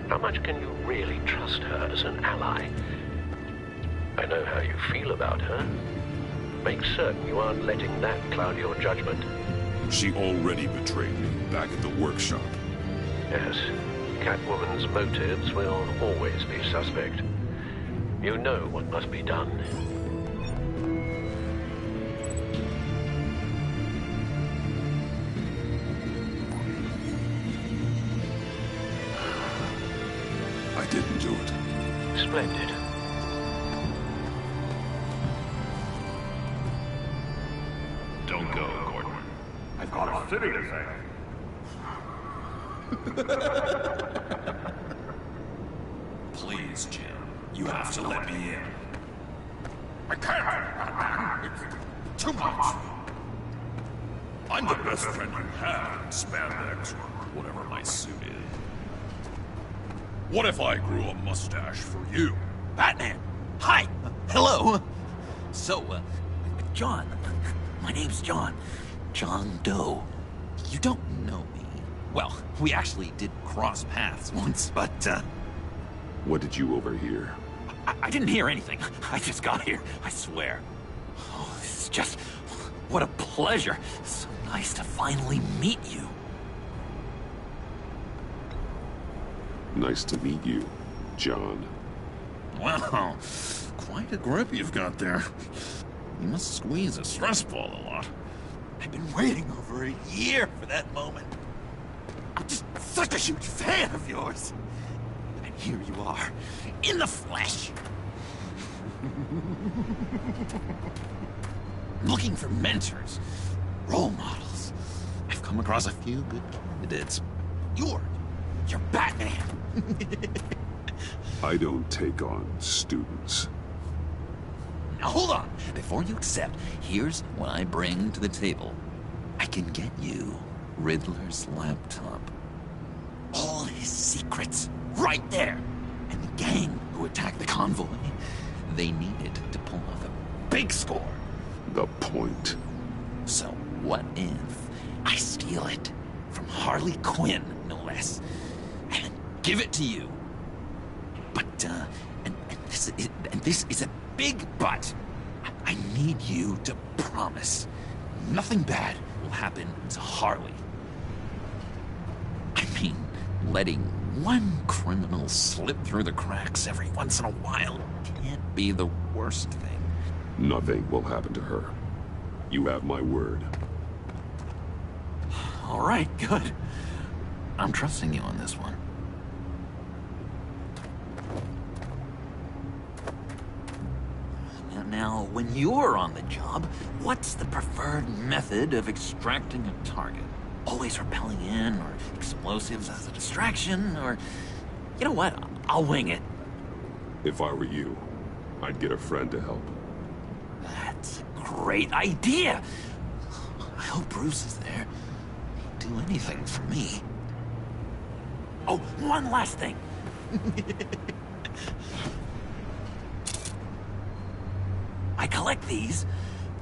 How much can you really trust her as an ally? I know how you feel about her. Make certain you aren't letting that cloud your judgment. She already betrayed me back at the workshop. Yes, Catwoman's motives will always be suspect. You know what must be done. I didn't do it. Splendid. Don't go, Gordon. I've got a city to save. Please, Jim. You have to let me in. I can't. It's too much. I'm the best friend you have in spandex or whatever my suit is. What if I grew a mustache for you? Batman! Hi! Hello! So, John. My name's John. John Doe. You don't know me. Well, we actually did cross paths once, but, What did you overhear? I didn't hear anything. I just got here, I swear. Oh, this is just... what a pleasure. So nice to finally meet you. Nice to meet you, John. Wow, quite a grip you've got there. You must squeeze a stress ball a lot. I've been waiting over a year for that moment. I'm just such a huge fan of yours. And here you are, in the flesh. Looking for mentors, role models. I've come across a few good candidates. You're Batman. I don't take on students. Now hold on. Before you accept, here's what I bring to the table. I can get you Riddler's laptop. All his secrets, right there. And the gang who attacked the convoy, they needed to pull off a big score. The point. So what if I steal it from Harley Quinn, no less, and then give it to you? But, and this is a big but. I need you to promise nothing bad will happen to Harley. I mean, letting one criminal slip through the cracks every once in a while can't be the worst thing. Nothing will happen to her. You have my word. All right, good. I'm trusting you on this one. Now, when you're on the job, what's the preferred method of extracting a target? Always rappelling in, or explosives as a distraction, or... You know what? I'll wing it. If I were you, I'd get a friend to help. That's a great idea! I hope Bruce is there. He'd do anything for me. Oh, one last thing! I collect these.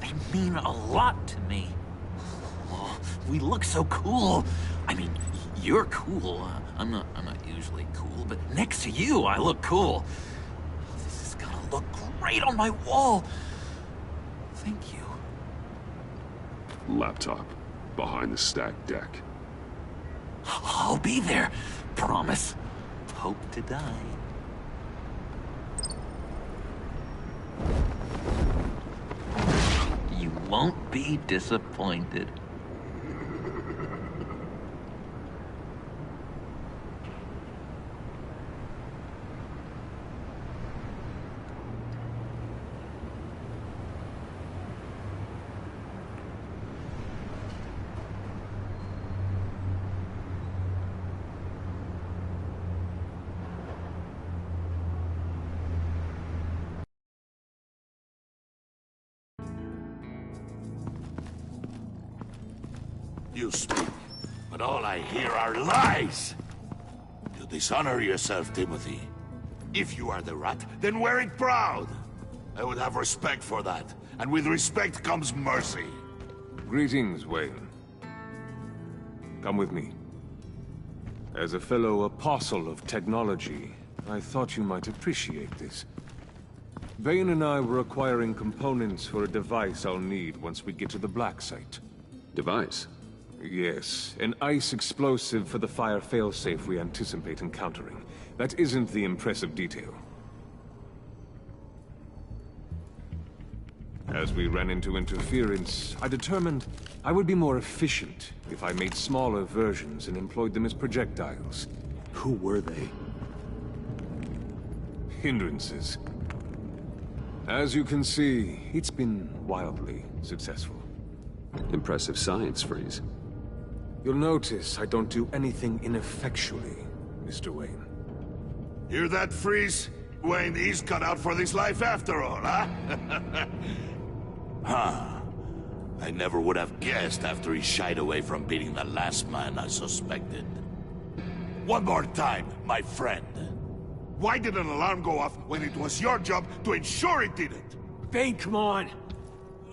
They mean a lot to me. Oh, we look so cool. I mean, you're cool. I'm not usually cool, but next to you, I look cool. This is gonna look great on my wall. Thank you. Laptop. Behind the stacked deck. I'll be there. Promise. Hope to die. You won't be disappointed. You speak, but all I hear are lies! You dishonor yourself, Timothy. If you are the rat, then wear it proud! I would have respect for that, and with respect comes mercy. Greetings, Wayne. Come with me. As a fellow apostle of technology, I thought you might appreciate this. Vane and I were acquiring components for a device I'll need once we get to the Black Site. Device? Yes, an ice explosive for the fire failsafe we anticipate encountering. That isn't the impressive detail. As we ran into interference, I determined I would be more efficient if I made smaller versions and employed them as projectiles. Who were they? Hindrances. As you can see, it's been wildly successful. Impressive science, Freeze. You'll notice I don't do anything ineffectually, Mr. Wayne. Hear that, Freeze? Wayne is cut out for this life after all, huh? Huh. I never would have guessed after he shied away from beating the last man I suspected. One more time, my friend. Why did an alarm go off when it was your job to ensure it didn't? Vane, come on!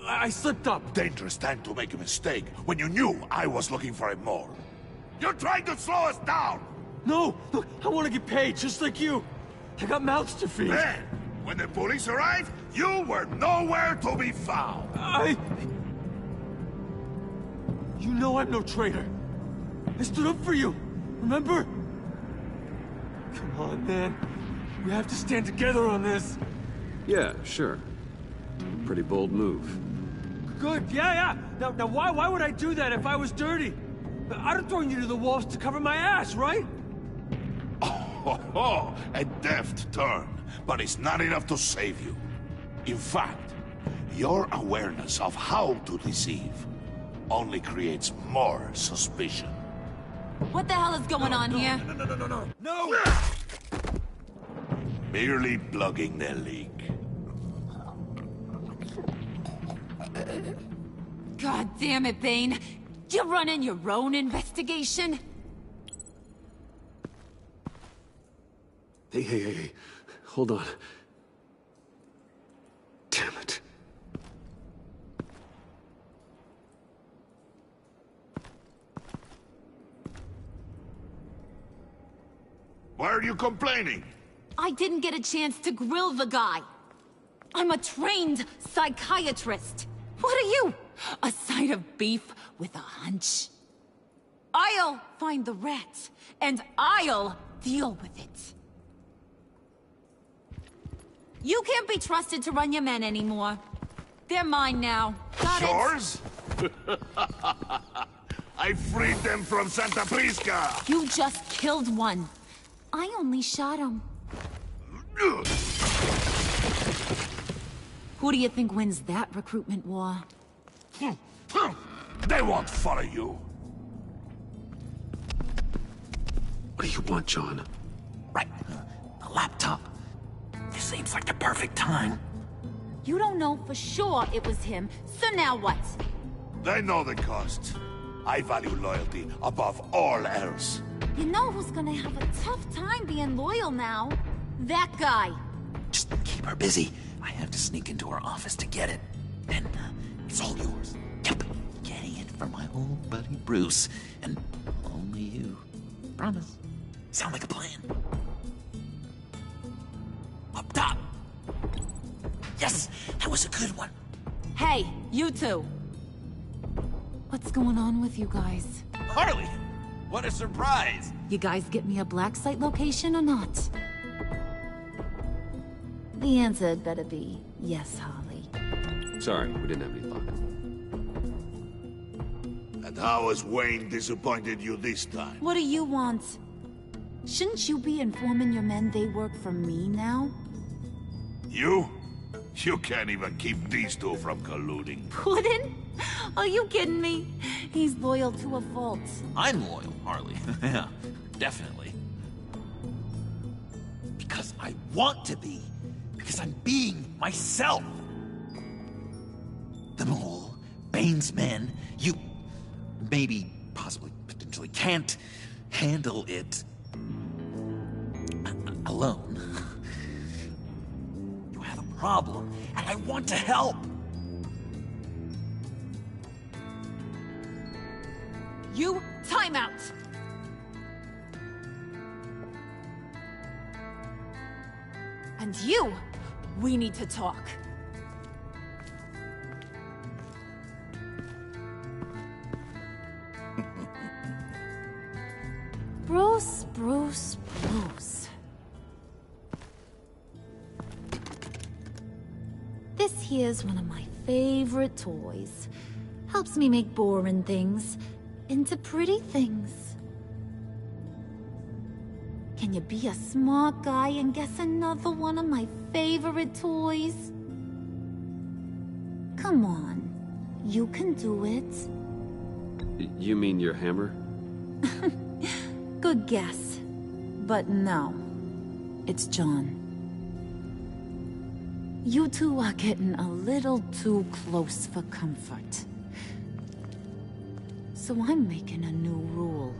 I slipped up! Dangerous time to make a mistake when you knew I was looking for him more. You're trying to slow us down! No! Look, I want to get paid, just like you! I got mouths to feed! Then, when the police arrived, you were nowhere to be found! You know I'm no traitor! I stood up for you, remember? Come on, man. We have to stand together on this. Yeah, sure. Pretty bold move. Good, yeah. Now why would I do that if I was dirty? I'd have thrown you to the wolves to cover my ass, right? Oh, a deft turn, but it's not enough to save you. In fact, your awareness of how to deceive only creates more suspicion. What the hell is going on here? No! Merely plugging the leak. God damn it, Bane. You're running your own investigation? Hey. Hold on. Damn it. Why are you complaining? I didn't get a chance to grill the guy. I'm a trained psychiatrist. What are you? A side of beef with a hunch? I'll find the rat, and I'll deal with it. You can't be trusted to run your men anymore. They're mine now. Got it? Yours? I freed them from Santa Prisca! You just killed one. I only shot him. Who do you think wins that recruitment war? They won't follow you. What do you want, John? Right. The laptop. This seems like the perfect time. You don't know for sure it was him, so now what? They know the cost. I value loyalty above all else. You know who's gonna have a tough time being loyal now? That guy. Just keep her busy. I have to sneak into her office to get it. Then, it's all yours. Yep. Getting it from my old buddy Bruce. And only you. Promise. Sound like a plan? Up top. Yes, that was a good one. Hey, you two. What's going on with you guys? Harley! What a surprise! You guys get me a black site location or not? The answer had better be yes, Harley. Sorry, we didn't have any luck. And how has Wayne disappointed you this time? What do you want? Shouldn't you be informing your men they work for me now? You? You can't even keep these two from colluding. Puddin'? Are you kidding me? He's loyal to a fault. I'm loyal, Harley. Yeah, definitely. Because I want to be. Because I'm being myself. The mole, Bane's men, you maybe, possibly, potentially can't handle it alone. You have a problem, and I want to help. You, time out! And you, we need to talk. Bruce. This here's one of my favorite toys. Helps me make boring things into pretty things. Can you be a smart guy and guess another one of my favorite toys? Come on, you can do it. You mean your hammer? Good guess. But no, it's John. You two are getting a little too close for comfort. So I'm making a new rule.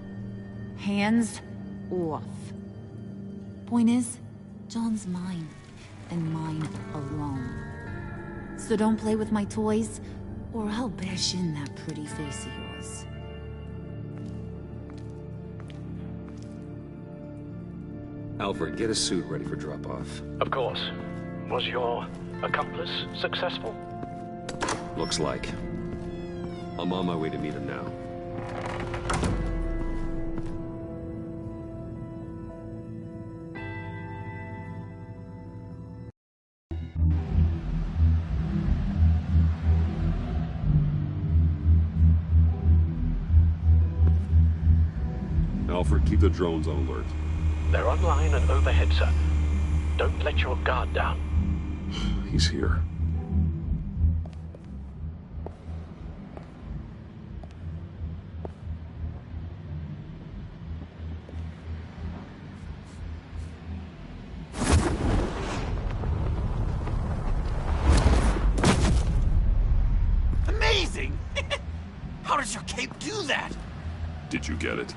Hands off. Point is, John's mine, and mine alone. So don't play with my toys, or I'll bash in that pretty face of yours. Alfred, get a suit ready for drop-off. Of course. Was your accomplice successful? Looks like. I'm on my way to meet him now. Alfred, keep the drones on alert. They're online and overhead, sir. Don't let your guard down. He's here. Amazing! How does your cape do that? Did you get it?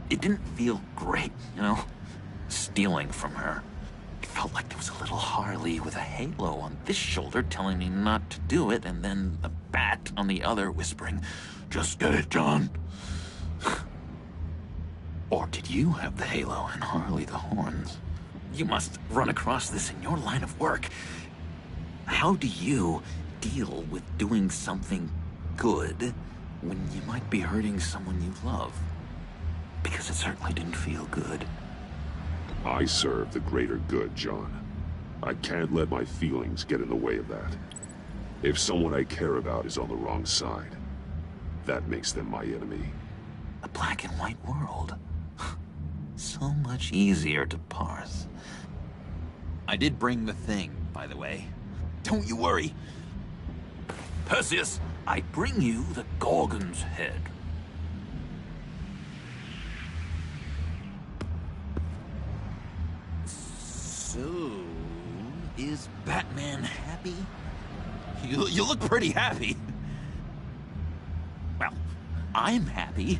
It didn't feel great, you know? Stealing from her. It felt like there was a little Harley with a halo on this shoulder telling me not to do it, and then a bat on the other whispering, "Just get it done." Or did you have the halo and Harley the horns? You must run across this in your line of work. How do you deal with doing something good when you might be hurting someone you love? Because it certainly didn't feel good. I serve the greater good, John. I can't let my feelings get in the way of that. If someone I care about is on the wrong side, that makes them my enemy. A black and white world. So much easier to parse. I did bring the thing, by the way. Don't you worry. Perseus, I bring you the Gorgon's head. So, is Batman happy? You look pretty happy. Well, I'm happy.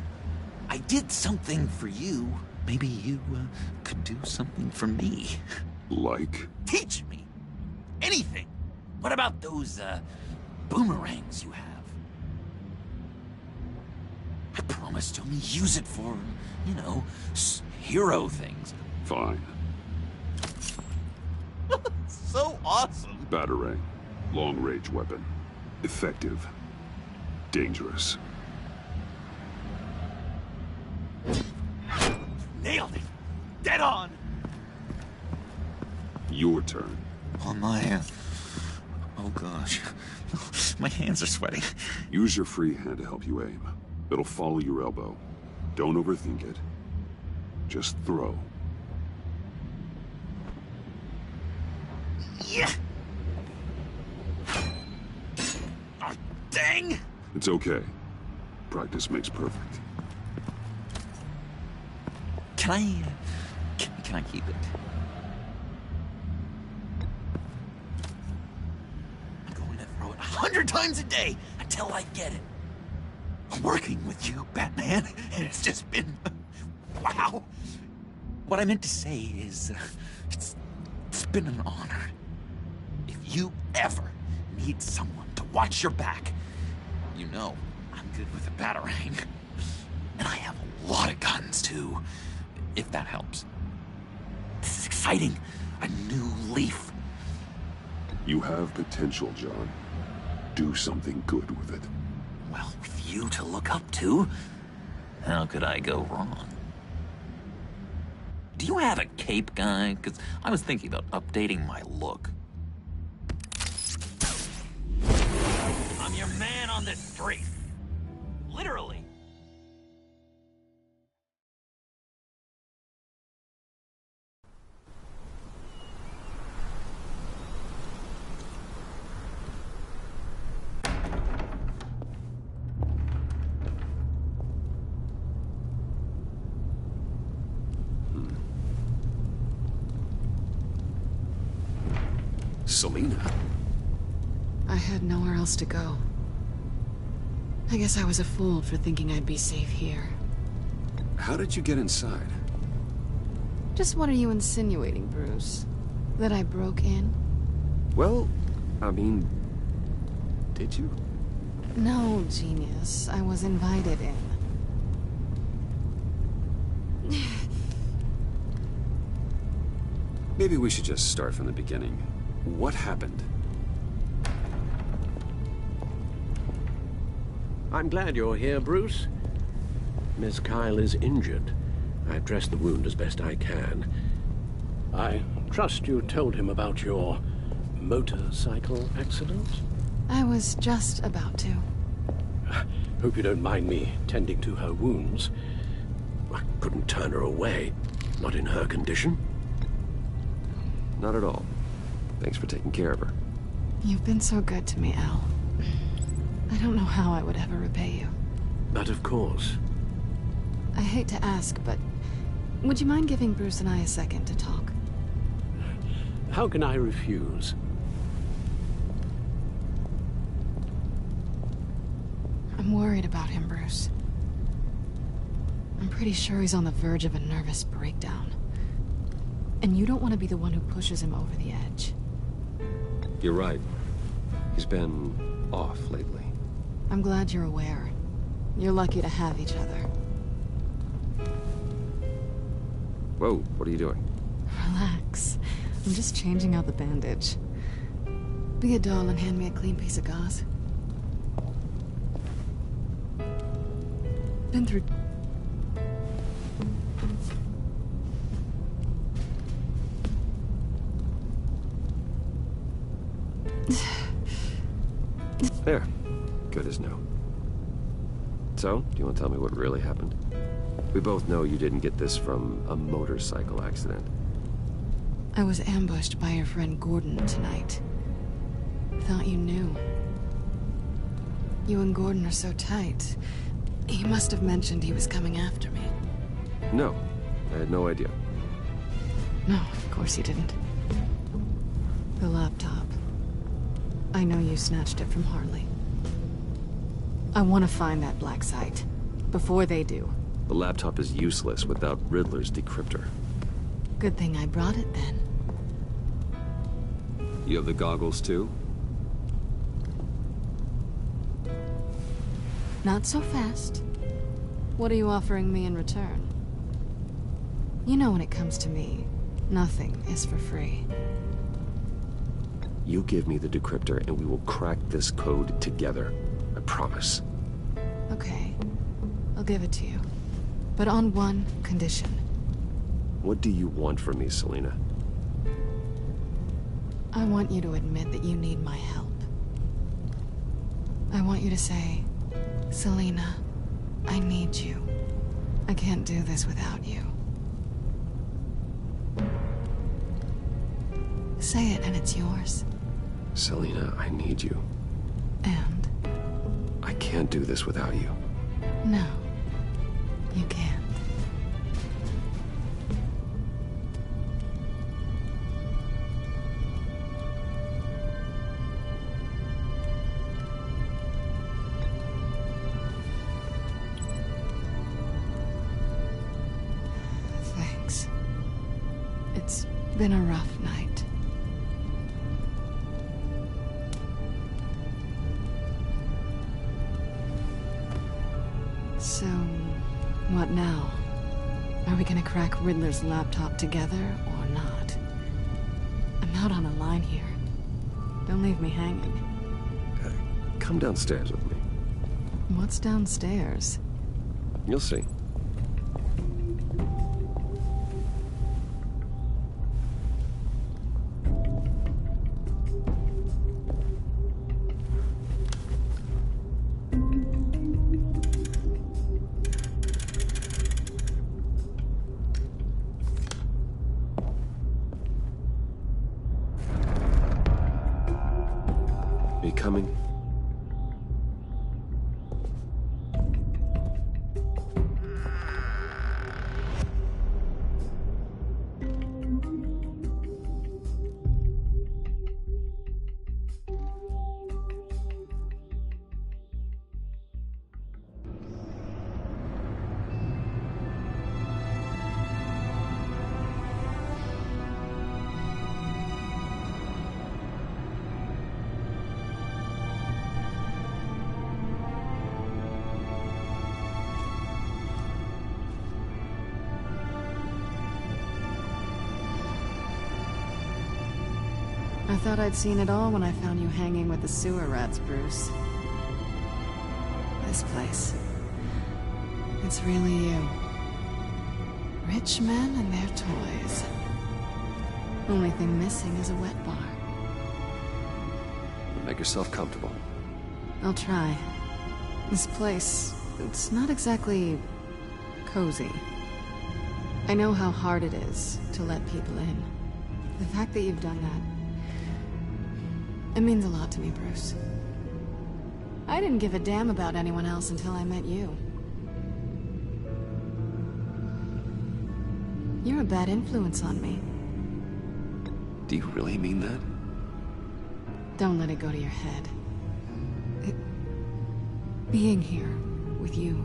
I did something for you. Maybe you could do something for me. Like? Teach me. Anything. What about those boomerangs you have? I promise to only use it for, you know, hero things. Fine. So awesome. Batarang. Long-range weapon. Effective. Dangerous. Nailed it. Dead on. Your turn. On my... oh gosh. My hands are sweating. Use your free hand to help you aim. It'll follow your elbow. Don't overthink it. Just throw. Yeah. Oh, dang. It's okay. Practice makes perfect. Can I... Can I keep it? I'm going to throw it 100 times a day until I get it. I'm working with you, Batman, and it's just been... wow. What I meant to say is, it's been an honor. If you ever need someone to watch your back, you know I'm good with a batarang. And I have a lot of guns, too, if that helps. This is exciting. A new leaf. You have potential, John. Do something good with it. Well, with you to look up to, how could I go wrong? Do you have a cape, guy? Because I was thinking about updating my look. I'm your man on this street. Literally. Selina? I had nowhere else to go. I guess I was a fool for thinking I'd be safe here. How did you get inside? Just what are you insinuating, Bruce? That I broke in? Well, I mean... did you? No, genius. I was invited in. Maybe we should just start from the beginning. What happened? I'm glad you're here, Bruce. Miss Kyle is injured. I've dressed the wound as best I can. I trust you told him about your motorcycle accident? I was just about to. Hope you don't mind me tending to her wounds. I couldn't turn her away. Not in her condition. Not at all. Thanks for taking care of her. You've been so good to me, Al. I don't know how I would ever repay you. But of course. I hate to ask, but would you mind giving Bruce and I a second to talk? How can I refuse? I'm worried about him, Bruce. I'm pretty sure he's on the verge of a nervous breakdown. And you don't want to be the one who pushes him over the edge. You're right. He's been off lately. I'm glad you're aware. You're lucky to have each other. Whoa, what are you doing? Relax. I'm just changing out the bandage. Be a doll and hand me a clean piece of gauze. Been through... There. Good as new. So, do you want to tell me what really happened? We both know you didn't get this from a motorcycle accident. I was ambushed by your friend Gordon tonight. Thought you knew. You and Gordon are so tight. He must have mentioned he was coming after me. No, I had no idea. No, of course you didn't. The laptop. I know you snatched it from Harley. I want to find that black site. Before they do. The laptop is useless without Riddler's decryptor. Good thing I brought it then. You have the goggles too? Not so fast. What are you offering me in return? You know when it comes to me, nothing is for free. You give me the decryptor and we will crack this code together. I promise. Okay. I'll give it to you. But on one condition. What do you want from me, Selina? I want you to admit that you need my help. I want you to say, Selina, I need you. I can't do this without you. Say it and it's yours. Selina, I need you. And? I can't do this without you. No, you can't. Thanks. It's been a rough night. So, what now? Are we gonna crack Riddler's laptop together, or not? I'm out on a line here. Don't leave me hanging. Come downstairs with me. What's downstairs? You'll see. Are you coming? I thought I'd seen it all when I found you hanging with the sewer rats, Bruce. This place. It's really you. Rich men and their toys. Only thing missing is a wet bar. Make yourself comfortable. I'll try. This place, it's not exactly cozy. I know how hard it is to let people in. The fact that you've done that, it means a lot to me, Bruce. I didn't give a damn about anyone else until I met you. You're a bad influence on me. Do you really mean that? Don't let it go to your head. Being here with you.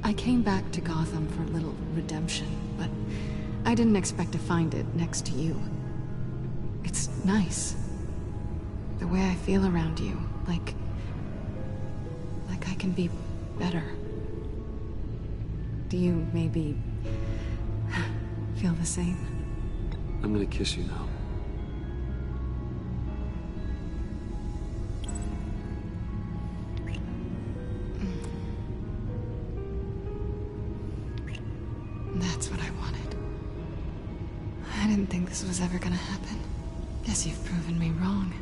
I came back to Gotham for a little redemption, but I didn't expect to find it next to you. It's nice. The way I feel around you, like I can be better. Do you maybe feel the same? I'm gonna kiss you now. That's what I wanted. I didn't think this was ever gonna happen. Guess you've proven me wrong.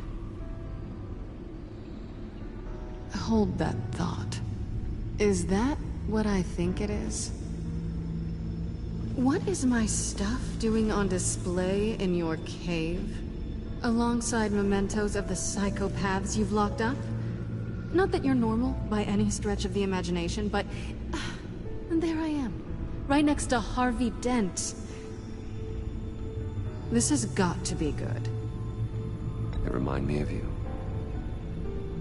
Hold that thought. Is that what I think it is? What is my stuff doing on display in your cave? Alongside mementos of the psychopaths you've locked up? Not that you're normal by any stretch of the imagination, but... and there I am. Right next to Harvey Dent. This has got to be good. They remind me of you.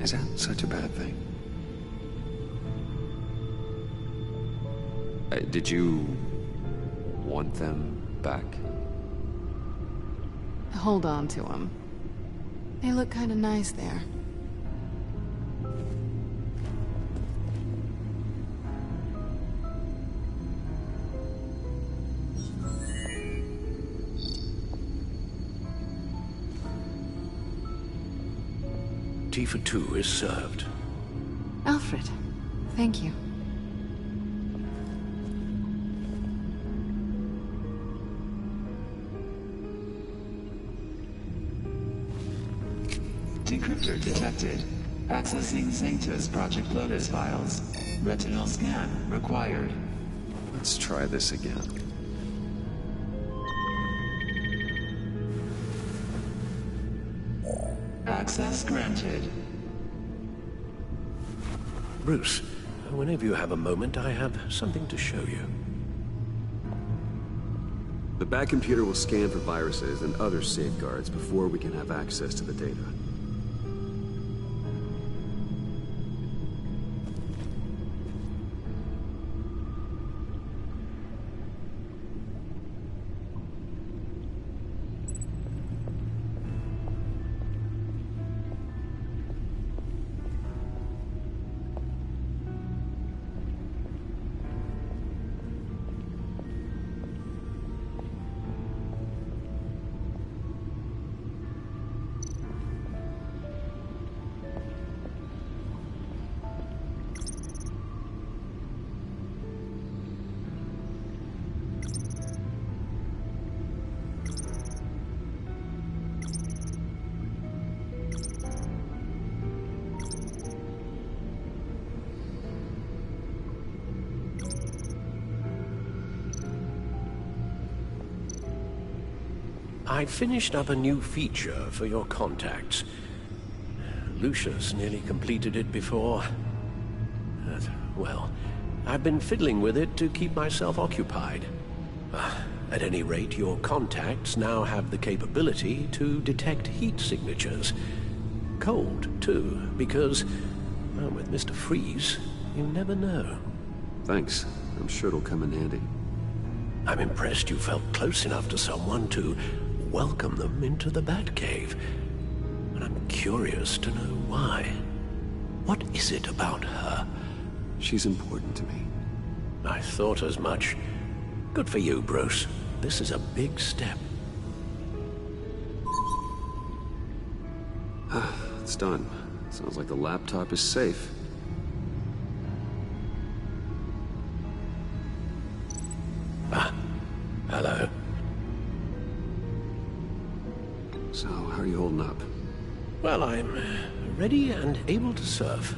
Is that such a bad thing? Did you want them back? Hold on to them. They look kind of nice there. Tea for two is served. Alfred, thank you. Decryptor detected. Accessing Sanctus Project Lotus files. Retinal scan required. Let's try this again. Access granted. Bruce, whenever you have a moment, I have something to show you. The back computer will scan for viruses and other safeguards before we can have access to the data. I finished up a new feature for your contacts. Lucius nearly completed it before. Well, I've been fiddling with it to keep myself occupied. At any rate, your contacts now have the capability to detect heat signatures. Cold, too, because, well, with Mr. Freeze, you never know. Thanks. I'm sure it'll come in handy. I'm impressed you felt close enough to someone to welcome them into the Batcave. And I'm curious to know why. What is it about her? She's important to me. I thought as much. Good for you, Bruce. This is a big step. It's done. Sounds like the laptop is safe. Hello. So, how are you holding up? Well, I'm ready and able to serve.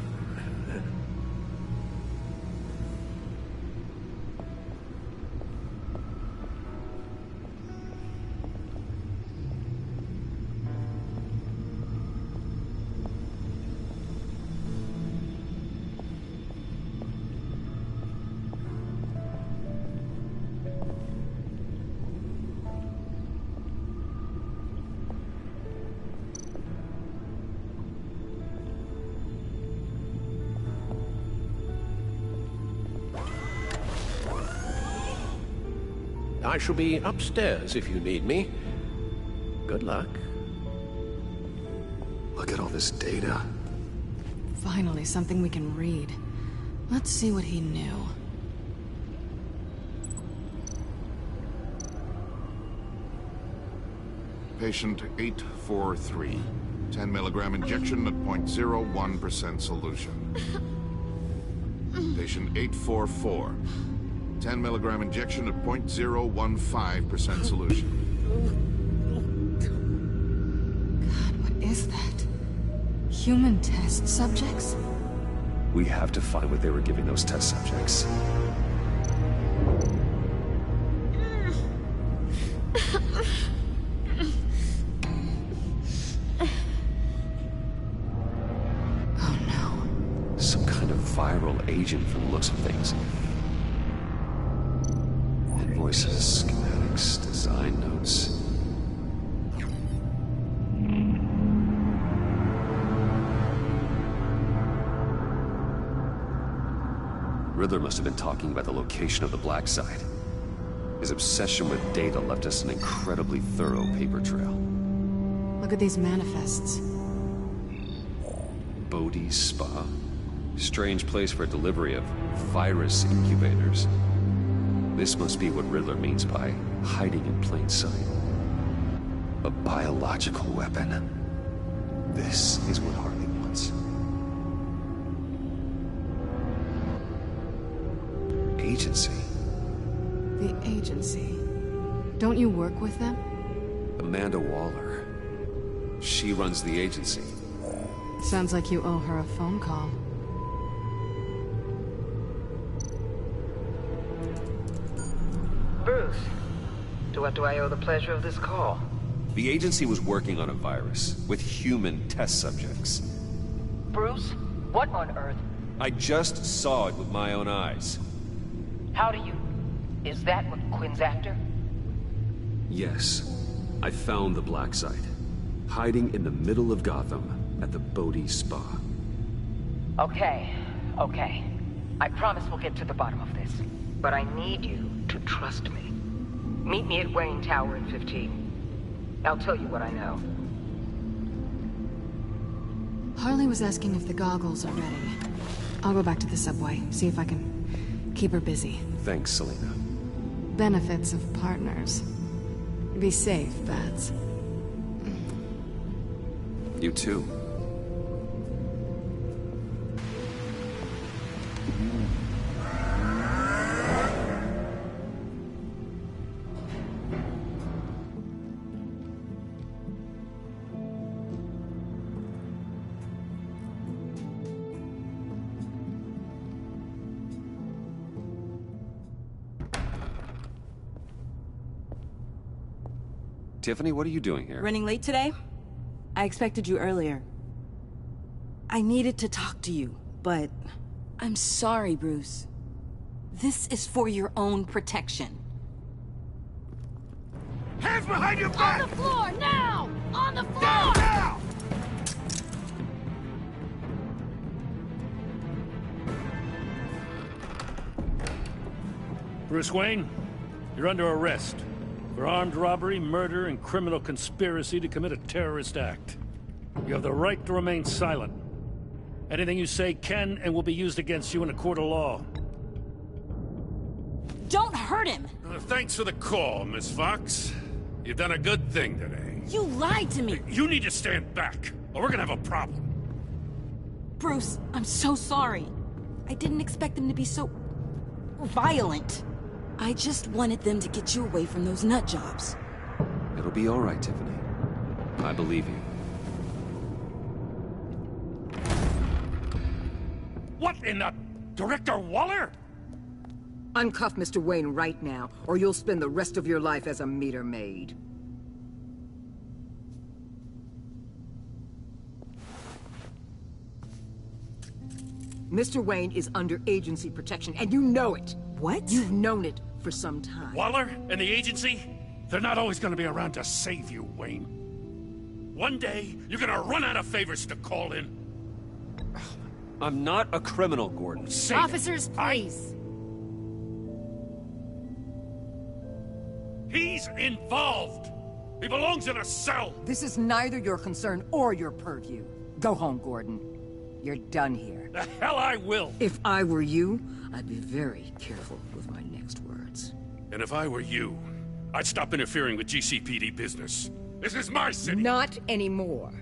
I shall be upstairs if you need me. Good luck. Look at all this data. Finally, something we can read. Let's see what he knew. Patient 843. 10 milligram injection at 0.01% solution. Patient 844. 10 milligram injection at 0.015% solution. God, what is that? Human test subjects? We have to find what they were giving those test subjects. Oh no. Some kind of viral agent from the looks of things. Invoices, schematics, design notes. Riddler must have been talking about the location of the black site. His obsession with data left us an incredibly thorough paper trail. Look at these manifests. Bodhi's Spa? Strange place for delivery of virus incubators. This must be what Riddler means by hiding in plain sight. A biological weapon. This is what Harley wants. Agency. The agency. Don't you work with them? Amanda Waller. She runs the agency. Sounds like you owe her a phone call. Bruce, to what do I owe the pleasure of this call? The agency was working on a virus with human test subjects. Bruce, what on earth? I just saw it with my own eyes. How do you... Is that what Quinn's after? Yes. I found the black site. Hiding in the middle of Gotham at the Bodhi Spa. Okay. I promise we'll get to the bottom of this. But I need you to trust me. Meet me at Wayne Tower in 15. I'll tell you what I know. Harley was asking if the goggles are ready. I'll go back to the subway, see if I can keep her busy. Thanks, Selena. Benefits of partners. Be safe, Bats. You too. Tiffany, what are you doing here? Running late today? I expected you earlier. I needed to talk to you, but... I'm sorry, Bruce. This is for your own protection. Hands behind your back! On the floor, now! On the floor! Down, now! Bruce Wayne, you're under arrest for armed robbery, murder, and criminal conspiracy to commit a terrorist act. You have the right to remain silent. Anything you say can and will be used against you in a court of law. Don't hurt him! Thanks for the call, Miss Fox. You've done a good thing today. You lied to me! You need to stand back, or we're gonna have a problem. Bruce, I'm so sorry. I didn't expect them to be so... violent. I just wanted them to get you away from those nut jobs. It'll be all right, Tiffany. I believe you. What in the... Director Waller? Uncuff Mr. Wayne right now, or you'll spend the rest of your life as a meter maid. Mr. Wayne is under agency protection, and you know it. What? You've known it for some time. Waller and the agency? They're not always gonna be around to save you, Wayne. One day, you're gonna run out of favors to call in. I'm not a criminal, Gordon. Officers, please. He's involved! He belongs in a cell! This is neither your concern or your purview. Go home, Gordon. You're done here. The hell I will! If I were you, I'd be very careful with my next words. And if I were you, I'd stop interfering with GCPD business. This is my city! Not anymore.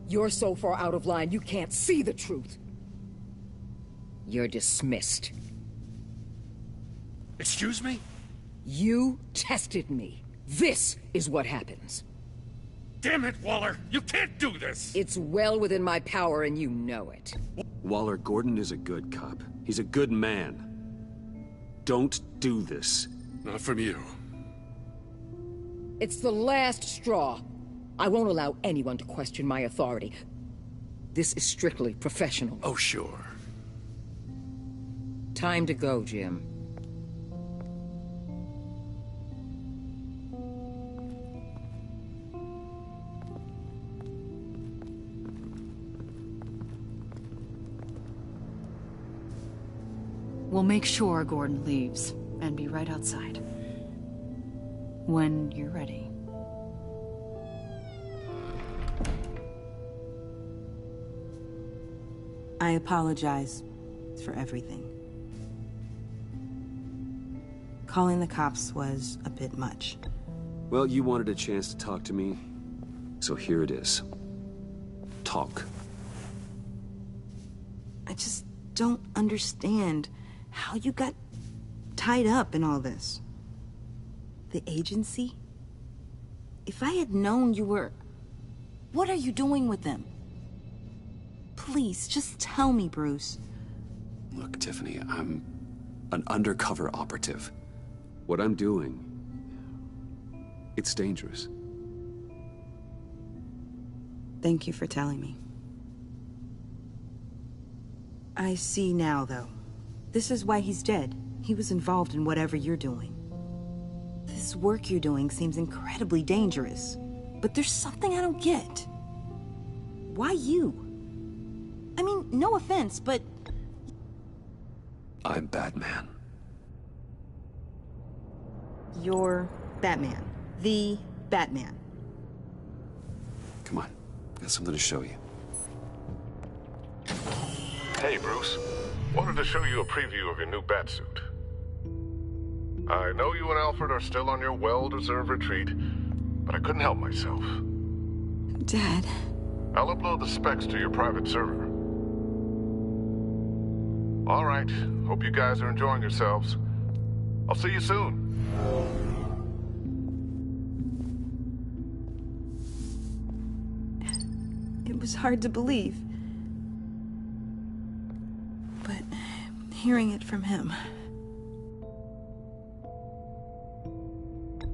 You're so far out of line, you can't see the truth. You're dismissed. Excuse me? You tested me. This is what happens. Damn it, Waller! You can't do this! It's well within my power and you know it. Waller, Gordon is a good cop. He's a good man. Don't do this. Not from you. It's the last straw. I won't allow anyone to question my authority. This is strictly professional. Oh, sure. Time to go, Jim. We'll make sure Gordon leaves, and be right outside. When you're ready. I apologize for everything. Calling the cops was a bit much. Well, you wanted a chance to talk to me, so here it is. Talk. I just don't understand how you got tied up in all this. The agency? If I had known you were... What are you doing with them? Please, just tell me, Bruce. Look, Tiffany, I'm an undercover operative. What I'm doing, it's dangerous. Thank you for telling me. I see now, though. This is why he's dead. He was involved in whatever you're doing. This work you're doing seems incredibly dangerous. But there's something I don't get. Why you? I mean, no offense, but... I'm Batman. You're Batman. The Batman. Come on, got something to show you. Hey, Bruce. Wanted to show you a preview of your new Batsuit. I know you and Alfred are still on your well-deserved retreat, but I couldn't help myself. Dad. I'll upload the specs to your private server. All right. Hope you guys are enjoying yourselves. I'll see you soon. It was hard to believe. But hearing it from him...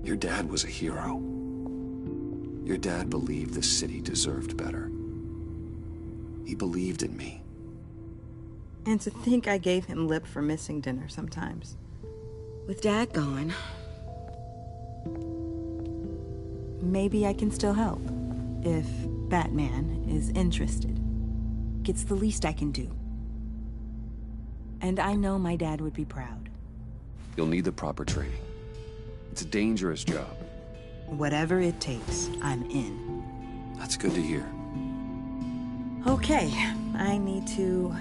Your dad was a hero. Your dad believed the city deserved better. He believed in me. And to think I gave him lip for missing dinner sometimes. With Dad gone... Maybe I can still help. If Batman is interested. It's the least I can do. And I know my dad would be proud. You'll need the proper training. It's a dangerous job. Whatever it takes, I'm in. That's good to hear. Okay, I need to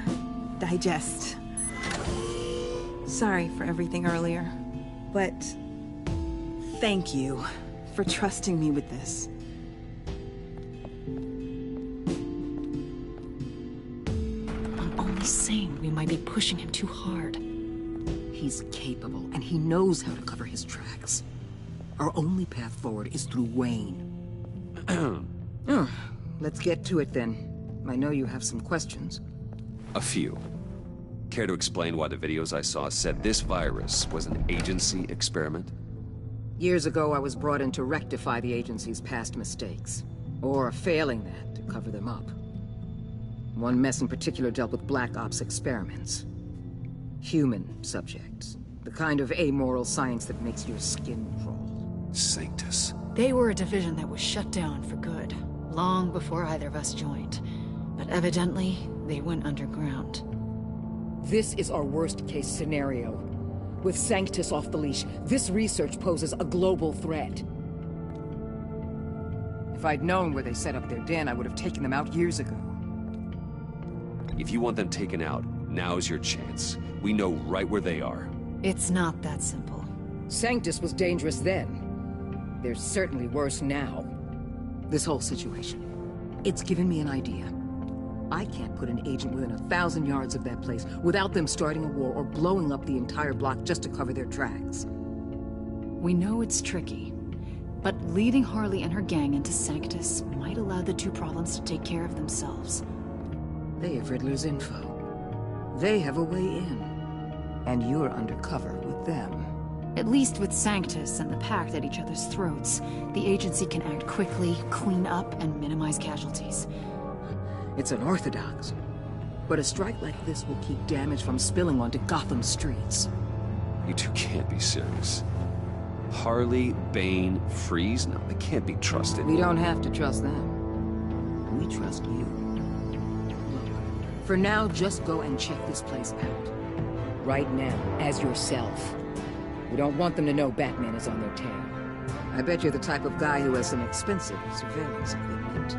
digest. Sorry for everything earlier, but thank you for trusting me with this. I'm only saying we might be pushing him too hard. He's capable, and he knows how to cover his tracks. Our only path forward is through Wayne. Let's get to it then. I know you have some questions. A few. Care to explain why the videos I saw said this virus was an agency experiment? Years ago, I was brought in to rectify the agency's past mistakes. Or failing that, to cover them up. One mess in particular dealt with Black Ops experiments. Human subjects. The kind of amoral science that makes your skin crawl. Sanctus. They were a division that was shut down for good, long before either of us joined. But evidently, they went underground. This is our worst-case scenario. With Sanctus off the leash, this research poses a global threat. If I'd known where they set up their den, I would have taken them out years ago. If you want them taken out, now's your chance. We know right where they are. It's not that simple. Sanctus was dangerous then. They're certainly worse now. This whole situation, it's given me an idea. I can't put an agent within 1,000 yards of that place without them starting a war or blowing up the entire block just to cover their tracks. We know it's tricky, but leading Harley and her gang into Sanctus might allow the two problems to take care of themselves. They have Riddler's info. They have a way in. And you're undercover with them. At least with Sanctus and the Pact at each other's throats, the agency can act quickly, clean up, and minimize casualties. It's unorthodox, but a strike like this will keep damage from spilling onto Gotham streets. You two can't be serious. Harley, Bane, Freeze? No, they can't be trusted. We don't have to trust them. We trust you. Look, for now, just go and check this place out. Right now, as yourself. We don't want them to know Batman is on their tail. I bet you're the type of guy who has some expensive surveillance equipment.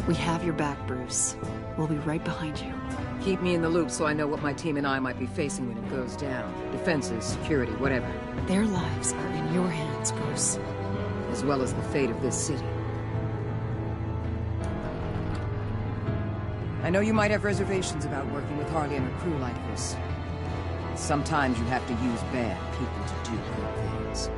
We have your back, Bruce. We'll be right behind you. Keep me in the loop so I know what my team and I might be facing when it goes down. Defenses, security, whatever. Their lives are in your hands, Bruce. As well as the fate of this city. I know you might have reservations about working with Harley and her crew like this. Sometimes you have to use bad people to do good things.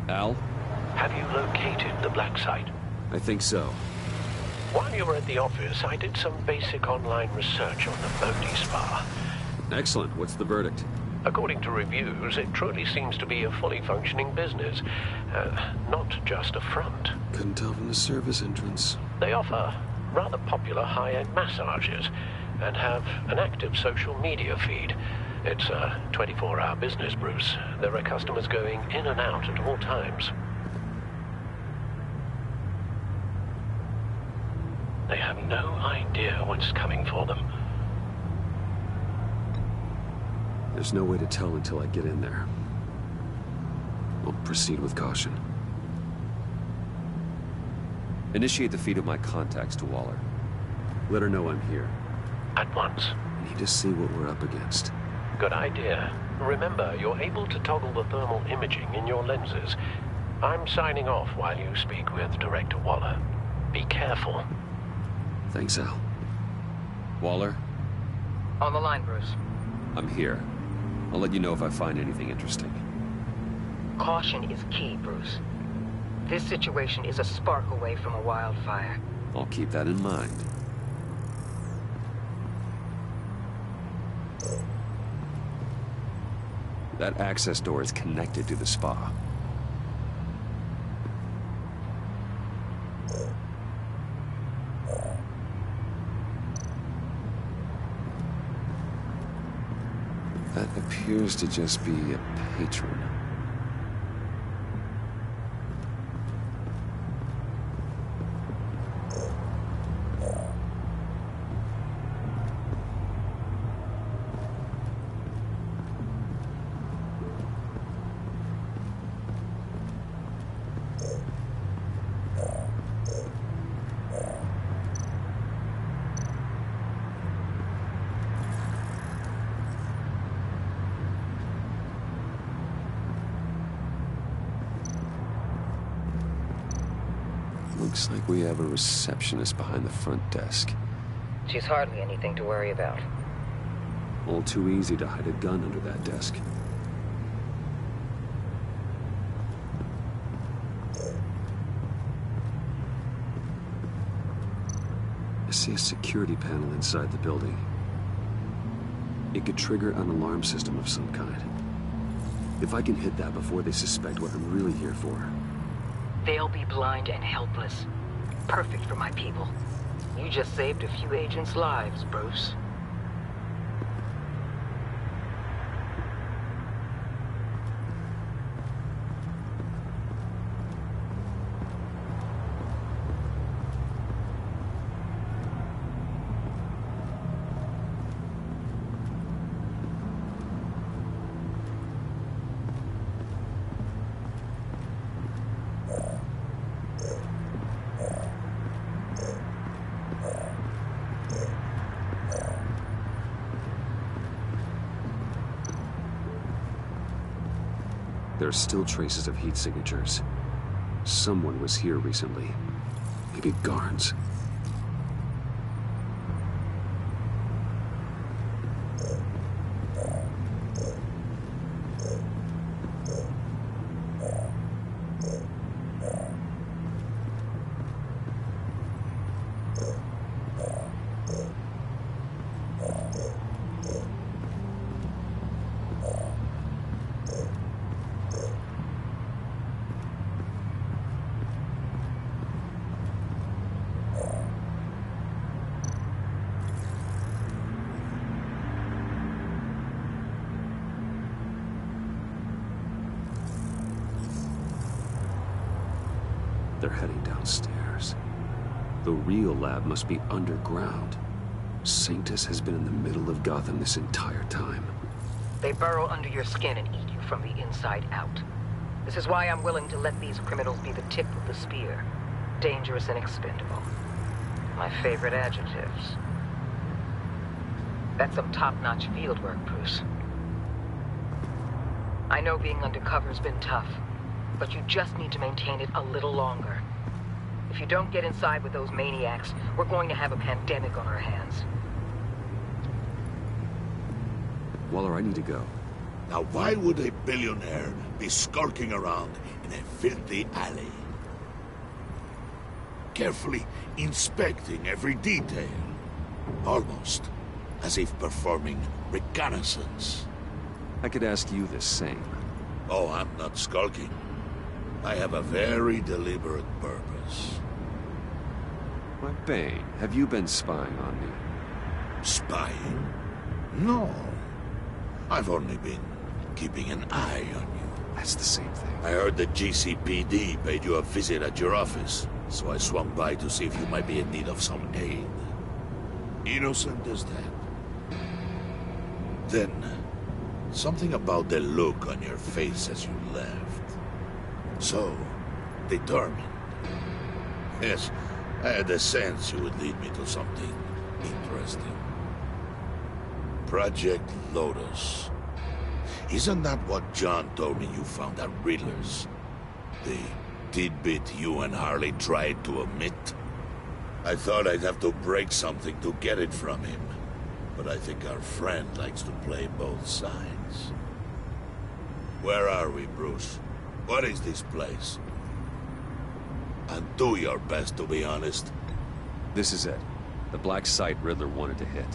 Al? Have you located the black site? I think so. While you were at the office, I did some basic online research on the Bodhi Spa. Excellent. What's the verdict? According to reviews, it truly seems to be a fully functioning business. Not just a front. Couldn't tell from the service entrance. They offer rather popular high-end massages and have an active social media feed. It's a 24-hour business, Bruce. There are customers going in and out at all times. They have no idea what's coming for them. There's no way to tell until I get in there. We'll proceed with caution. Initiate the feed of my contacts to Waller. Let her know I'm here. At once. I need to see what we're up against. Good idea. Remember, you're able to toggle the thermal imaging in your lenses. I'm signing off while you speak with Director Waller. Be careful. Thanks, Al. Waller? On the line, Bruce. I'm here. I'll let you know if I find anything interesting. Caution is key, Bruce. This situation is a spark away from a wildfire. I'll keep that in mind. That access door is connected to the spa. That appears to just be a patron. Looks like we have a receptionist behind the front desk. She's hardly anything to worry about. All too easy to hide a gun under that desk. I see a security panel inside the building. It could trigger an alarm system of some kind. If I can hit that before they suspect what I'm really here for. They'll be blind and helpless. Perfect for my people. You just saved a few agents' lives, Bruce. There are still traces of heat signatures. Someone was here recently. Maybe Garns. They're heading downstairs. The real lab must be underground. Sanctus has been in the middle of Gotham this entire time. They burrow under your skin and eat you from the inside out. This is why I'm willing to let these criminals be the tip of the spear. Dangerous and expendable. My favorite adjectives. That's some top-notch field work, Bruce. I know being undercover's been tough, but you just need to maintain it a little longer. If you don't get inside with those maniacs, we're going to have a pandemic on our hands. Waller, I need to go. Now why would a billionaire be skulking around in a filthy alley? Carefully inspecting every detail. Almost as if performing reconnaissance. I could ask you the same. Oh, I'm not skulking. I have a very deliberate purpose. My Bane, have you been spying on me? Spying? No. I've only been keeping an eye on you. That's the same thing. I heard the GCPD paid you a visit at your office, so I swung by to see if you might be in need of some aid. Innocent as that. Then, something about the look on your face as you left. So, determined. Yes, I had a sense you would lead me to something interesting. Project Lotus. Isn't that what John told me you found at Riddler's? The tidbit you and Harley tried to omit? I thought I'd have to break something to get it from him. But I think our friend likes to play both sides. Where are we, Bruce? What is this place? And do your best to be honest. This is it. The black site Riddler wanted to hit.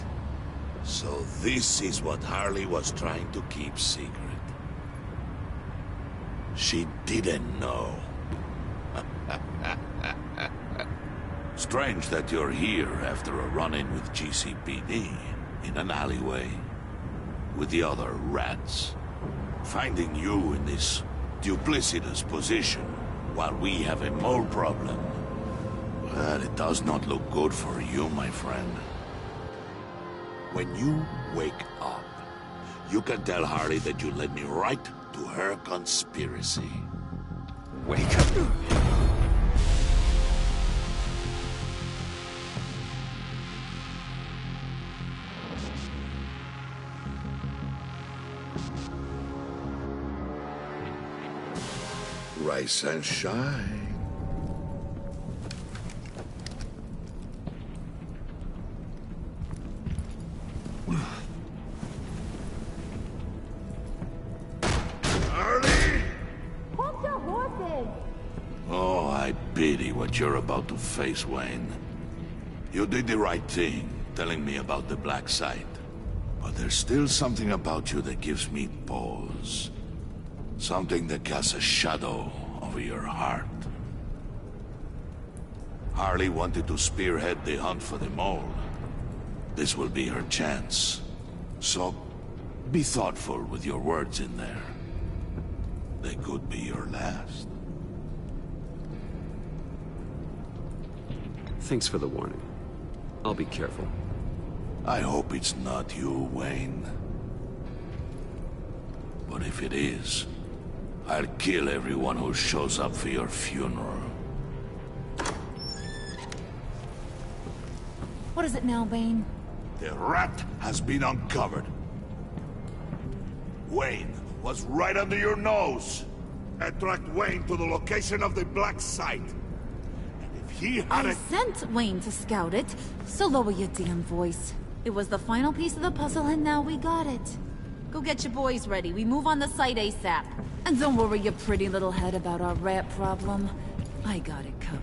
So this is what Harley was trying to keep secret. She didn't know. Strange that you're here after a run-in with GCPD in an alleyway with the other rats. Finding you in this duplicitous position while we have a mole problem. Well, it does not look good for you, my friend. When you wake up, you can tell Harley that you led me right to her conspiracy. Wake up. Rise and shine. Harley! Hold your horses! Oh, I pity what you're about to face, Wayne. You did the right thing, telling me about the black site. But there's still something about you that gives me pause. Something that casts a shadow over your heart. Harley wanted to spearhead the hunt for the mole. This will be her chance. So, be thoughtful with your words in there. They could be your last. Thanks for the warning. I'll be careful. I hope it's not you, Wayne. But if it is, I'll kill everyone who shows up for your funeral. What is it now, Bane? The rat has been uncovered. Wayne was right under your nose. I tracked Wayne to the location of the black site. And if he had I sent Wayne to scout it, so lower your damn voice. It was the final piece of the puzzle, and now we got it. Go get your boys ready. We move on the site ASAP. And don't worry your pretty little head about our rat problem. I got it covered.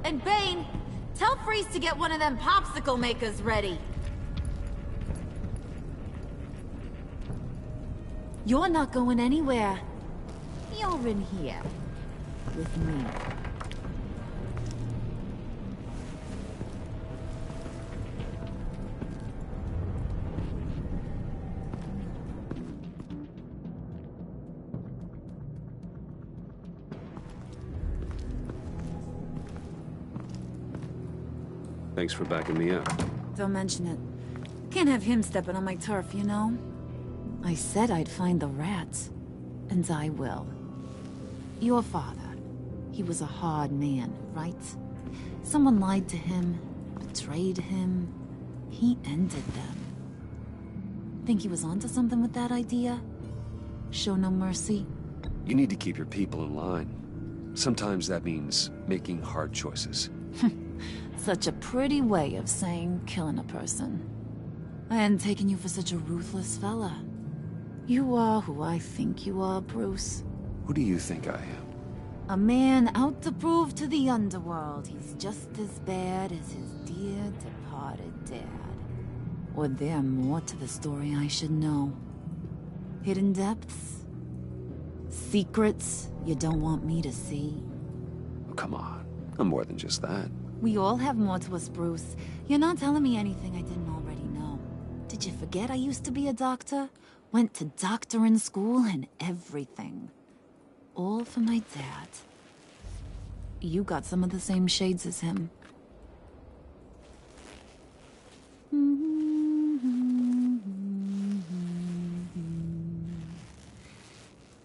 And Bane, tell Freeze to get one of them popsicle makers ready. You're not going anywhere. You're in here. With me. Thanks for backing me up. Don't mention it. Can't have him stepping on my turf, you know? I said I'd find the rats. And I will. Your father. He was a hard man, right? Someone lied to him, betrayed him. He ended them. Think he was onto something with that idea? Show no mercy? You need to keep your people in line. Sometimes that means making hard choices. Such a pretty way of saying killing a person. I hadn't taken you for such a ruthless fella. You are who I think you are, Bruce. Who do you think I am? A man out to prove to the underworld he's just as bad as his dear departed dad. Or there more to the story I should know. Hidden depths? Secrets you don't want me to see? Oh, come on. I'm more than just that. We all have more to us, Bruce. You're not telling me anything I didn't already know. Did you forget I used to be a doctor? Went to doctoring school and everything. All for my dad. You got some of the same shades as him.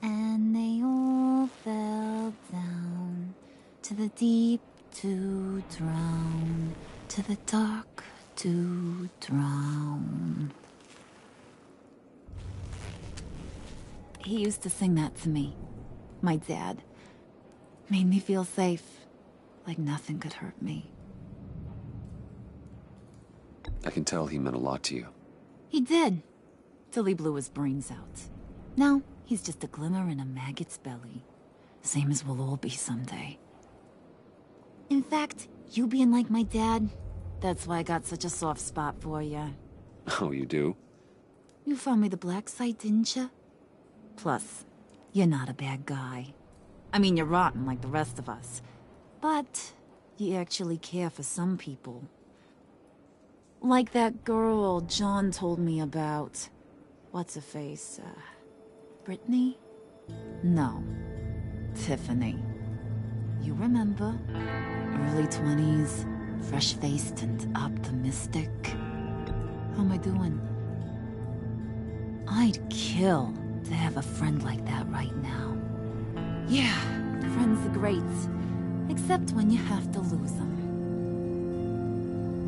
And they all fell down to the deep to drown, to the dark to drown. He used to sing that to me. My dad. Made me feel safe. Like nothing could hurt me. I can tell he meant a lot to you. He did. Till he blew his brains out. Now, he's just a glimmer in a maggot's belly. Same as we'll all be someday. In fact, you being like my dad, that's why I got such a soft spot for you. Oh, you do? You found me the black site, didn't you? Plus, you're not a bad guy. I mean, you're rotten like the rest of us. But you actually care for some people. Like that girl John told me about. What's her face? Brittany? No. Tiffany. You remember? Early 20s, fresh-faced and optimistic. How am I doing? I'd kill to have a friend like that right now. Yeah, friends are great. Except when you have to lose them.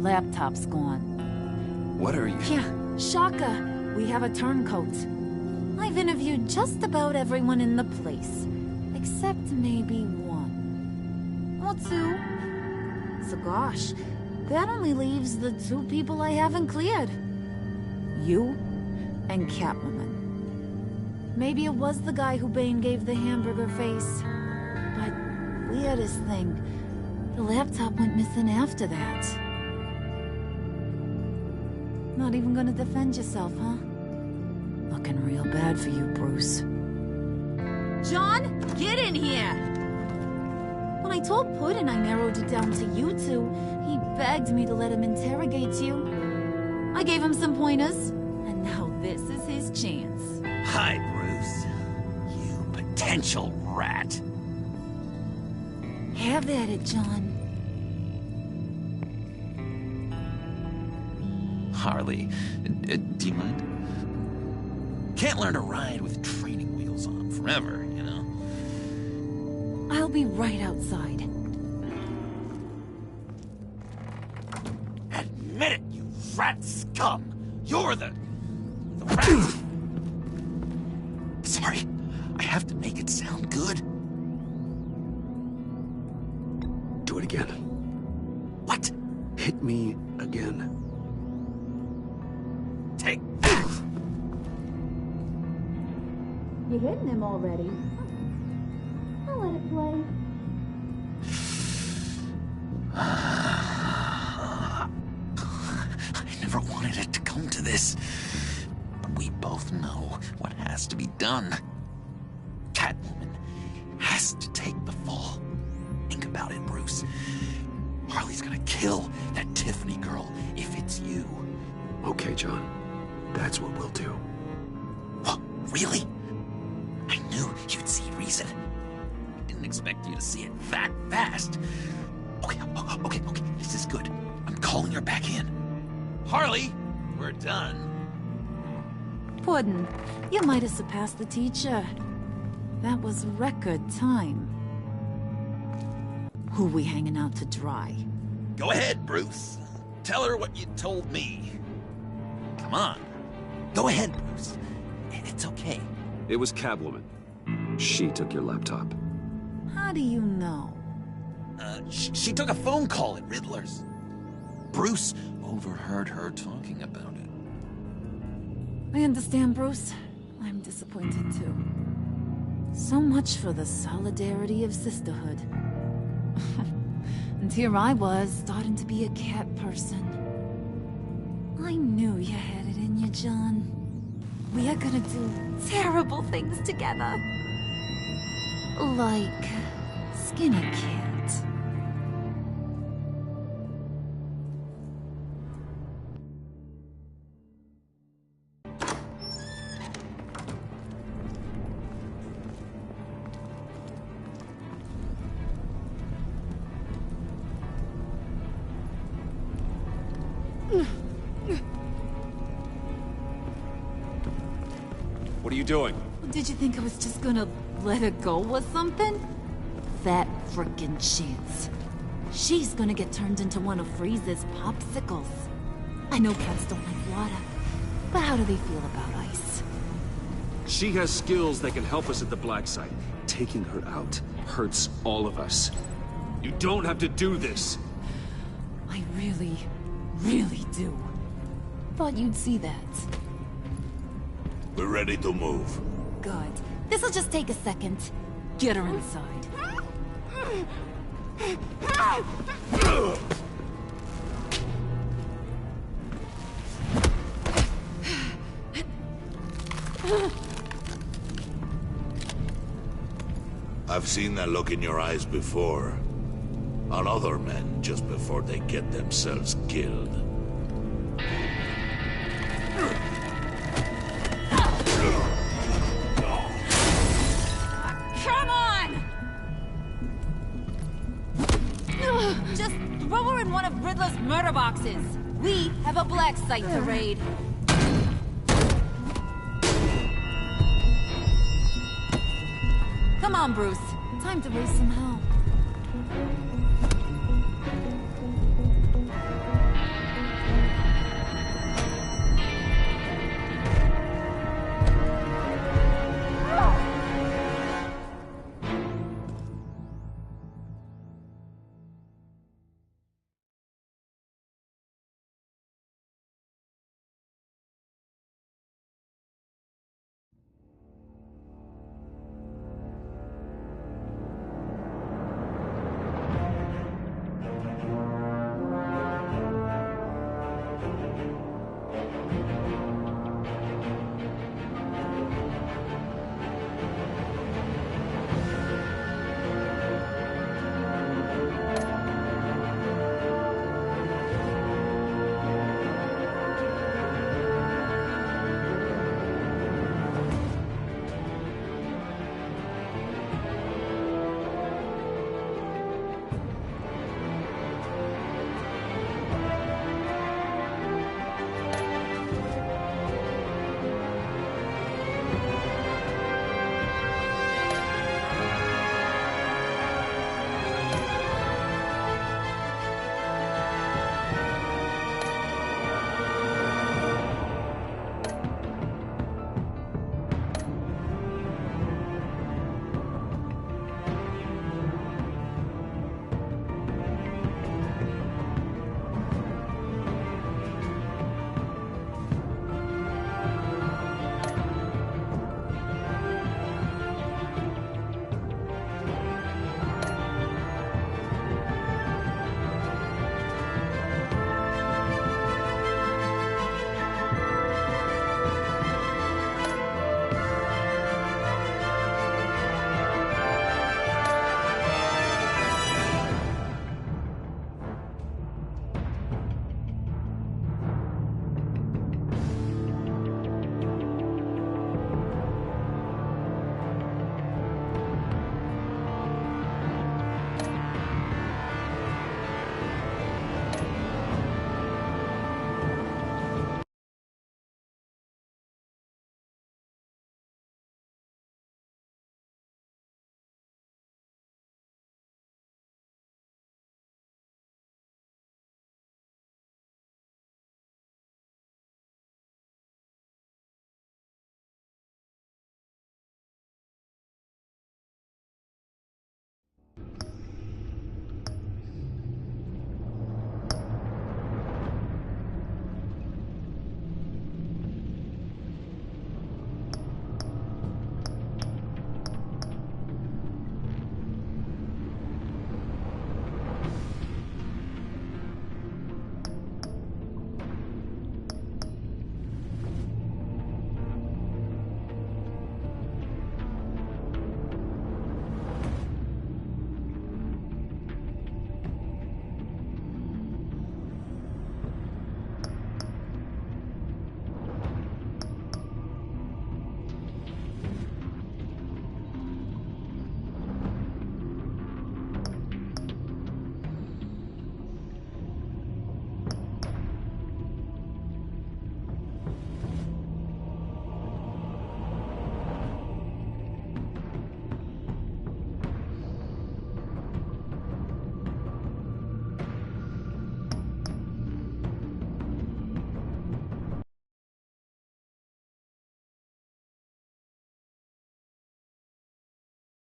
Laptop's gone. What are you... Yeah, shocker. We have a turncoat. I've interviewed just about everyone in the place. Except maybe one. Or two. So gosh, that only leaves the two people I haven't cleared. You and Catwoman. Maybe it was the guy who Bane gave the hamburger face. But weirdest thing, the laptop went missing after that. Not even gonna defend yourself, huh? Looking real bad for you, Bruce. John, get in here! When I I told Puddin' I narrowed it down to you two. He begged me to let him interrogate you. I gave him some pointers, and now this is his chance. Hi, Bruce. You potential rat. Have at it, John. Harley, do you mind? Can't learn to ride with training wheels on forever, you know? I'll be right outside. Admit it, you rat scum! You're the rat! Sorry, I have to make it sound good. Do it again. What? Hit me again. Take that! You're hitting him already. I'll let it play. I never wanted it to come to this. But we both know what has to be done. Catwoman has to take the fall. Think about it, Bruce. Harley's gonna kill that Tiffany girl if it's you. Okay, John. That's what we'll do. What? Really? I knew you'd see reason. I didn't expect you to see it that fast. Okay. This is good. I'm calling her back in. Harley, we're done. Puddin', you might have surpassed the teacher. That was record time. Who we hanging out to dry? Go ahead, Bruce. Tell her what you told me. Come on. Go ahead, Bruce. It's okay. It was Catwoman. She took your laptop. How do you know? She took a phone call at Riddler's. Bruce overheard her talking about it. I understand, Bruce. I'm disappointed too. So much for the solidarity of sisterhood. And here I was, starting to be a cat person. I knew you had it in you, John. We are gonna do terrible things together. Like skin a cat. What are you doing? Did you think I was just gonna let her go or something? That frickin' chance. She's gonna get turned into one of Freeze's popsicles. I know cats don't like water, but how do they feel about ice? She has skills that can help us at the black site. Taking her out hurts all of us. You don't have to do this. I really, really do. Thought you'd see that. We're ready to move. Good. This'll just take a second. Get her inside. I've seen that look in your eyes before. On other men just before they get themselves killed. Come on! Just throw her in one of Riddler's murder boxes. We have a black site to raid. Come on, Bruce. Time to raise some hell.